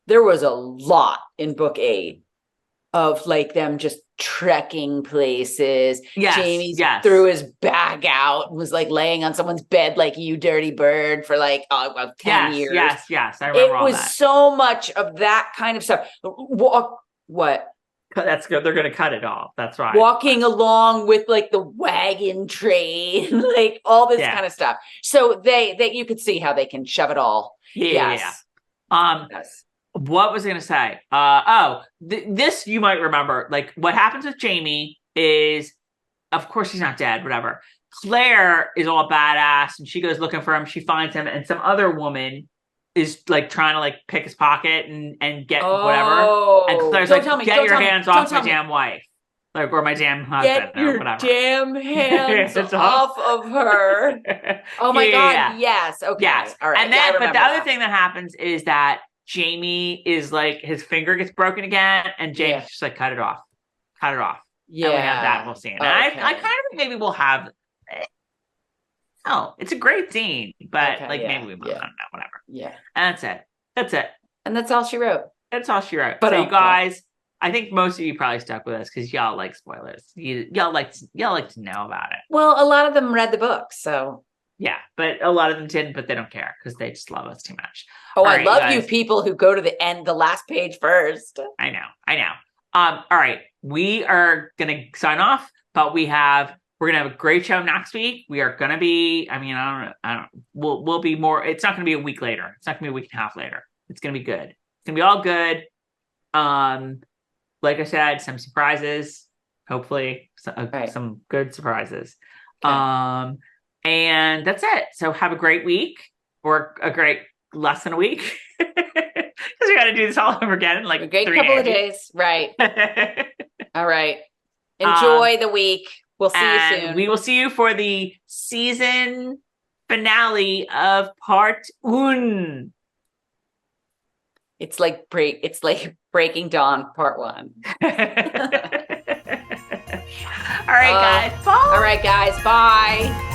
Speaker 2: there was a lot in book 8 of like them just trekking places.
Speaker 1: Yes,
Speaker 2: Jamie threw his bag out and was like laying on someone's bed like you dirty bird for like 10 years.
Speaker 1: Yes. I remember all that.
Speaker 2: It was so much of that kind of stuff. What?
Speaker 1: That's good. They're going to cut it off. That's right.
Speaker 2: Walking along with like the wagon train, like all this
Speaker 1: Yeah.
Speaker 2: kind of stuff. So they you could see how they can shove it all.
Speaker 1: Yeah.
Speaker 2: Yes. Yes.
Speaker 1: What was I going to say? This you might remember. Like, what happens with Jamie is, of course, he's not dead. Whatever. Claire is all badass, and she goes looking for him. She finds him, and some other woman is like trying to like pick his pocket and get whatever. And Claire's
Speaker 2: Don't
Speaker 1: like,
Speaker 2: tell me,
Speaker 1: "Get
Speaker 2: don't
Speaker 1: your
Speaker 2: tell me,
Speaker 1: hands
Speaker 2: don't
Speaker 1: off my
Speaker 2: tell me."
Speaker 1: damn wife, like, or my damn husband,
Speaker 2: Get
Speaker 1: or
Speaker 2: your
Speaker 1: whatever."
Speaker 2: damn hands
Speaker 1: It's
Speaker 2: off of her. Oh my God. Yes. Okay.
Speaker 1: Yes.
Speaker 2: All right.
Speaker 1: And
Speaker 2: Yeah, I
Speaker 1: then, but
Speaker 2: remember
Speaker 1: the other
Speaker 2: that.
Speaker 1: thing that happens is that Jamie is like, his finger gets broken again, and Jamie's
Speaker 2: Yeah.
Speaker 1: just like, cut it off. And we have
Speaker 2: Yeah.
Speaker 1: that whole scene. And
Speaker 2: Okay.
Speaker 1: I kind of think maybe we'll have. Oh, it's a great scene, but
Speaker 2: Okay,
Speaker 1: like
Speaker 2: yeah,
Speaker 1: maybe we won't.
Speaker 2: yeah.
Speaker 1: I don't know, whatever.
Speaker 2: Yeah.
Speaker 1: And that's it.
Speaker 2: And that's all she wrote.
Speaker 1: That's all she wrote.
Speaker 2: But
Speaker 1: So you guys, I think most of you probably stuck with us because y'all like spoilers. Y'all like to know about it.
Speaker 2: Well, a lot of them read the book, so.
Speaker 1: Yeah, but a lot of them didn't, but they don't care because they just love us too much.
Speaker 2: Oh,
Speaker 1: All
Speaker 2: I
Speaker 1: right,
Speaker 2: love you
Speaker 1: guys.
Speaker 2: people who go to the end, the last page first.
Speaker 1: I know. All right, we are gonna sign off, but we're gonna have a great show next week. We are gonna be, I don't. We'll be more. It's not gonna be a week later. It's not gonna be a week and a half later. It's gonna be good. It's gonna be all good. Like I said, some surprises. Hopefully, some good surprises.
Speaker 2: Okay.
Speaker 1: And that's it. So have a great week, or a great less than a week, because we got to do this all over again in like
Speaker 2: A great
Speaker 1: 3
Speaker 2: couple of
Speaker 1: days.
Speaker 2: days. Right. All right. Enjoy the week. We'll see you
Speaker 1: And
Speaker 2: soon.
Speaker 1: we will see you for the season finale of part 1.
Speaker 2: It's like Breaking Dawn Part 1.
Speaker 1: All right, guys. Bye.
Speaker 2: All right, guys. Bye.